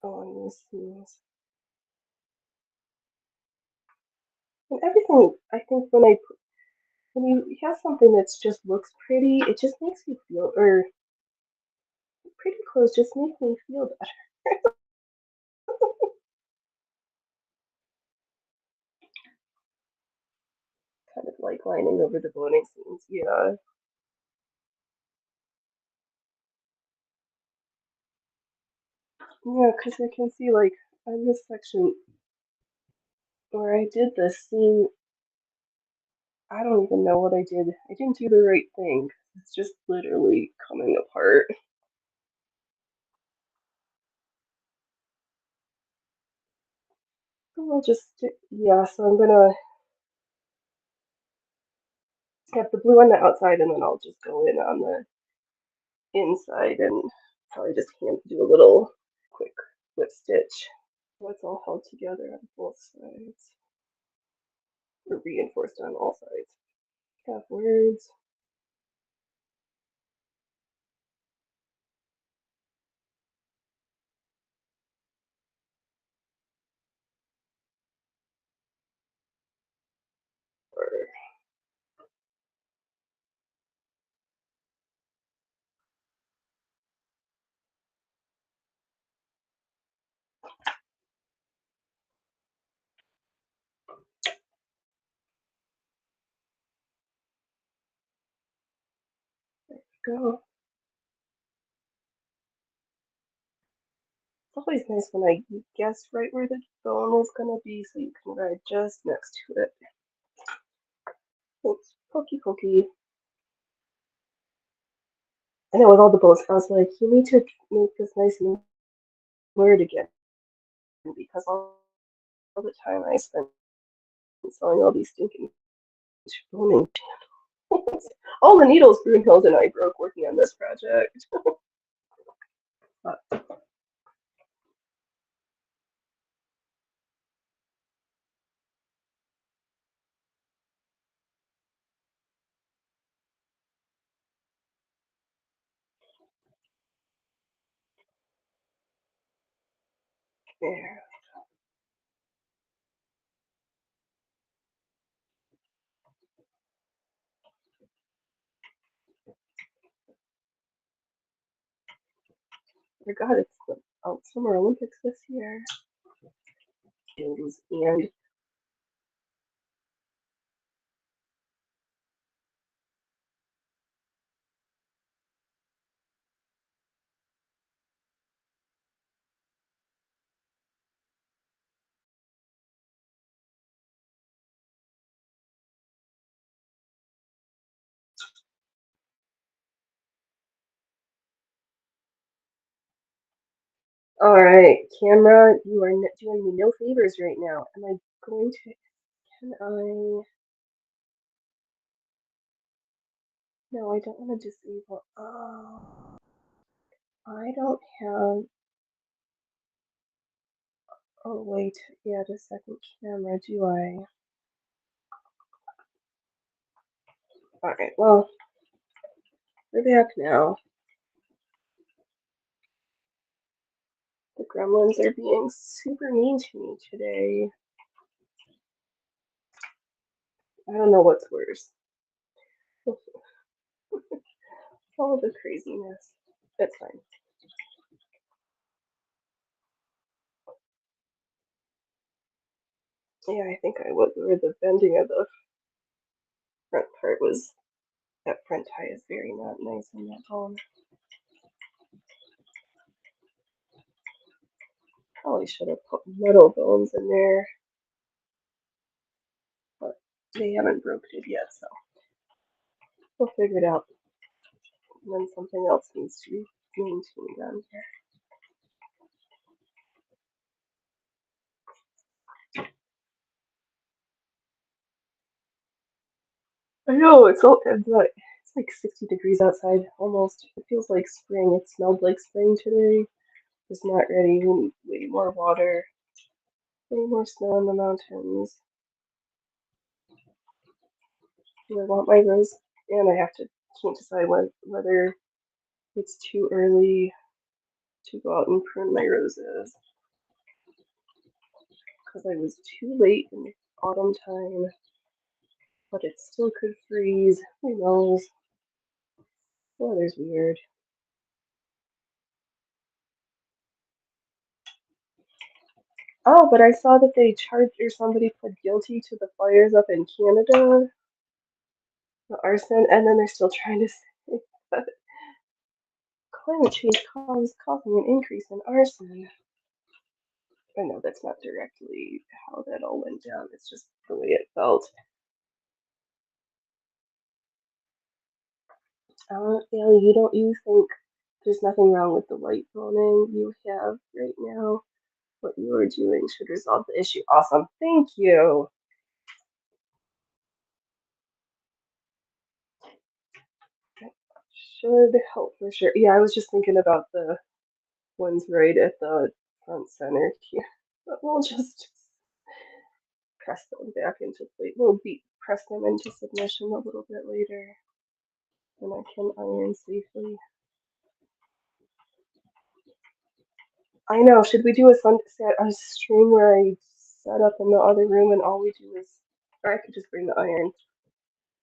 on these seams. And everything, I think when you have something that just looks pretty, it just makes you feel, or pretty clothes just make me feel better. Kind of like lining over the boning seams, yeah. Yeah, because I can see, like, on this section where I did this seam, I don't even know what I did. I didn't do the right thing. It's just literally coming apart. So I'll just stick, yeah, so I'm gonna have the blue on the outside and then I'll just go in on the inside and probably just do a little quick whip stitch. So it's all held together on both sides, or reinforced on all sides. Got words. Go. It's always nice when I guess right where the bone is gonna be, so you can ride just next to it. Oops, pokey pokey. I know with all the bones, I was like, you need to make this nice and weird again, because all the time I spent selling all these stinking boning channels. All the needles Brunhilde and I broke working on this project. But there. I forgot it's the Summer Olympics this year. And all right, camera, you are doing me no favors right now. Am I going to? Can I? No, I don't want to disable. Oh, I don't have. Oh wait, yeah, the second camera. Do I? All right. Well, we're back now. The gremlins are being super mean to me today. I don't know what's worse. All the craziness. It's fine. Yeah, I think I was where the bending of the front part was. That front tie is very not nice in that bone. Probably should have put metal bones in there. But they haven't broken it yet, so we'll figure it out when something else needs to be maintained on here. I know it's like 60 degrees outside almost. It feels like spring. It smelled like spring today. It's not ready. We need way more water, way more snow in the mountains. Do I want my rose? And I can't decide whether it's too early to go out and prune my roses because I was too late in the autumn time, but it still could freeze. Who knows? Weather's weird. Oh, but I saw that they charged or somebody pled guilty to the fires up in Canada, the arson, and then they're still trying to say that climate change causing an increase in arson. I know that's not directly how that all went down. It's just the way it felt. Bailey, you think there's nothing wrong with the white boning you have right now? What you are doing should resolve the issue. Awesome. Thank you. That should help for sure. Yeah, I was just thinking about the ones right at the front center here. But we'll just press them back into place. Press them into submission a little bit later. And I can iron safely. I know. Should we do a stream where I set up in the other room and all we do is, or I could just bring the iron.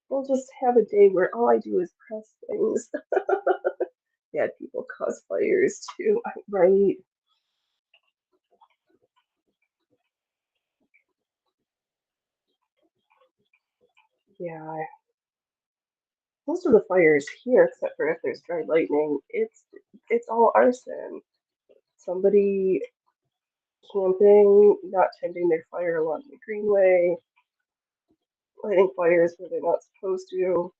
We'll just have a day where all I do is press things. Bad people cause fires too, right? Yeah. Most of the fires here, except for if there's dry lightning, it's all arson. Somebody camping, not tending their fire along the greenway, lighting fires where they're not supposed to.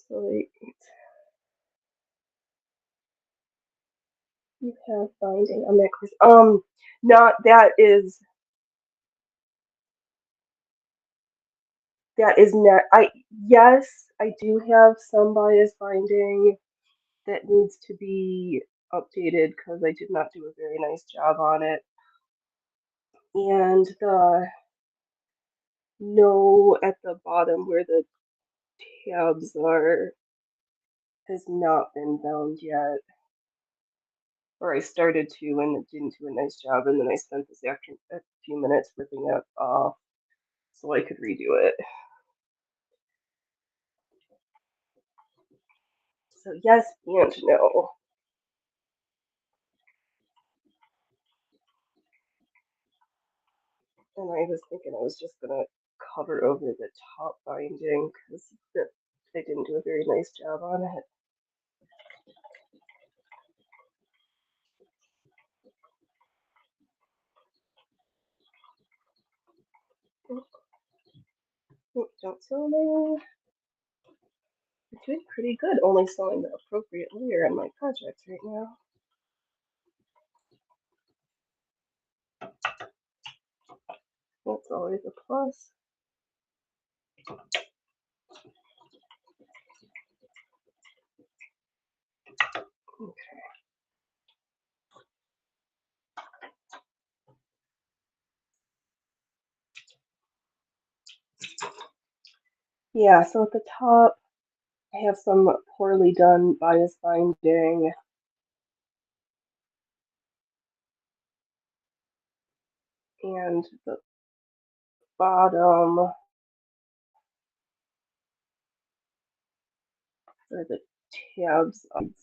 So you have binding on that course. Not that is not yes, I do have some bias binding that needs to be updated because I did not do a very nice job on it. And the no at the bottom where the tabs are has not been bound yet. Or I started to and didn't do a nice job, and then I spent a few minutes ripping it off so I could redo it. So yes and no. And I was thinking I was just gonna cover over the top binding because I didn't do a very nice job on it. Don't sell me. I'm doing pretty good, only selling the appropriate layer in my projects right now. That's always a plus. Okay. Yeah, so at the top, I have some poorly done bias binding. And the bottom are the tabs on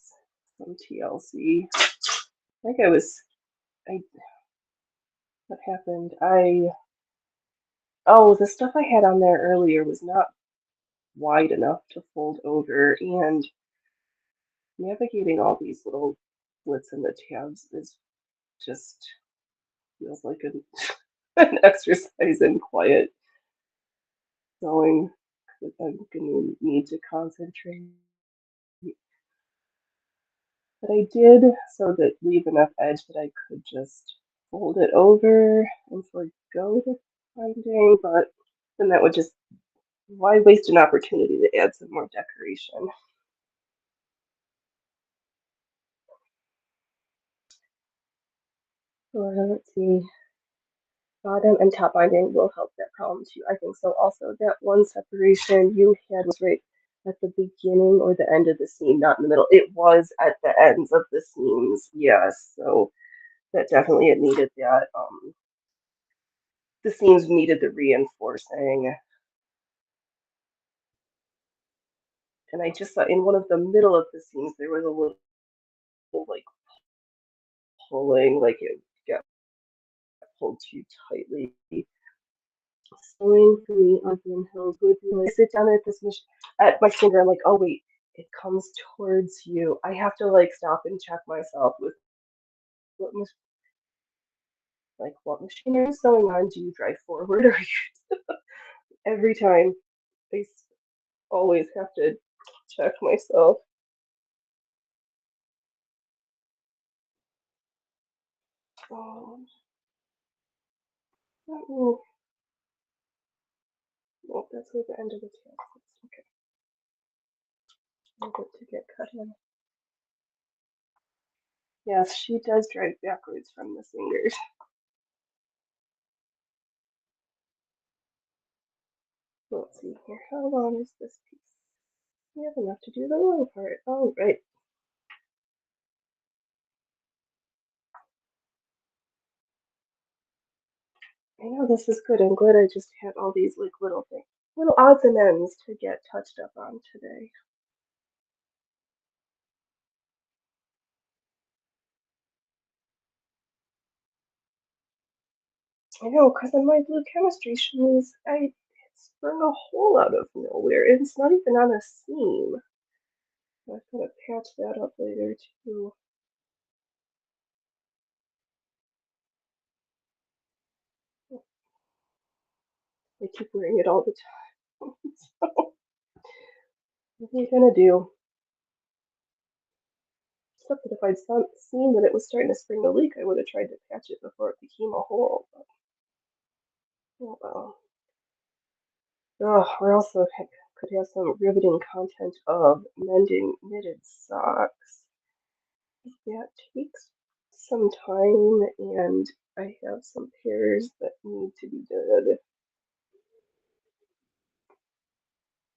some TLC. I think what happened? The stuff I had on there earlier was not wide enough to fold over, and navigating all these little slits in the tabs is just feels like an exercise in quiet sewing because I'm gonna need to concentrate. But I did so that leave enough edge that I could just fold it over and forgo the binding, but then that would just, why waste an opportunity to add some more decoration? Or let's see, bottom and top binding will help that problem too. I think so. Also, that one separation you had was right at the beginning or the end of the seam, not in the middle. It was at the ends of the seams, yes. So that definitely it needed that. The seams needed the reinforcing. And I just saw in one of the middle of the seams there was a little like pulling, like it got pulled too tightly. Sewing for me on Green Hills would be like sit down at this at my finger. I'm like, oh wait, it comes towards you. I have to like stop and check myself with what what machine are you sewing on? Do you drive forward or every time? I always have to check myself. Um, oh, that's where the end of the tail is. Okay, I'm good to get cut in. Yes, she does drive backwards from the fingers. Let's see here. How long is this piece? We have enough to do the long part. All right. I know this is good. I'm glad I just had all these like little things, little odds and ends to get touched up on today. I know, because in my blue chemistry shoes, I sprung a hole out of nowhere. And it's not even on a seam. I've got to patch that up later too. I keep wearing it all the time. So, what are you gonna do? Except that if I'd seen that it was starting to spring a leak, I would have tried to patch it before it became a hole. But, oh well. Oh, we also could have some riveting content of mending knitted socks. That takes some time, and I have some pairs that need to be done.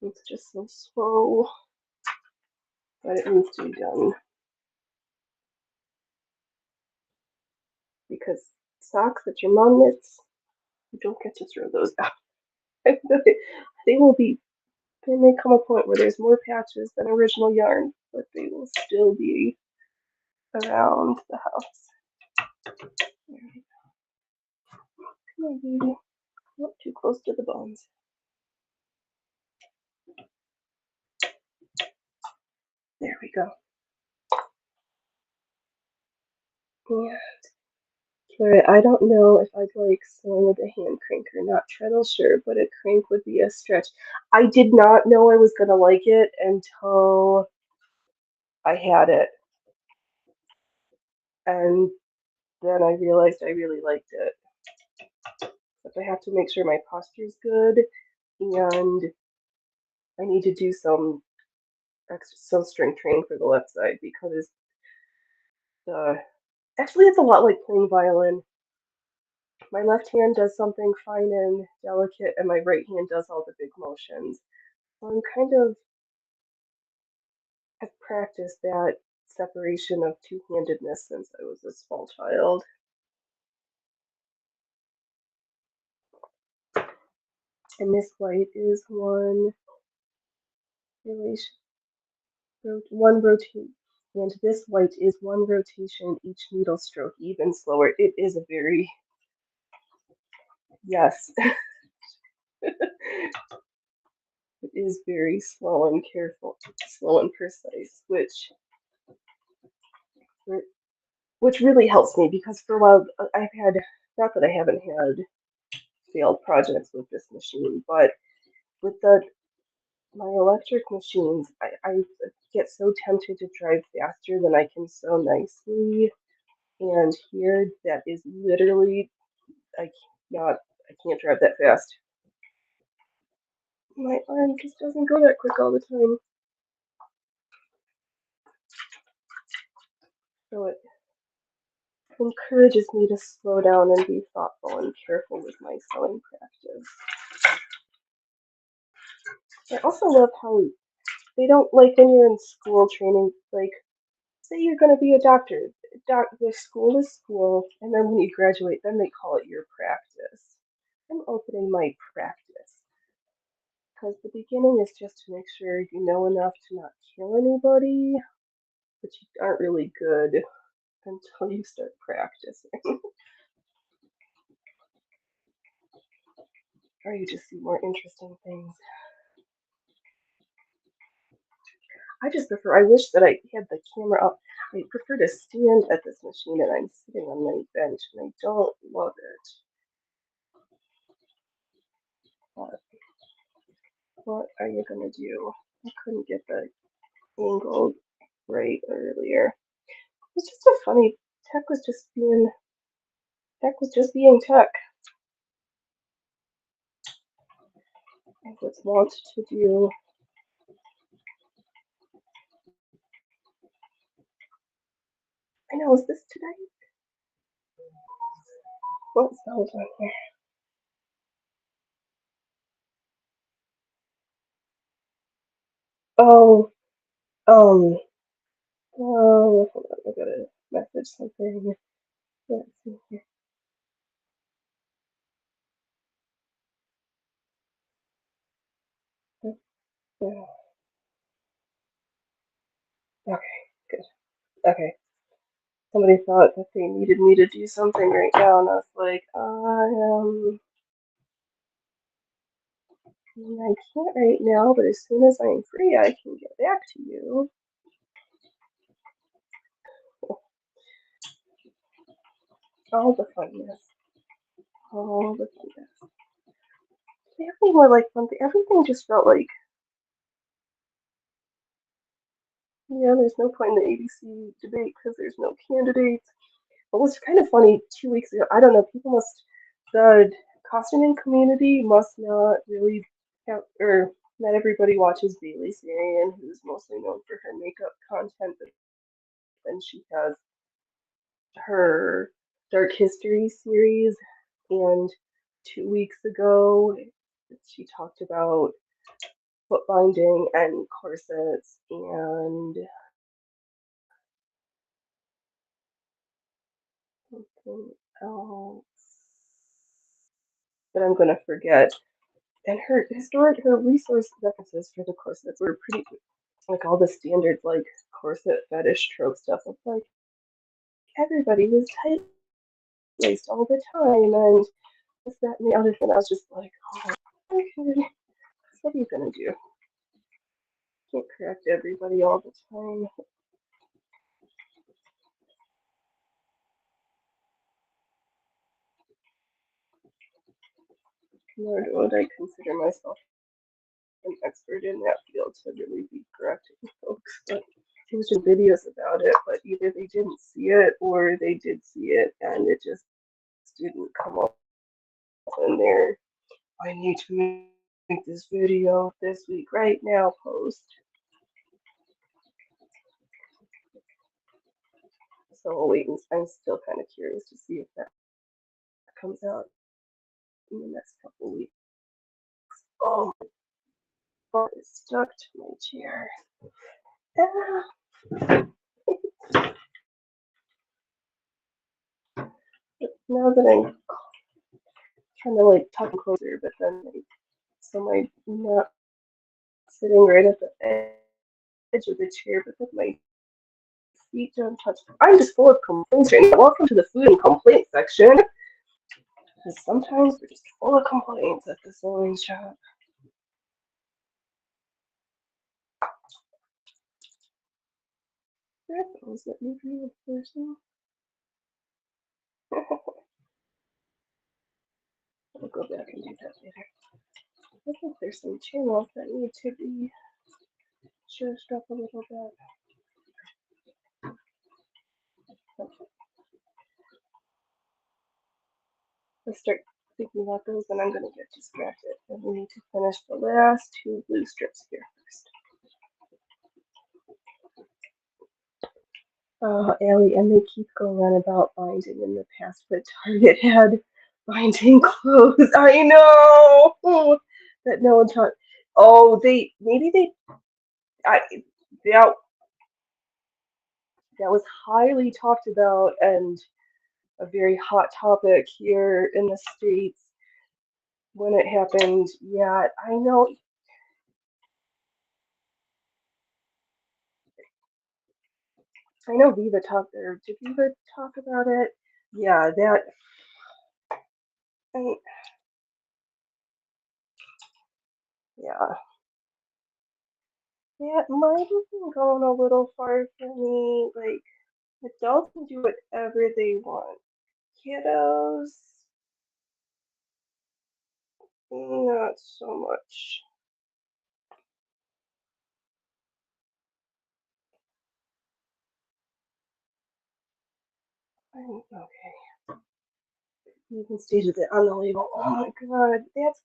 It's just so slow, but it needs to be done because socks that your mom knits, you don't get to throw those out. They will be. There may come a point where there's more patches than original yarn, but they will still be around the house. There we go. Come on, baby. Not too close to the bones. There we go. Yeah. Clara, I don't know if I'd like sewing with a hand crank or not. Treadle, sure, but a crank would be a stretch. I did not know I was gonna like it until I had it, and then I realized I really liked it. But I have to make sure my posture's good, and I need to do some strength training for the left side because actually it's a lot like playing violin. My left hand does something fine and delicate, and my right hand does all the big motions. So I'm kind of have practiced that separation of two-handedness since I was a small child. And this white is one rotation, and this white is one rotation each needle stroke, even slower. It is a very, yes, it is very slow and careful, slow and precise, which really helps me because for a while I've had, not that I haven't had failed projects with this machine, but with my electric machines, I get so tempted to drive faster than I can sew nicely. And here, that is literally, I I can't drive that fast. My arm just doesn't go that quick all the time. So it encourages me to slow down and be thoughtful and careful with my sewing practice. I also love how they don't, like when you're in school training, like say you're going to be a doctor. The school is school, and then when you graduate, then they call it your practice. I'm opening my practice because the beginning is just to make sure you know enough to not kill anybody, but you aren't really good until you start practicing. Or you just see more interesting things. I just prefer, I wish that I had the camera up. I prefer to stand at this machine and I'm sitting on my bench and I don't love it. But what are you gonna do? I couldn't get the angle right earlier. It's just so funny. Tech was just being tech. I was wont to do. I know, is this today? What sounds on here? Oh, um, hold on, I gotta message something. Let's see here. Yeah. Okay, good. Okay. Somebody thought that they needed me to do something right now, and I was like, I can't right now, but as soon as I'm free, I can get back to you. All the funness. All the funness. Everything were like something, everything just felt like, yeah, there's no point in the ABC debate because there's no candidates. What was kind of funny 2 weeks ago, I don't know, the costuming community must not really have, or not everybody watches Bailey Sarian, who's mostly known for her makeup content, but then she has her Dark History series, and 2 weeks ago she talked about foot binding and corsets and something else that I'm gonna forget. And her resource references for the corsets were pretty like all the standard like corset fetish trope stuff. It's like everybody was tight laced all the time and this, that, and the other thing. I was just like, oh, okay, what are you gonna do? Can't correct everybody all the time. Nor would I consider myself an expert in that field to really be correcting folks. But he was just videos about it, but either they didn't see it or they did see it and it just didn't come up in their I need to make this video this week right now post. So I'll wait and I'm still kind of curious to see if that comes out in the next couple weeks. Oh, my butt is stuck to my chair. Ah. Now that I'm trying to like tuck closer, but then like, so my not sitting right at the edge of the chair, but then my feet don't touch. I'm just full of complaints right now. Welcome to the food and complaint section. Because sometimes we're just full of complaints at the sewing shop. That was let me read a person. I'll go go back and do that later. I think there's some channels that need to be changed up a little bit. Okay. Let's start thinking about those, and I'm going to get distracted. And we need to finish the last two blue strips here first. Oh, Allie, and they keep going on about binding in the past, but Target had binding clothes. I know that no one taught. Oh, I that that was highly talked about and a very hot topic here in the States when it happened. Yeah, I know. I know Viva talked there. Did Viva talk about it? Yeah, that. I, yeah, that might have been going a little far for me. Like, adults can do whatever they want. Kiddos, not so much. Okay. You can stated it on the label. Oh my god, that's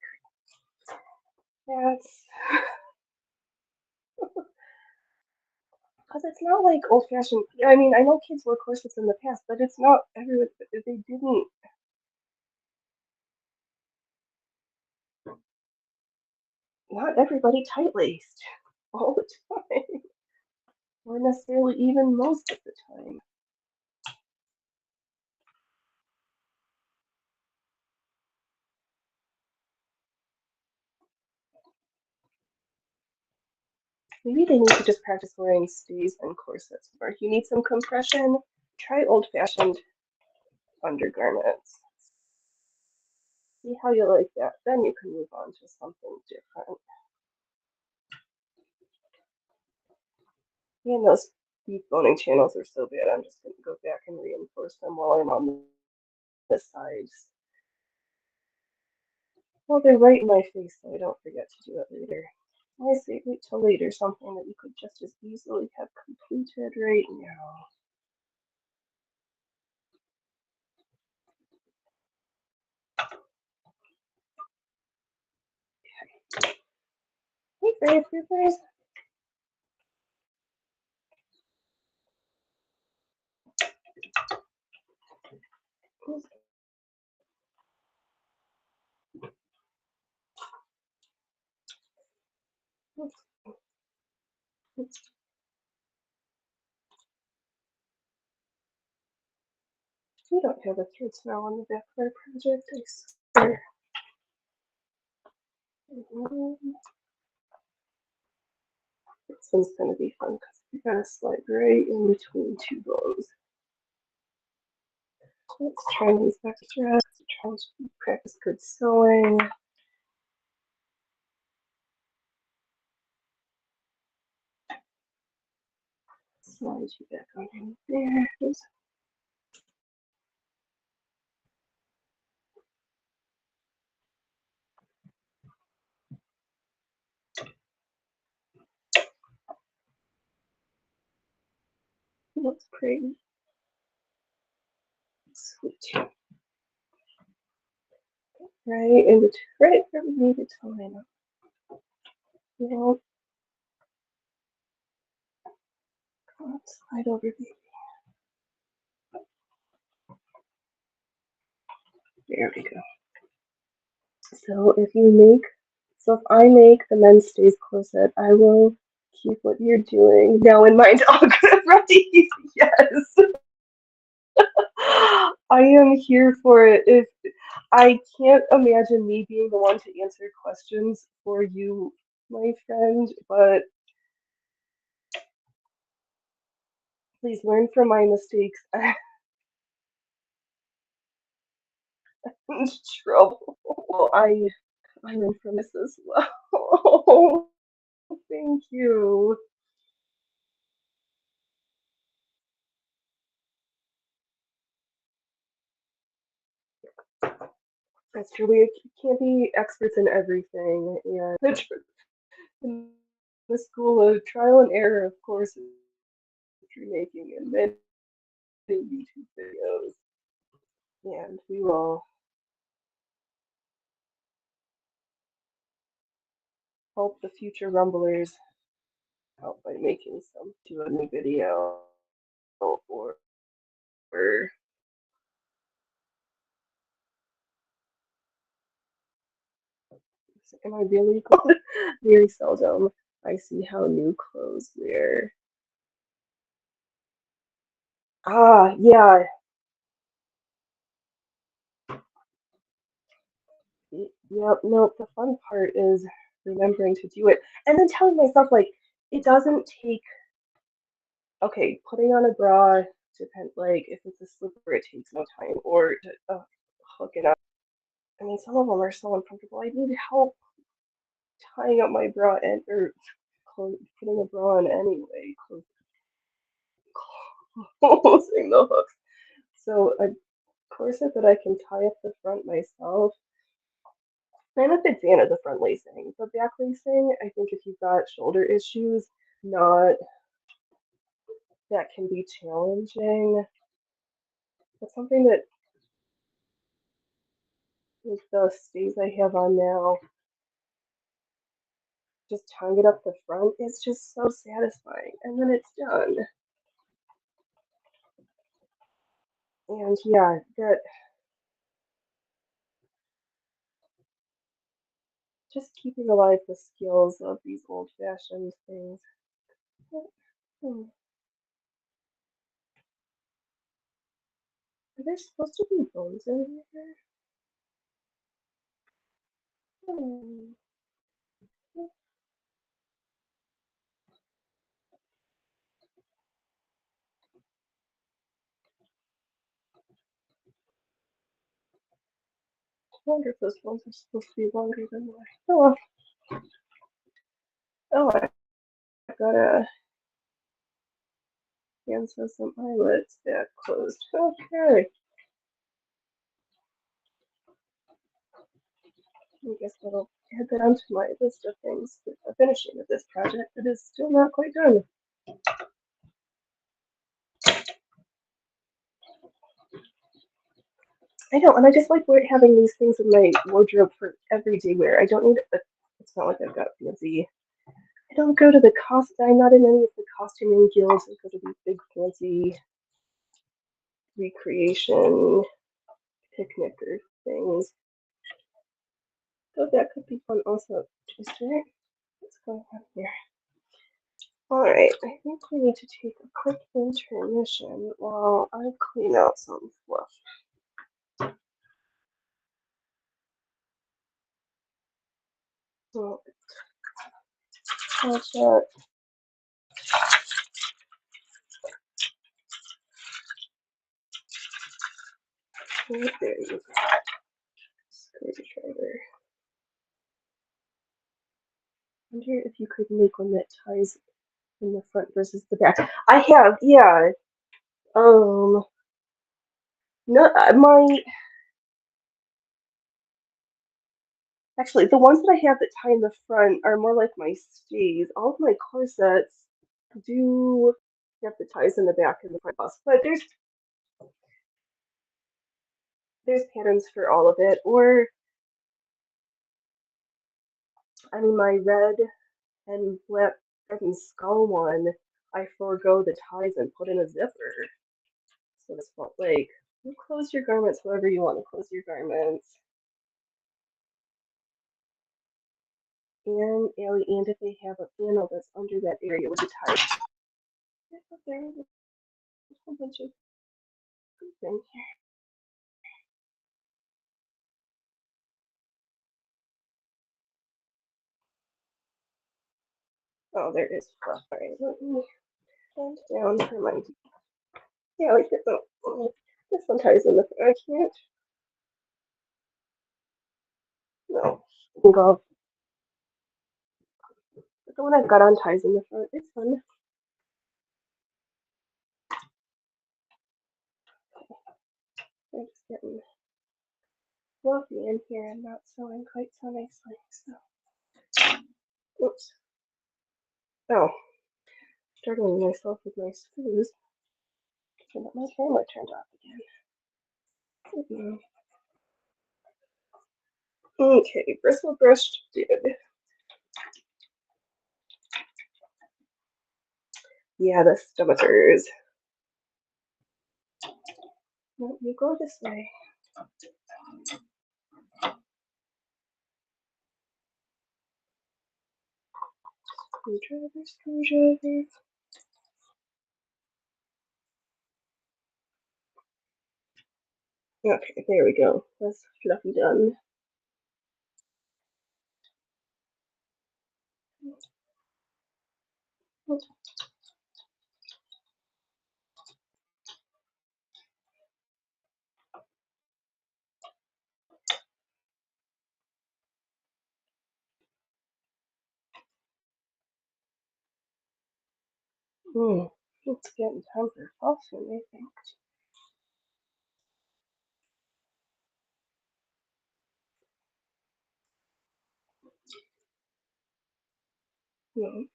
because it's not like old fashioned. I mean, I know kids wore corsets in the past, but it's not everyone. They didn't. Not everybody tight laced all the time, or necessarily even most of the time. Maybe they need to just practice wearing stays and corsets. Or if you need some compression, try old fashioned undergarments. See how you like that. Then you can move on to something different. And those deep boning channels are so bad. I'm just going to go back and reinforce them while I'm on the sides. Well, they're right in my face, so I don't forget to do it later. I say wait till later, something that you could just as easily have completed right now. Hey, Grace, you guys. We don't have a thread smell on the back of our project, I swear. This one's going to be fun because we got to slide right in between two bows. Let's try these back threads. Try to practice good sewing. Slide you back underneath there. Looks pretty. Sweet. Right in between, right where we need it to line up. Well, come on, slide over, baby. There we go. So if I make the men's stays corset, I will keep what you're doing now in mind. Oh, good, ready? Yes. I am here for it. If I can't imagine me being the one to answer questions for you, my friend, but please learn from my mistakes. I'm in trouble. I'm infamous as well. Thank you. That's true. We can't be experts in everything, and in the school of trial and error, of course, is making and many YouTube videos, and we will help the future rumblers out by making some do a new video or am I really cold? Very seldom I see how new clothes wear. Ah, yeah. Yep, no, the fun part is remembering to do it and then telling myself, like, it doesn't take, okay, putting on a bra, depend, like, if it's a slipper, it takes no time, or to hook it up. I mean, some of them are so uncomfortable. I need help tying up my bra and, or putting a bra on anyway, closing the hooks. So a corset that I can tie up the front myself. I'm a big fan of the front lacing. The back lacing, I think if you've got shoulder issues, not that can be challenging. But something that with the stays I have on now, just tying it up the front is just so satisfying. And then it's done. And yeah, that just keeping alive the skills of these old-fashioned things. Hmm. Are there supposed to be bones in here? Hmm. I wonder if those bones are supposed to be longer than mine. Oh, oh, I got a hands with some eyelids back closed. Okay. I guess that'll add that onto my list of things with the finishing of this project that is still not quite done. I know, and I just like having these things in my wardrobe for everyday wear. I don't need it. It's not like I've got fancy. I don't go to the cost. I'm not in any of the costuming guilds. I go to these big fancy recreation picnicker things. So that could be fun also. Twister. What's going on here? Alright, I think we need to take a quick intermission while I clean out some fluff. So, catch up. Oh, there you go. Screwdriver. I wonder if you could make one that ties in the front versus the back. I have, yeah. No, actually, the ones that I have that tie in the front are more like my stays. All of my corsets do have the ties in the back and the front, but there's patterns for all of it. Or, I mean, my red and black and skull one, I forego the ties and put in a zipper. So it's not like you close your garments however you want to close your garments. And Allie, and if they have a panel that's under that area with the ties. There's a whole bunch of things here. Oh, there is fluff. Alright, let me bend down for my. Yeah, like this one. This one ties in the front. I can't. No. I can go. But the one I've got on ties in the front. It's fun. I'm just getting fluffy in here and not sewing quite so nicely. So, oops. Oh, startling myself with my screws. So that my camera turned off again. Okay, bristle brush did. Yeah, the stomachers. No, you go this way. Screwdriver, screwdriver. Okay, there we go. That's fluffy done. It's getting time for fall soon, I think. No,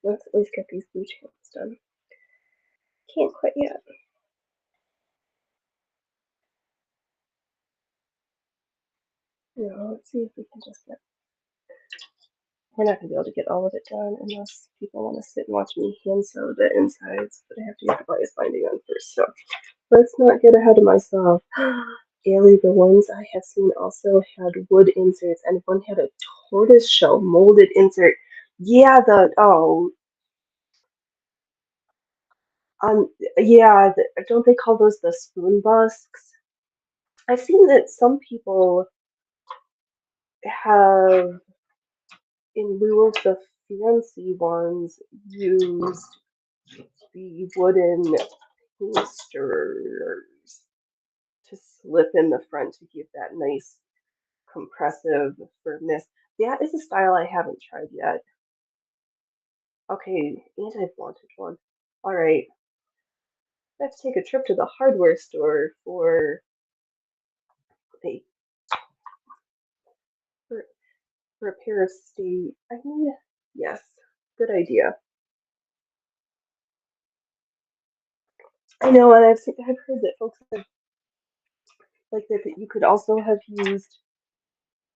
let's at least get these blue channels done. Can't quite yet. No, let's see if we can just get. We're not gonna be able to get all of it done unless people want to sit and watch me hand sew the insides, but I have to get the bias binding on first. So let's not get ahead of myself. Ailey, the ones I have seen also had wood inserts, and one had a tortoise shell molded insert. Yeah, um, yeah, don't they call those the spoon busks? I've seen that some people have, in lieu of the fancy ones, used the wooden boosters to slip in the front to give that nice compressive firmness. That is a style I haven't tried yet. Okay, and I've wanted one. All right, let's take a trip to the hardware store for a for, for a pair of I mean, yes, good idea. I know, and I've heard that folks have, like that you could also have used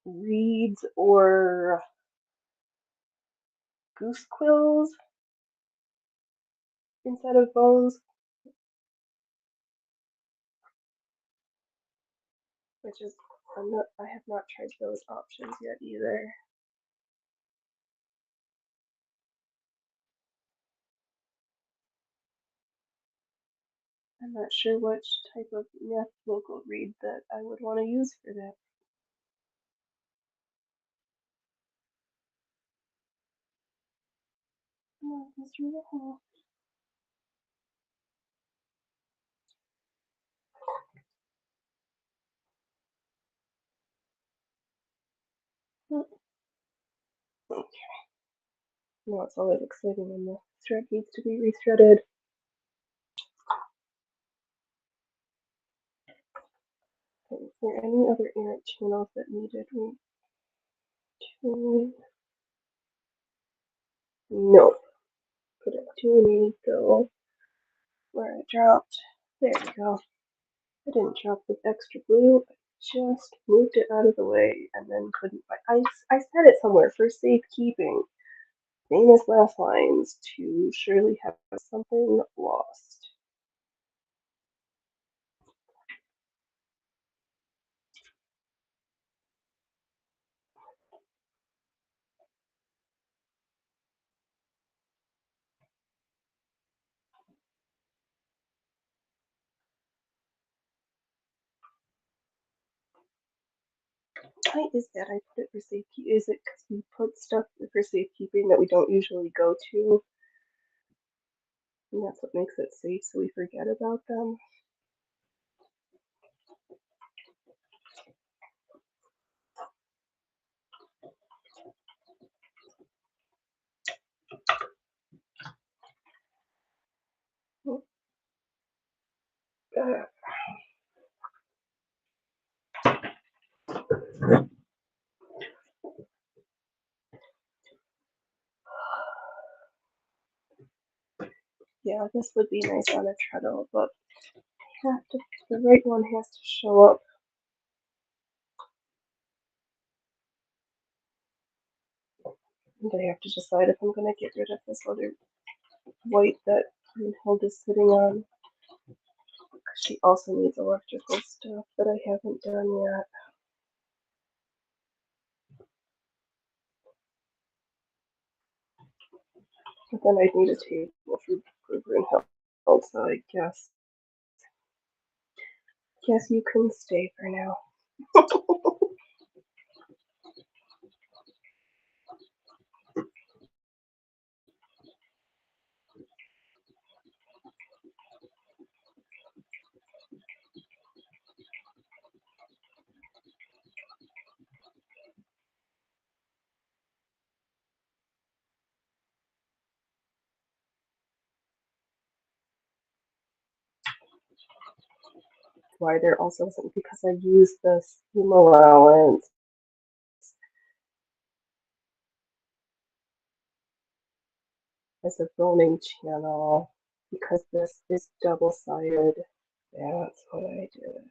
reeds or goose quills instead of bones, which is I have not tried those options yet either. I'm not sure which type of local reed that I would want to use for that. Come on, Mr. Little. Okay. No, it's always exciting when the thread needs to be rethreaded. Okay, is there any other errant channels that needed retuning? Nope. Put it tuning, go where I dropped. There we go. I didn't drop the extra glue. I just moved it out of the way and then couldn't find. I set it somewhere for safekeeping. Famous last lines to surely have something lost. Why is that? I put it for safekeeping. Is it because we put stuff for safekeeping that we don't usually go to? And that's what makes it safe, so we forget about them. Yeah, this would be nice on a treadle, but the right one has to show up. And I have to decide if I'm going to get rid of this other white that Hilda's is sitting on. She also needs electrical stuff that I haven't done yet. But then I'd need a table for Brunhild, so I guess you can stay for now. Why there also isn't, because I used the steam allowance as a boning channel because this is double-sided. That's what I did.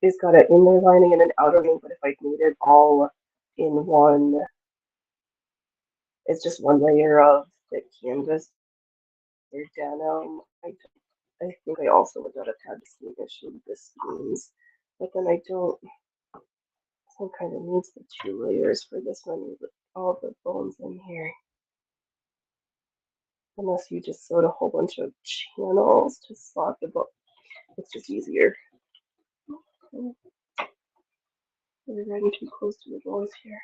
It's got an inner lining and an outer lining, but if I made it all in one, it's just one layer of thick canvas or denim. I think I also would not have had the same issue with the seams, but then I don't. Some kind of needs the 2 layers for this one with all the bones in here. Unless you just sewed a whole bunch of channels to slot the book. It's just easier. We're getting too close to the doors here.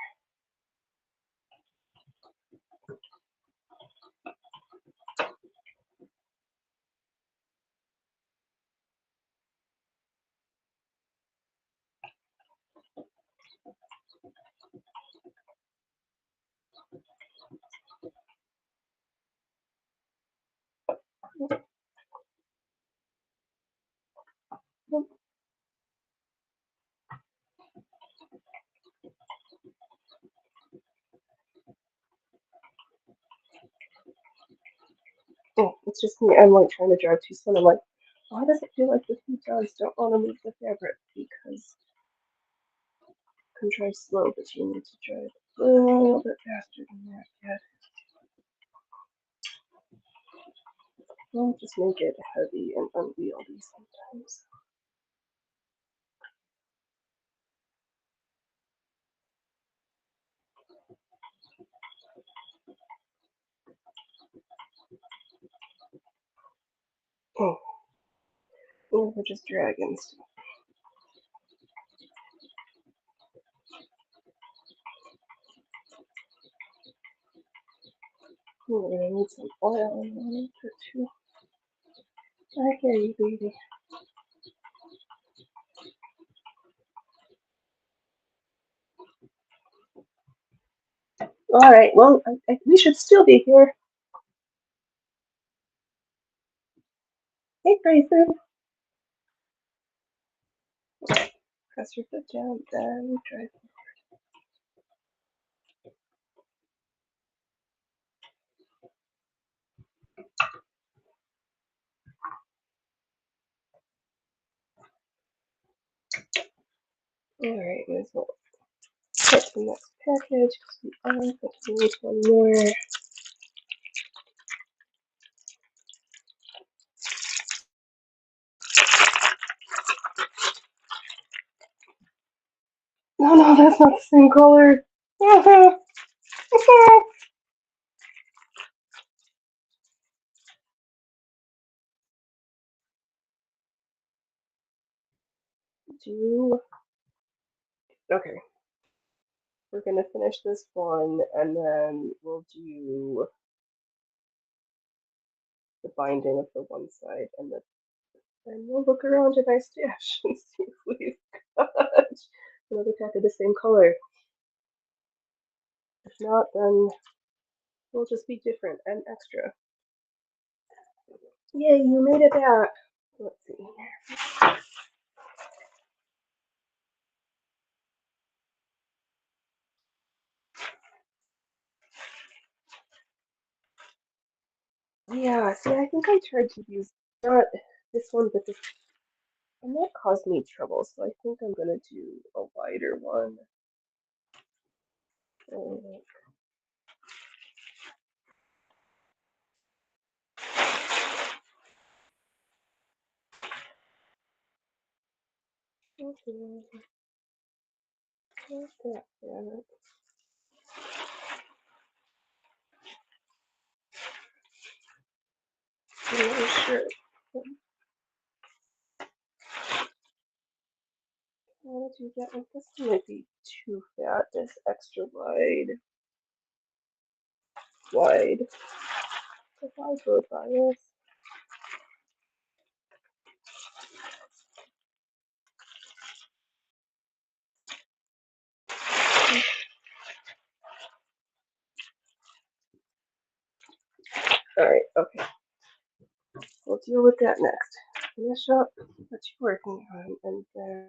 Oh, it's just me. I'm like trying to drive too slow. I'm like, why does it feel like the few dogs don't want to move the fabric? Because you can drive slow, but you need to drive a little bit faster than that. Yeah. Don't just make it heavy and unwieldy sometimes. Oh, or we're just dragging stuff. We're gonna need some oil in it too. I hear you, baby. All right. Well, we should still be here. Hey, Grayson. Press your foot down, then drive. All right, might as well get the next package because we are going to need one more. No, no, that's not the same color. Okay. We're gonna finish this one, and then we'll do the binding of the one side, and then we'll look around in our stash and see if we've got another pack of the same color. If not, then we'll just be different and extra. Yay, you made it back. Let's see here. Yeah, see, I think I tried to use not this one, but this, and that caused me trouble. So I think I'm gonna do a wider one. Okay, like that. Yeah, sure. How did you get? I guess it might be too fat. This extra wide. The wide road bias. All right. Okay. We'll deal with that next. Finish up what you're working on, and then.